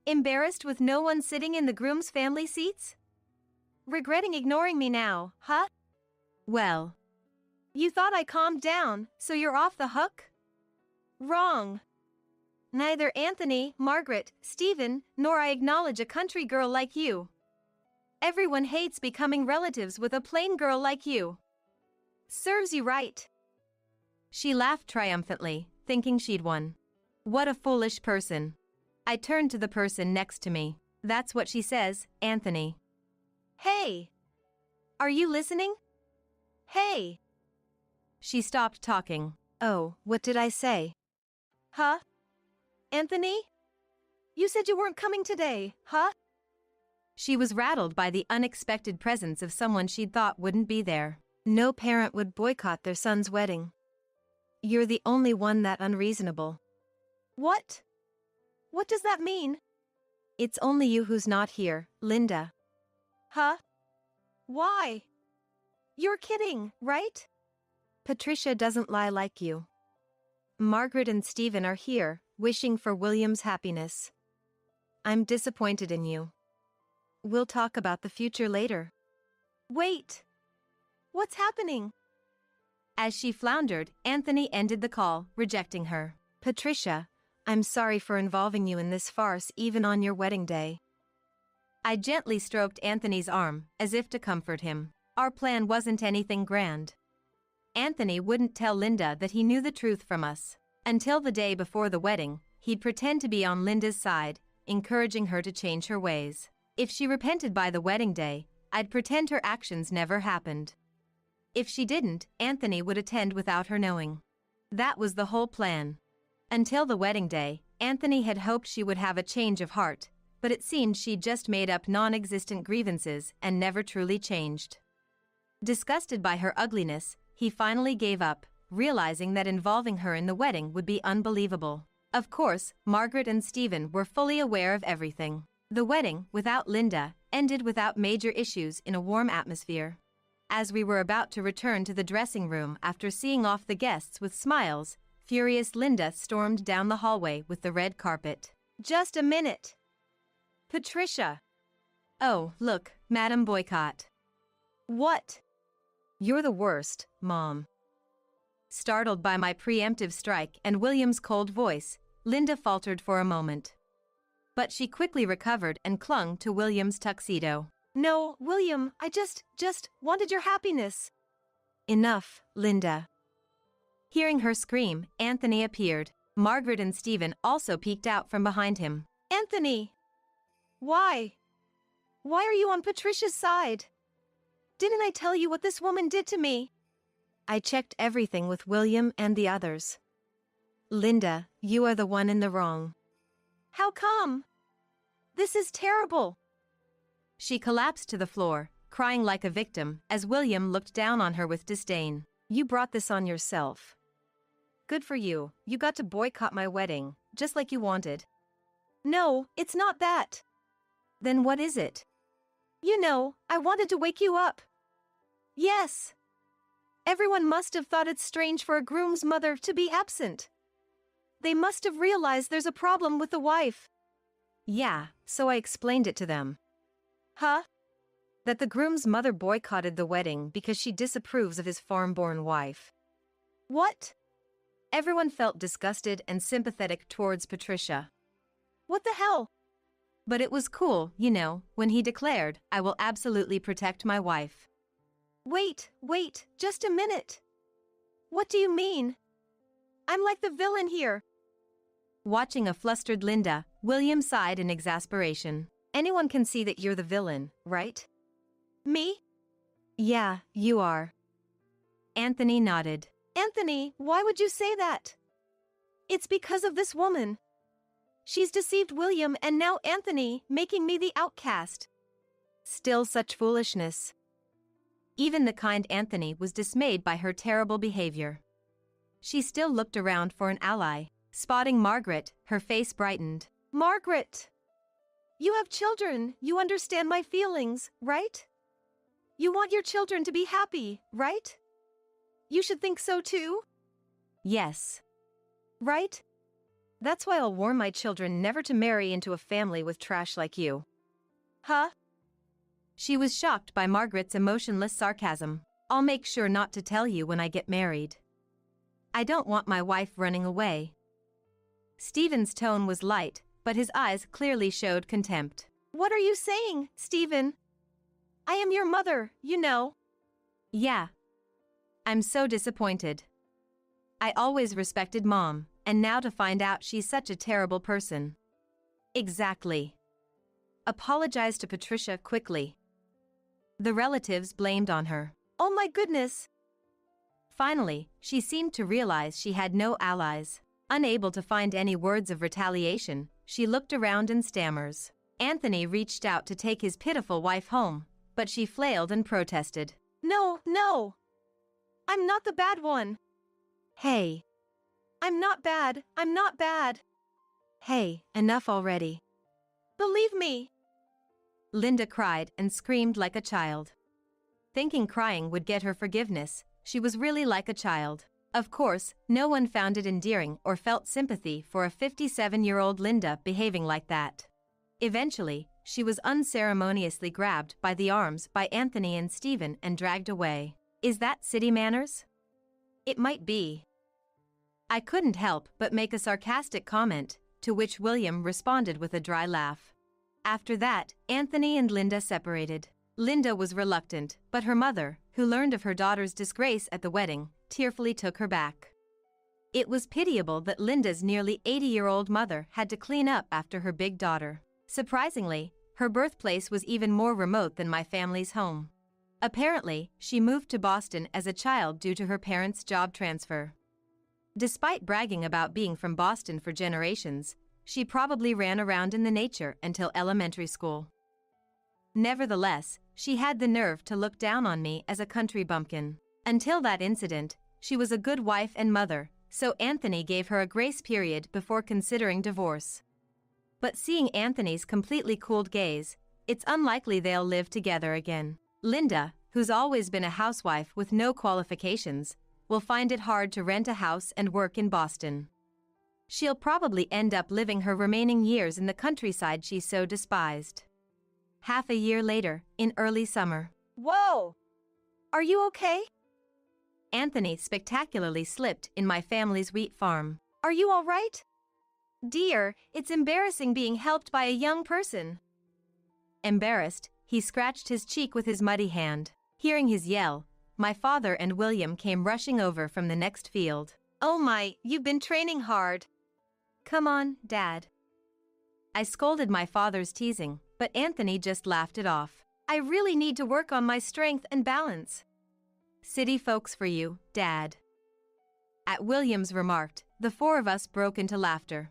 Speaker 2: Embarrassed with no one sitting in the groom's family seats? Regretting ignoring me now, huh?
Speaker 1: Well.
Speaker 2: You thought I calmed down, so you're off the hook? Wrong. Neither Anthony, Margaret, Stephen, nor I acknowledge a country girl like you. Everyone hates becoming relatives with a plain girl like you. Serves you right.
Speaker 1: She laughed triumphantly, thinking she'd won. What a foolish person. I turned to the person next to me. That's what she says, Anthony.
Speaker 2: Hey! Are you listening? Hey!
Speaker 1: She stopped talking.
Speaker 2: Oh, what did I say? Huh? Anthony? You said you weren't coming today, huh?
Speaker 1: She was rattled by the unexpected presence of someone she'd thought wouldn't be there.
Speaker 2: No parent would boycott their son's wedding. You're the only one that unreasonable. What? What does that mean? It's only you who's not here, Linda. Huh? Why? You're kidding, right? Patricia doesn't lie like you. Margaret and Stephen are here, wishing for William's happiness. I'm disappointed in you. We'll talk about the future later. Wait! What's happening?
Speaker 1: As she floundered, Anthony ended the call, rejecting her.
Speaker 2: Patricia, I'm sorry for involving you in this farce even on your wedding day.
Speaker 1: I gently stroked Anthony's arm, as if to comfort him. Our plan wasn't anything grand. Anthony wouldn't tell Linda that he knew the truth from us. Until the day before the wedding, he'd pretend to be on Linda's side, encouraging her to change her ways. If she repented by the wedding day, I'd pretend her actions never happened. If she didn't, Anthony would attend without her knowing. That was the whole plan. Until the wedding day, Anthony had hoped she would have a change of heart, but it seemed she'd just made up non-existent grievances and never truly changed. Disgusted by her ugliness, he finally gave up, realizing that involving her in the wedding would be unbelievable. Of course, Margaret and Stephen were fully aware of everything. The wedding, without Linda, ended without major issues in a warm atmosphere. As we were about to return to the dressing room after seeing off the guests with smiles, furious Linda stormed down the hallway with the red carpet.
Speaker 2: Just a minute. Patricia.
Speaker 1: Oh, look, Madam Boycott.
Speaker 2: What?
Speaker 1: You're the worst, Mom. Startled by my preemptive strike and William's cold voice, Linda faltered for a moment. But she quickly recovered and clung to William's tuxedo.
Speaker 2: No, William, I just wanted your happiness.
Speaker 1: Enough, Linda. Hearing her scream, Anthony appeared. Margaret and Stephen also peeked out from behind him.
Speaker 2: Anthony! Why? Why are you on Patricia's side? Didn't I tell you what this woman did to me?
Speaker 1: I checked everything with William and the others. Linda, you are the one in the wrong.
Speaker 2: How come? This is terrible.
Speaker 1: She collapsed to the floor, crying like a victim, as William looked down on her with disdain. You brought this on yourself. Good for you, you got to boycott my wedding, just like you wanted.
Speaker 2: No, it's not that.
Speaker 1: Then what is it?
Speaker 2: You know, I wanted to wake you up. Yes. Everyone must have thought it's strange for a groom's mother to be absent. They must have realized there's a problem with the wife.
Speaker 1: Yeah, so I explained it to them.
Speaker 2: Huh?
Speaker 1: That the groom's mother boycotted the wedding because she disapproves of his foreign-born wife.
Speaker 2: What?
Speaker 1: Everyone felt disgusted and sympathetic towards Patricia.
Speaker 2: What the hell?
Speaker 1: But it was cool, you know, when he declared, I will absolutely protect my wife.
Speaker 2: Wait, just a minute. What do you mean? I'm like the villain here.
Speaker 1: Watching a flustered Linda, William sighed in exasperation. Anyone can see that you're the villain, right?
Speaker 2: Me?
Speaker 1: Yeah, you are. Anthony nodded.
Speaker 2: Anthony, why would you say that? It's because of this woman. She's deceived William and now Anthony, making me the outcast.
Speaker 1: Still such foolishness. Even the kind Anthony was dismayed by her terrible behavior. She still looked around for an ally. Spotting Margaret, her face brightened.
Speaker 2: Margaret! You have children, you understand my feelings, right? You want your children to be happy, right? You should think so too?
Speaker 1: Yes.
Speaker 2: Right?
Speaker 1: That's why I'll warn my children never to marry into a family with trash like you.
Speaker 2: Huh?
Speaker 1: She was shocked by Margaret's emotionless sarcasm. I'll make sure not to tell you when I get married. I don't want my wife running away. Stephen's tone was light, but his eyes clearly showed contempt.
Speaker 2: What are you saying, Stephen? I am your mother, you know.
Speaker 1: Yeah. I'm so disappointed. I always respected Mom, and now to find out she's such a terrible person. Exactly. Apologize to Patricia quickly. The relatives blamed on her.
Speaker 2: Oh my goodness.
Speaker 1: Finally, she seemed to realize she had no allies. Unable to find any words of retaliation, she looked around and stammers. Anthony reached out to take his pitiful wife home, but she flailed and protested.
Speaker 2: No. I'm not the bad one.
Speaker 1: Hey.
Speaker 2: I'm not bad.
Speaker 1: Hey, enough already.
Speaker 2: Believe me.
Speaker 1: Linda cried and screamed like a child. Thinking crying would get her forgiveness, she was really like a child. Of course, no one found it endearing or felt sympathy for a 57-year-old Linda behaving like that. Eventually, she was unceremoniously grabbed by the arms by Anthony and Stephen and dragged away. Is that city manners? It might be. I couldn't help but make a sarcastic comment, to which William responded with a dry laugh. After that, Anthony and Linda separated. Linda was reluctant, but her mother, who learned of her daughter's disgrace at the wedding, tearfully took her back. It was pitiable that Linda's nearly 80-year-old mother had to clean up after her big daughter. Surprisingly, her birthplace was even more remote than my family's home. Apparently, she moved to Boston as a child due to her parents' job transfer. Despite bragging about being from Boston for generations, she probably ran around in the nature until elementary school. Nevertheless, she had the nerve to look down on me as a country bumpkin. Until that incident, she was a good wife and mother, so Anthony gave her a grace period before considering divorce. But seeing Anthony's completely cooled gaze, it's unlikely they'll live together again. Linda, who's always been a housewife with no qualifications, will find it hard to rent a house and work in Boston. She'll probably end up living her remaining years in the countryside she so despised. Half a year later, in early summer.
Speaker 2: Whoa! Are you okay?
Speaker 1: Anthony spectacularly slipped in my family's wheat farm.
Speaker 2: Are you all right? Dear, it's embarrassing being helped by a young person.
Speaker 1: Embarrassed, he scratched his cheek with his muddy hand. Hearing his yell, my father and William came rushing over from the next field.
Speaker 2: Oh my, you've been training hard.
Speaker 1: Come on, Dad. I scolded my father's teasing, but Anthony just laughed it off.
Speaker 2: I really need to work on my strength and balance.
Speaker 1: City folks for you, Dad. At William's remarked, the four of us broke into laughter.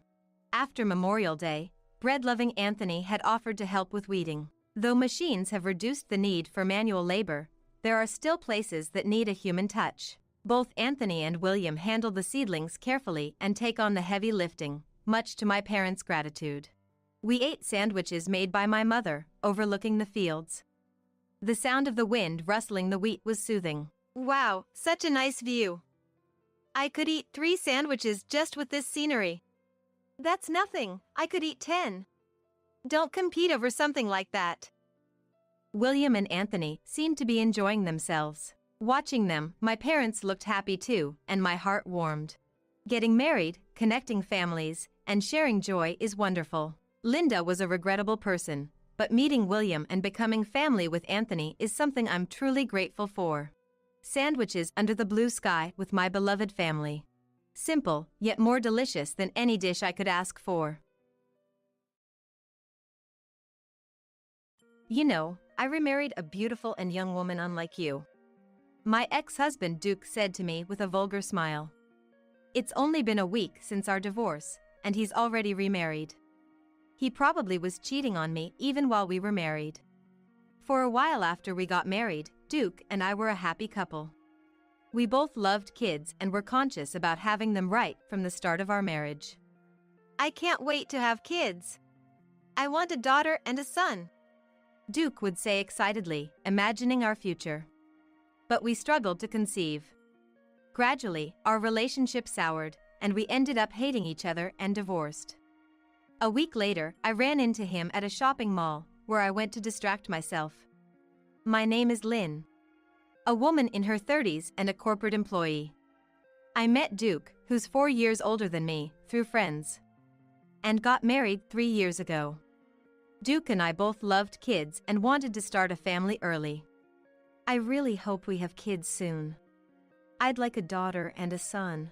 Speaker 1: After Memorial Day, bread-loving Anthony had offered to help with weeding. Though machines have reduced the need for manual labor, there are still places that need a human touch. Both Anthony and William handle the seedlings carefully and take on the heavy lifting, much to my parents' gratitude. We ate sandwiches made by my mother, overlooking the fields. The sound of the wind rustling the wheat was soothing.
Speaker 2: Wow, such a nice view. I could eat 3 sandwiches just with this scenery. That's nothing, I could eat 10. Don't compete over something like that.
Speaker 1: William and Anthony seemed to be enjoying themselves. Watching them, my parents looked happy too, and my heart warmed. Getting married, connecting families, and sharing joy is wonderful. Linda was a regrettable person, but meeting William and becoming family with Anthony is something I'm truly grateful for. Sandwiches under the blue sky with my beloved family. Simple, yet more delicious than any dish I could ask for. You know, I remarried a beautiful and young woman unlike you. My ex-husband Duke said to me with a vulgar smile. It's only been a week since our divorce, and he's already remarried. He probably was cheating on me even while we were married. For a while after we got married, Duke and I were a happy couple. We both loved kids and were conscious about having them right from the start of our marriage.
Speaker 2: I can't wait to have kids. I want a daughter and a son,
Speaker 1: Duke would say excitedly, imagining our future. But we struggled to conceive. Gradually, our relationship soured, and we ended up hating each other and divorced. A week later, I ran into him at a shopping mall, where I went to distract myself. My name is Lynn. A woman in her 30s and a corporate employee. I met Duke, who's 4 years older than me, through friends. And got married 3 years ago. Duke and I both loved kids and wanted to start a family early. I really hope we have kids soon. I'd like a daughter and a son,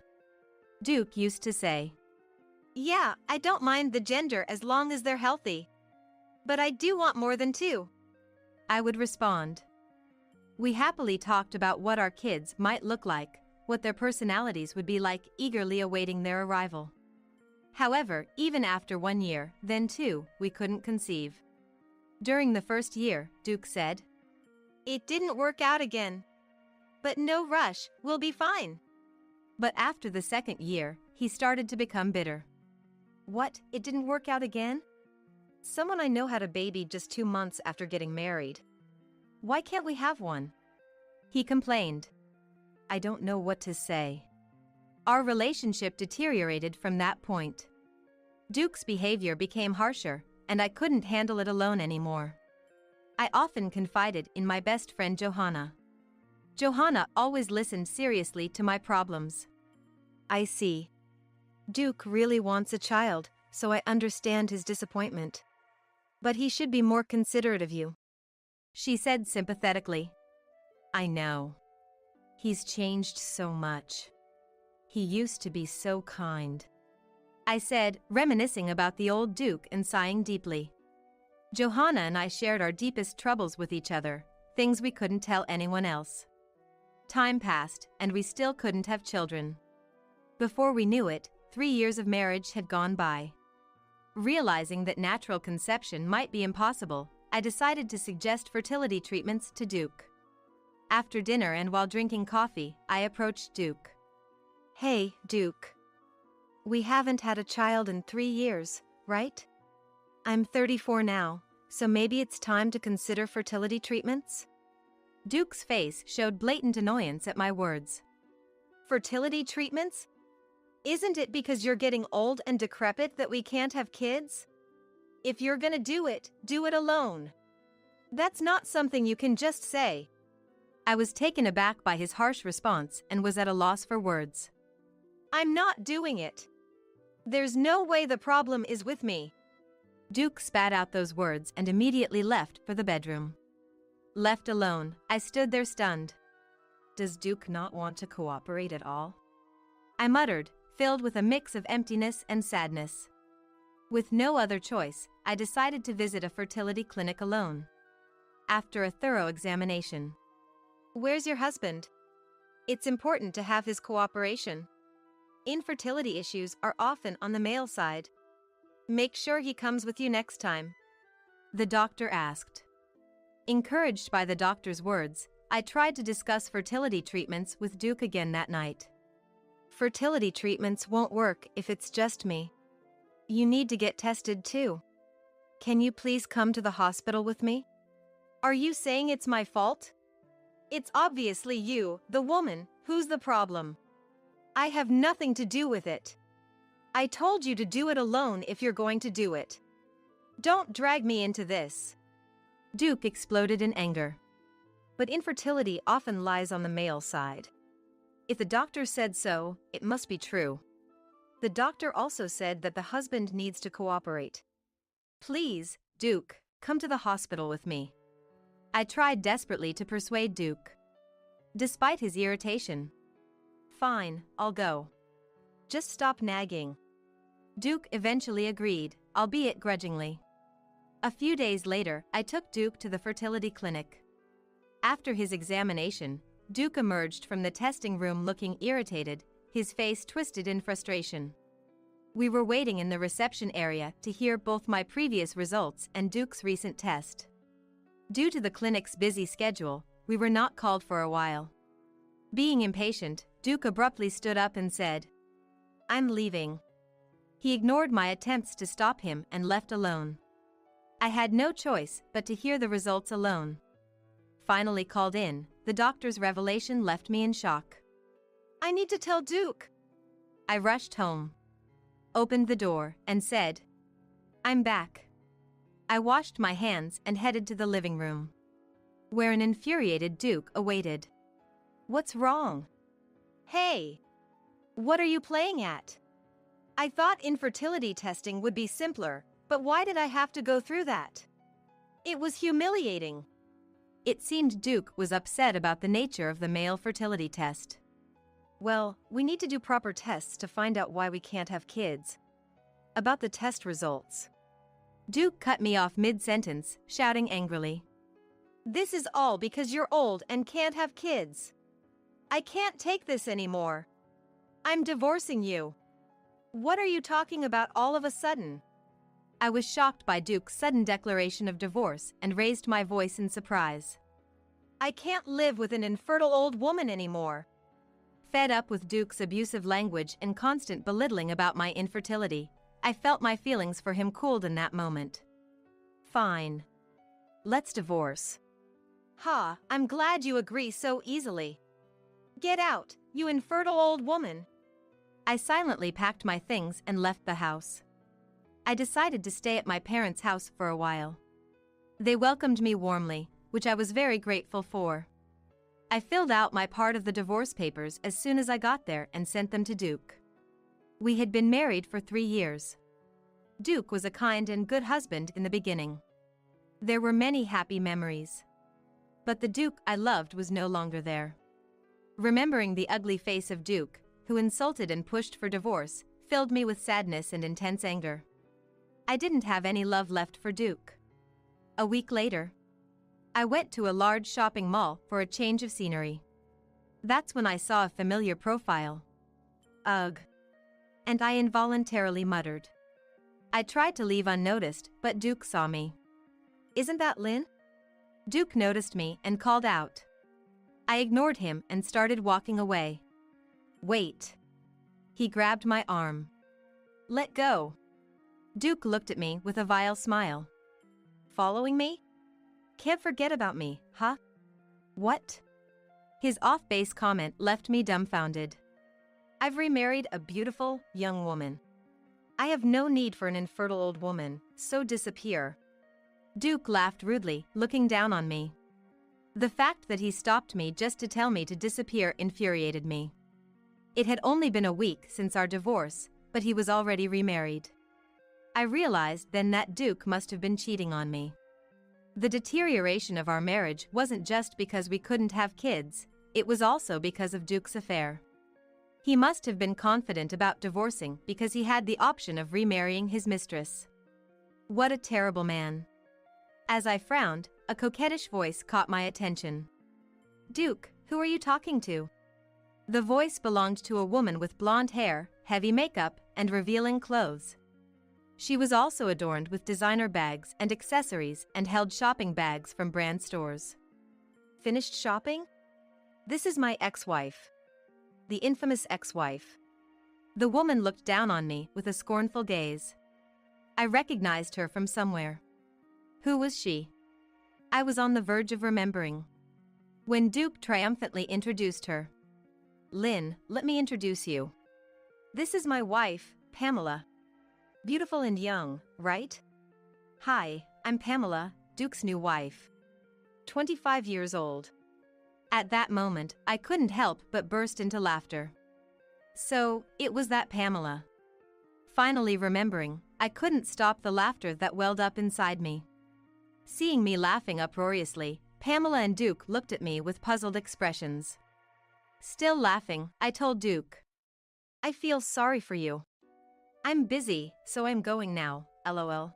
Speaker 1: Duke used to say.
Speaker 2: Yeah, I don't mind the gender as long as they're healthy. But I do want more than 2.
Speaker 1: I would respond. We happily talked about what our kids might look like, what their personalities would be like, eagerly awaiting their arrival. However, even after 1 year, then 2, we couldn't conceive. During the first year, Duke said,
Speaker 2: It didn't work out again. But no rush, we'll be fine.
Speaker 1: But after the second year, he started to become bitter.
Speaker 2: What, it didn't work out again? Someone I know had a baby just 2 months after getting married. Why can't we have one?
Speaker 1: He complained. I don't know what to say. Our relationship deteriorated from that point. Duke's behavior became harsher, and I couldn't handle it alone anymore. I often confided in my best friend Johanna. Johanna always listened seriously to my problems.
Speaker 2: I see. Duke really wants a child, so I understand his disappointment. But he should be more considerate of you,
Speaker 1: she said sympathetically. I know. He's changed so much. He used to be so kind, I said, reminiscing about the old Duke and sighing deeply. Johanna and I shared our deepest troubles with each other, things we couldn't tell anyone else. Time passed, and we still couldn't have children. Before we knew it, 3 years of marriage had gone by. Realizing that natural conception might be impossible, I decided to suggest fertility treatments to Duke. After dinner and while drinking coffee, I approached Duke.
Speaker 2: Hey, Duke. We haven't had a child in 3 years, right? I'm 34 now, so maybe it's time to consider fertility treatments?
Speaker 1: Duke's face showed blatant annoyance at my words.
Speaker 2: Fertility treatments? Isn't it because you're getting old and decrepit that we can't have kids? If you're gonna do it alone. That's not something you can just say.
Speaker 1: I was taken aback by his harsh response and was at a loss for words.
Speaker 2: I'm not doing it. There's no way the problem is with me.
Speaker 1: Duke spat out those words and immediately left for the bedroom. Left alone, I stood there stunned. Does Duke not want to cooperate at all? I muttered, filled with a mix of emptiness and sadness. With no other choice, I decided to visit a fertility clinic alone. After a thorough examination.
Speaker 2: Where's your husband? It's important to have his cooperation. Infertility issues are often on the male side. Make sure he comes with you next time.
Speaker 1: The doctor asked. Encouraged by the doctor's words, I tried to discuss fertility treatments with Duke again that night.
Speaker 2: Fertility treatments won't work if it's just me. You need to get tested too. Can you please come to the hospital with me? Are you saying it's my fault? It's obviously you, the woman, who's the problem. I have nothing to do with it. I told you to do it alone if you're going to do it. Don't drag me into this.
Speaker 1: Duke exploded in anger.
Speaker 2: But infertility often lies on the male side. If the doctor said so, it must be true. The doctor also said that the husband needs to cooperate.
Speaker 1: Please, Duke, come to the hospital with me. I tried desperately to persuade Duke. Despite his irritation. Fine, I'll go.
Speaker 2: Just stop nagging.
Speaker 1: Duke eventually agreed, albeit grudgingly. A few days later, I took Duke to the fertility clinic. After his examination, Duke emerged from the testing room looking irritated, his face twisted in frustration. We were waiting in the reception area to hear both my previous results and Duke's recent test. Due to the clinic's busy schedule, we were not called for a while. Being impatient, Duke abruptly stood up and said, "I'm leaving." He ignored my attempts to stop him and left alone. I had no choice but to hear the results alone. Finally called in, the doctor's revelation left me in shock.
Speaker 2: I need to tell Duke.
Speaker 1: I rushed home, opened the door, and said, "I'm back." I washed my hands and headed to the living room, where an infuriated Duke awaited.
Speaker 2: What's wrong? Hey! What are you playing at? I thought infertility testing would be simpler, but why did I have to go through that? It was humiliating.
Speaker 1: It seemed Duke was upset about the nature of the male fertility test.
Speaker 2: Well, we need to do proper tests to find out why we can't have kids. About the test results.
Speaker 1: Duke cut me off mid-sentence, shouting angrily.
Speaker 2: This is all because you're old and can't have kids. I can't take this anymore. I'm divorcing you. What are you talking about all of a sudden?
Speaker 1: I was shocked by Duke's sudden declaration of divorce and raised my voice in surprise.
Speaker 2: I can't live with an infertile old woman anymore.
Speaker 1: Fed up with Duke's abusive language and constant belittling about my infertility, I felt my feelings for him cooled in that moment. Fine. Let's divorce.
Speaker 2: Ha, I'm glad you agree so easily. Get out, you infertile old woman.
Speaker 1: I silently packed my things and left the house. I decided to stay at my parents' house for a while. They welcomed me warmly, which I was very grateful for. I filled out my part of the divorce papers as soon as I got there and sent them to Duke. We had been married for 3 years. Duke was a kind and good husband in the beginning. There were many happy memories. But the Duke I loved was no longer there. Remembering the ugly face of Duke, who insulted and pushed for divorce, filled me with sadness and intense anger. I didn't have any love left for Duke. A week later, I went to a large shopping mall for a change of scenery. That's when I saw a familiar profile. Ugh. And I involuntarily muttered, I tried to leave unnoticed, but Duke saw me.
Speaker 2: Isn't that Lynn?
Speaker 1: Duke noticed me and called out. I ignored him and started walking away. Wait. He grabbed my arm. Let go. Duke looked at me with a vile smile.
Speaker 2: Following me? Can't forget about me, huh?
Speaker 1: What? His off-base comment left me dumbfounded.
Speaker 2: I've remarried a beautiful, young woman. I have no need for an infertile old woman, so disappear.
Speaker 1: Duke laughed rudely, looking down on me. The fact that he stopped me just to tell me to disappear infuriated me. It had only been a week since our divorce, but he was already remarried. I realized then that Duke must have been cheating on me. The deterioration of our marriage wasn't just because we couldn't have kids, it was also because of Duke's affair. He must have been confident about divorcing because he had the option of remarrying his mistress. What a terrible man. As I frowned, a coquettish voice caught my attention.
Speaker 2: Duke, who are you talking to?
Speaker 1: The voice belonged to a woman with blonde hair, heavy makeup, and revealing clothes. She was also adorned with designer bags and accessories and held shopping bags from brand stores.
Speaker 2: Finished shopping? This is my ex-wife. The infamous ex-wife.
Speaker 1: The woman looked down on me with a scornful gaze. I recognized her from somewhere. Who was she? I was on the verge of remembering. When Duke triumphantly introduced her.
Speaker 2: Lynn, let me introduce you. This is my wife, Pamela. Beautiful and young, right?
Speaker 1: Hi, I'm Pamela, Duke's new wife.
Speaker 2: 25 years old.
Speaker 1: At that moment, I couldn't help but burst into laughter. So, it was that Pamela. Finally remembering, I couldn't stop the laughter that welled up inside me. Seeing me laughing uproariously, Pamela and Duke looked at me with puzzled expressions. Still laughing, I told Duke.
Speaker 2: I feel sorry for you. I'm busy, so I'm going now, lol.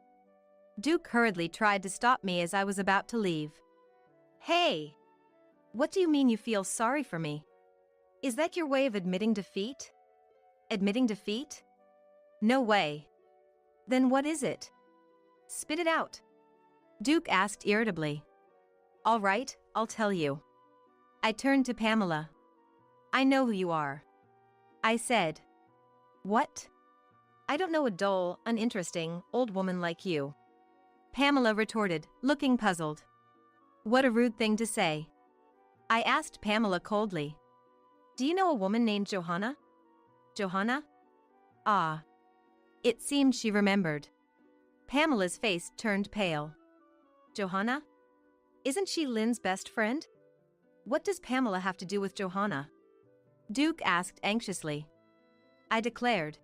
Speaker 1: Duke hurriedly tried to stop me as I was about to leave.
Speaker 2: Hey! What do you mean you feel sorry for me? Is that your way of admitting defeat?
Speaker 1: Admitting defeat? No way.
Speaker 2: Then what is it?
Speaker 1: Spit it out. Duke asked irritably. All right, I'll tell you. I turned to Pamela. I know who you are. I said. What?
Speaker 2: I don't know a dull, uninteresting, old woman like you.
Speaker 1: Pamela retorted, looking puzzled. What a rude thing to say. I asked Pamela coldly.
Speaker 2: Do you know a woman named Johanna?
Speaker 1: Johanna? Ah. It seemed she remembered. Pamela's face turned pale.
Speaker 2: Johanna? Isn't she Lynn's best friend? What does Pamela have to do with Johanna?
Speaker 1: Duke asked anxiously. I declared.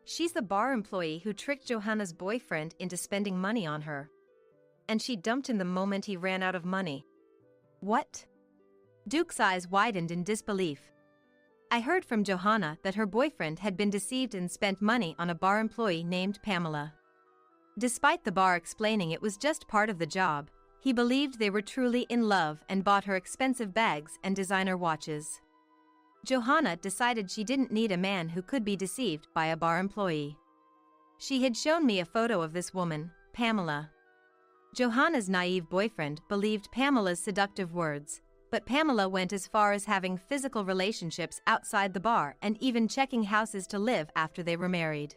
Speaker 2: She's the bar employee who tricked Johanna's boyfriend into spending money on her. And she dumped him the moment he ran out of money.
Speaker 1: What? Duke's eyes widened in disbelief. I heard from Johanna that her boyfriend had been deceived and spent money on a bar employee named Pamela. Despite the bar explaining it was just part of the job, he believed they were truly in love and bought her expensive bags and designer watches. Johanna decided she didn't need a man who could be deceived by a bar employee. She had shown me a photo of this woman, Pamela. Johanna's naive boyfriend believed Pamela's seductive words, but Pamela went as far as having physical relationships outside the bar and even checking houses to live after they were married.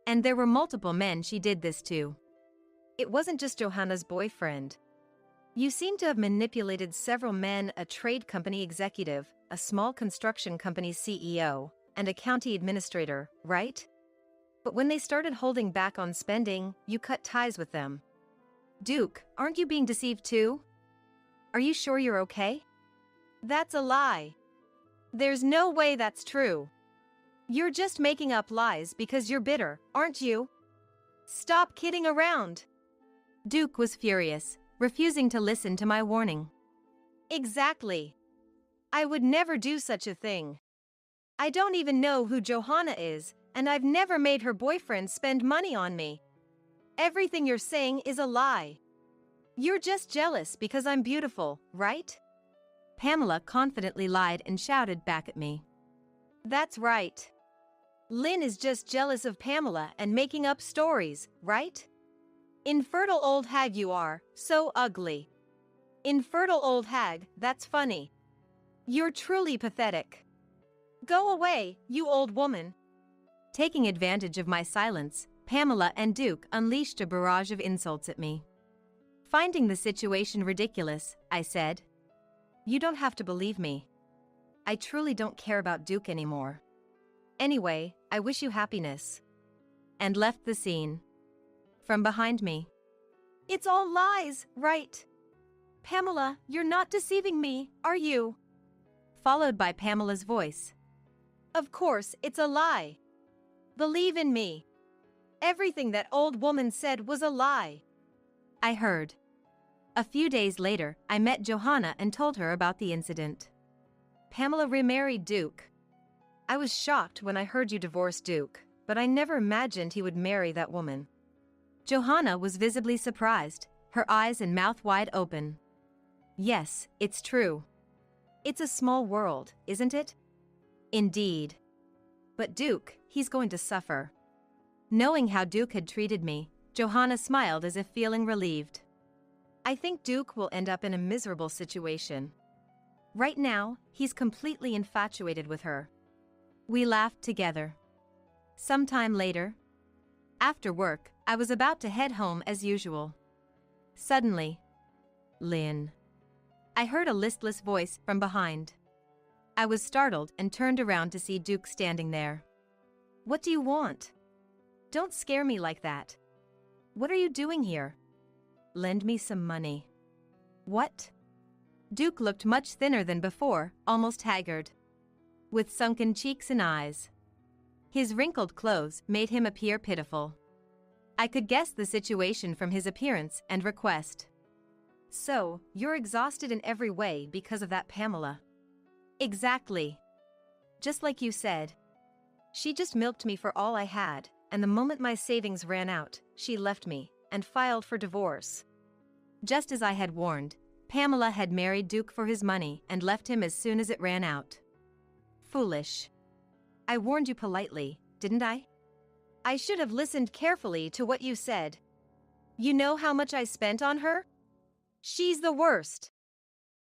Speaker 1: And there were multiple men she did this to.
Speaker 2: It wasn't just Johanna's boyfriend. You seem to have manipulated several men, a trade company executive, a small construction company's CEO, and a county administrator, right? But when they started holding back on spending, you cut ties with them. Duke, aren't you being deceived too? Are you sure you're okay? That's a lie. There's no way that's true. You're just making up lies because you're bitter, aren't you? Stop kidding around.
Speaker 1: Duke was furious, refusing to listen to my warning.
Speaker 2: Exactly. I would never do such a thing. I don't even know who Johanna is, and I've never made her boyfriend spend money on me. Everything you're saying is a lie. You're just jealous because I'm beautiful, right?
Speaker 1: Pamela confidently lied and shouted back at me.
Speaker 2: That's right. Lynn is just jealous of Pamela and making up stories, right? Infertile old hag you are, so ugly. Infertile old hag, that's funny. You're truly pathetic. Go away, you old woman.
Speaker 1: Taking advantage of my silence, Pamela and Duke unleashed a barrage of insults at me. Finding the situation ridiculous, I said, "You don't have to believe me. I truly don't care about Duke anymore. Anyway, I wish you happiness." And left the scene. From behind me,
Speaker 2: It's all lies, right? Pamela, you're not deceiving me, are you?
Speaker 1: followed by Pamela's voice.
Speaker 2: Of course, it's a lie. Believe in me. Everything that old woman said was a lie.
Speaker 1: I heard. A few days later, I met Johanna and told her about the incident.
Speaker 2: Pamela remarried Duke. I was shocked when I heard you divorced Duke, but I never imagined he would marry that woman.
Speaker 1: Johanna was visibly surprised, her eyes and mouth wide open. Yes, it's true.
Speaker 2: It's a small world, isn't it?
Speaker 1: Indeed.
Speaker 2: But Duke, he's going to suffer.
Speaker 1: Knowing how Duke had treated me, Johanna smiled as if feeling relieved.
Speaker 2: I think Duke will end up in a miserable situation. Right now, he's completely infatuated with her.
Speaker 1: We laughed together. Sometime later, after work, I was about to head home as usual. Suddenly, "Lynn." I heard a listless voice from behind. I was startled and turned around to see Duke standing there.
Speaker 2: What do you want?
Speaker 1: Don't scare me like that. What are you doing here?
Speaker 2: Lend me some money.
Speaker 1: What? Duke looked much thinner than before, almost haggard, with sunken cheeks and eyes. His wrinkled clothes made him appear pitiful. I could guess the situation from his appearance and request.
Speaker 2: So, you're exhausted in every way because of that Pamela.
Speaker 1: Exactly.
Speaker 2: Just like you said. She just milked me for all I had, and the moment my savings ran out, she left me and filed for divorce.
Speaker 1: Just as I had warned, Pamela had married Duke for his money and left him as soon as it ran out. Foolish.
Speaker 2: I warned you politely, didn't I? I should have listened carefully to what you said. You know how much I spent on her? She's the worst.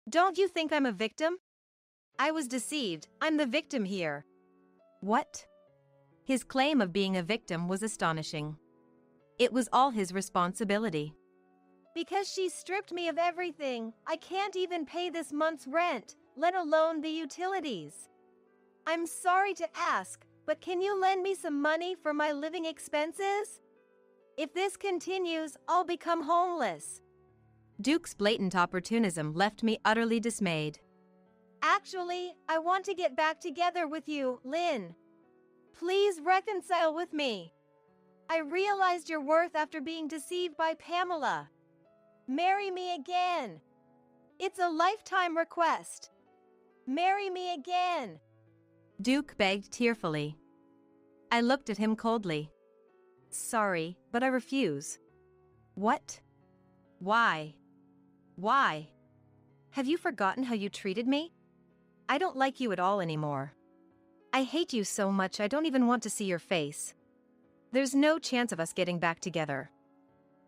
Speaker 2: Don't you think I'm a victim? I was deceived, I'm the victim here.
Speaker 1: What? His claim of being a victim was astonishing. It was all his responsibility.
Speaker 2: Because she stripped me of everything, I can't even pay this month's rent, let alone the utilities. I'm sorry to ask, but can you lend me some money for my living expenses? If this continues, I'll become homeless.
Speaker 1: Duke's blatant opportunism left me utterly dismayed.
Speaker 2: Actually, I want to get back together with you, Lynn. Please reconcile with me. I realized your worth after being deceived by Pamela. Marry me again. It's a lifetime request. Marry me again.
Speaker 1: Duke begged tearfully. I looked at him coldly.
Speaker 2: Sorry, but I refuse.
Speaker 1: What? Why? Why?
Speaker 2: Have you forgotten how you treated me? I don't like you at all anymore. I hate you so much I don't even want to see your face. There's no chance of us getting back together.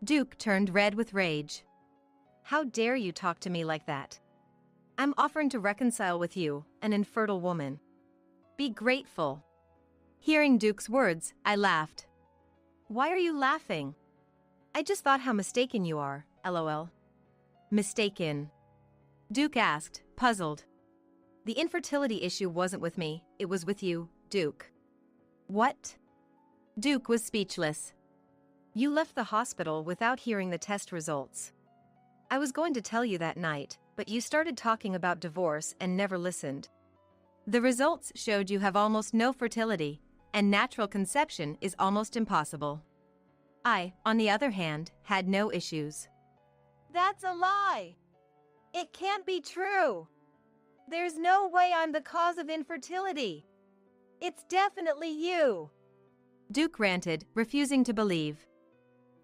Speaker 1: Duke turned red with rage.
Speaker 2: How dare you talk to me like that? I'm offering to reconcile with you, an infertile woman. Be grateful.
Speaker 1: Hearing Duke's words, I laughed.
Speaker 2: Why are you laughing? I just thought how mistaken you are, LOL.
Speaker 1: Mistaken? Duke asked, puzzled.
Speaker 2: The infertility issue wasn't with me, it was with you, Duke.
Speaker 1: What? Duke was speechless.
Speaker 2: You left the hospital without hearing the test results. I was going to tell you that night, but you started talking about divorce and never listened.
Speaker 1: The results showed you have almost no fertility, and natural conception is almost impossible. I, on the other hand, had no issues.
Speaker 2: That's a lie! It can't be true! There's no way I'm the cause of infertility! It's definitely you!
Speaker 1: Duke ranted, refusing to believe.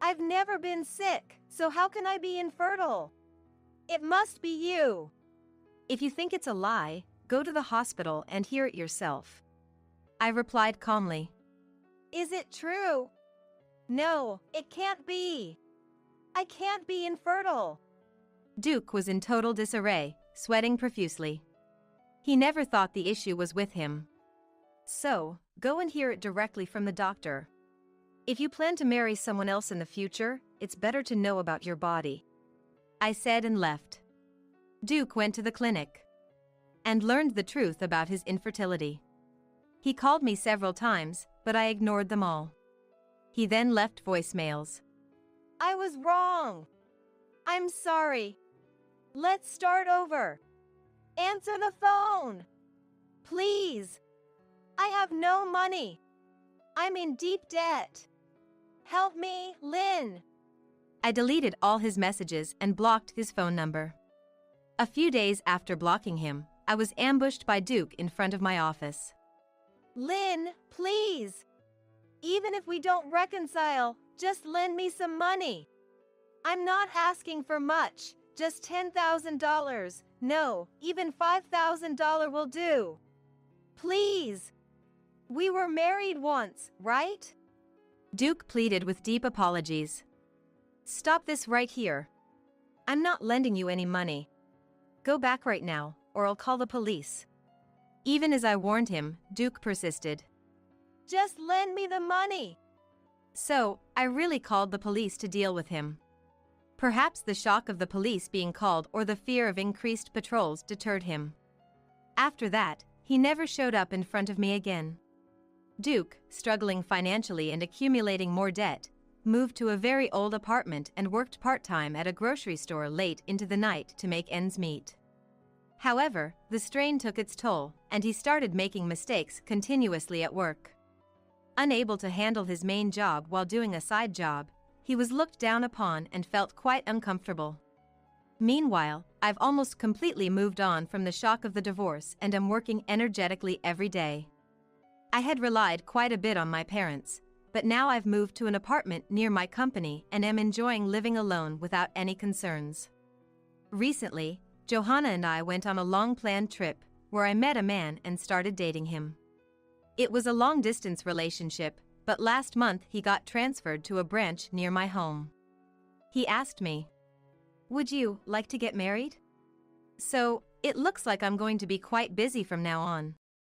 Speaker 2: I've never been sick, so how can I be infertile? It must be you! If you think it's a lie, go to the hospital and hear it yourself.
Speaker 1: I replied calmly.
Speaker 2: Is it true? No, it can't be. I can't be infertile.
Speaker 1: Duke was in total disarray, sweating profusely. He never thought the issue was with him. So, go and hear it directly from the doctor. If you plan to marry someone else in the future, it's better to know about your body, I said and left. Duke went to the clinic and learned the truth about his infertility. He called me several times, but I ignored them all. He then left voicemails.
Speaker 2: I was wrong. I'm sorry. Let's start over. Answer the phone. Please. I have no money. I'm in deep debt. Help me, Lynn.
Speaker 1: I deleted all his messages and blocked his phone number. A few days after blocking him, I was ambushed by Duke in front of my office.
Speaker 2: Lynn, please. Even if we don't reconcile, just lend me some money. I'm not asking for much, just $10,000. No, even $5,000 will do. Please. We were married once, right?
Speaker 1: Duke pleaded with deep apologies. Stop this right here. I'm not lending you any money. Go back right now, or I'll call the police. Even as I warned him, Duke persisted.
Speaker 2: Just lend me the money.
Speaker 1: So, I really called the police to deal with him. Perhaps the shock of the police being called or the fear of increased patrols deterred him. After that, he never showed up in front of me again. Duke, struggling financially and accumulating more debt, moved to a very old apartment and worked part-time at a grocery store late into the night to make ends meet. However, the strain took its toll, and he started making mistakes continuously at work. Unable to handle his main job while doing a side job, he was looked down upon and felt quite uncomfortable. Meanwhile, I've almost completely moved on from the shock of the divorce and am working energetically every day. I had relied quite a bit on my parents, but now I've moved to an apartment near my company and am enjoying living alone without any concerns. Recently, Johanna and I went on a long-planned trip where I met a man and started dating him. It was a long-distance relationship, but last month he got transferred to a branch near my home. He asked me, "Would you like to get married?" So, it looks like I'm going to be quite busy from now on.